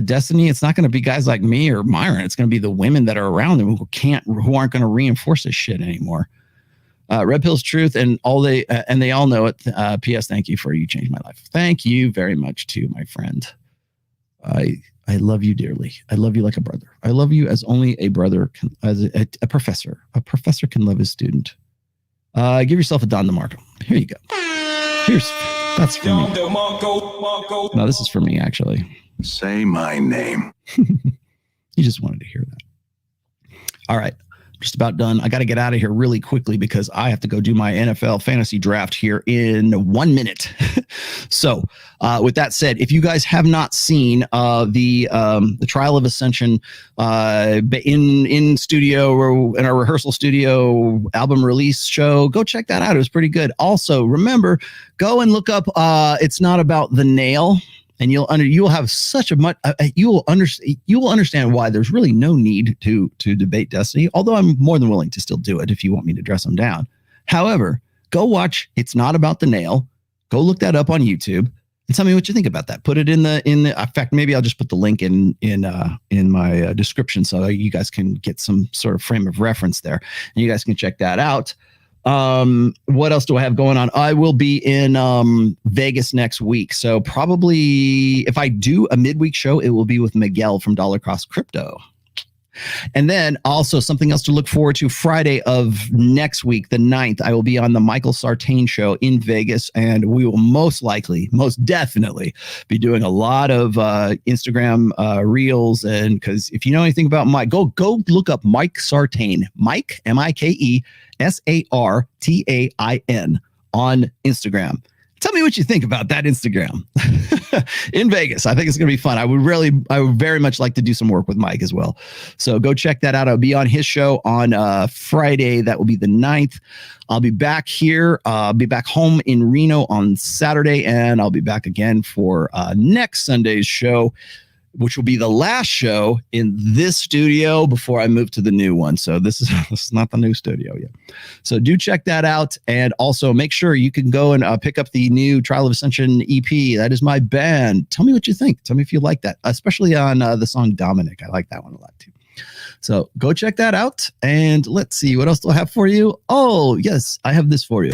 Destiny? It's not going to be guys like me or Myron. It's going to be the women that are around them who aren't going to reinforce this shit anymore. Red pill's truth, and they all know it. P.S. Thank you for you changed my life. Thank you very much too, my friend. I love you dearly. I love you like a brother. I love you as only a brother can, as a professor. A professor can love his student. Give yourself a Don DeMarco. Here you go. That's for me. No, this is for me, actually. Say my name. You just wanted to hear that. All right. Just about done. I got to get out of here really quickly because I have to go do my NFL fantasy draft here in 1 minute. So with that said, if you guys have not seen the Trial of Ascension in studio or in our rehearsal studio album release show, go check that out. It was pretty good. Also, remember, go and look up It's Not About the Nail. And you will have such a much you will understand why there's really no need to debate Destiny. Although I'm more than willing to still do it if you want me to dress them down. However, go watch It's Not About the Nail. Go look that up on YouTube and tell me what you think about that. Put it in fact, maybe I'll just put the link in my description so that you guys can get some sort of frame of reference there, and you guys can check that out. What else do I have going on? I will be in Vegas next week. So probably if I do a midweek show, it will be with Miguel from Dollar Cost Crypto. And then also something else to look forward to, Friday of next week, the 9th, I will be on the Michael Sartain show in Vegas, and we will most definitely be doing a lot of Instagram reels. And because if you know anything about Mike, go look up Mike Sartain, Mike, MikeSartain on Instagram. Tell me what you think about that Instagram in Vegas. I think it's going to be fun. I would very much like to do some work with Mike as well. So go check that out. I'll be on his show on Friday. That will be the 9th. I'll be back here. I'll be back home in Reno on Saturday, and I'll be back again for next Sunday's show, which will be the last show in this studio before I move to the new one. So this is not the new studio yet. So do check that out. And also make sure you can go and pick up the new Trial of Ascension EP. That is my band. Tell me what you think. Tell me if you like that, especially on the song Dominic. I like that one a lot too. So go check that out. And let's see, what else do I have for you? Oh, yes, I have this for you.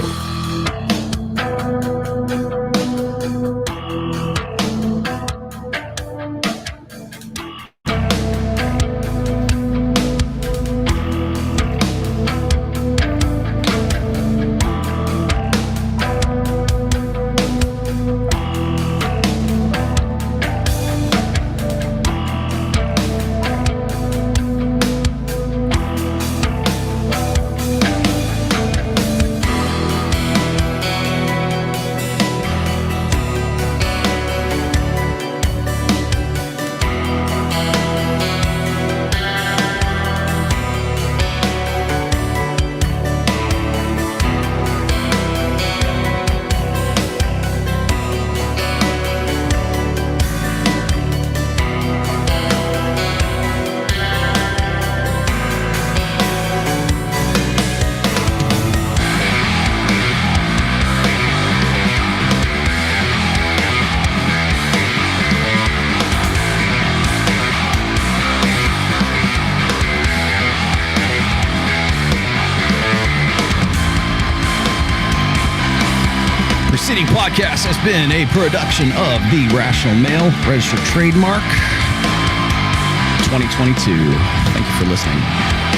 preceding podcast has been a production of The Rational Male, registered trademark 2022. Thank you for listening.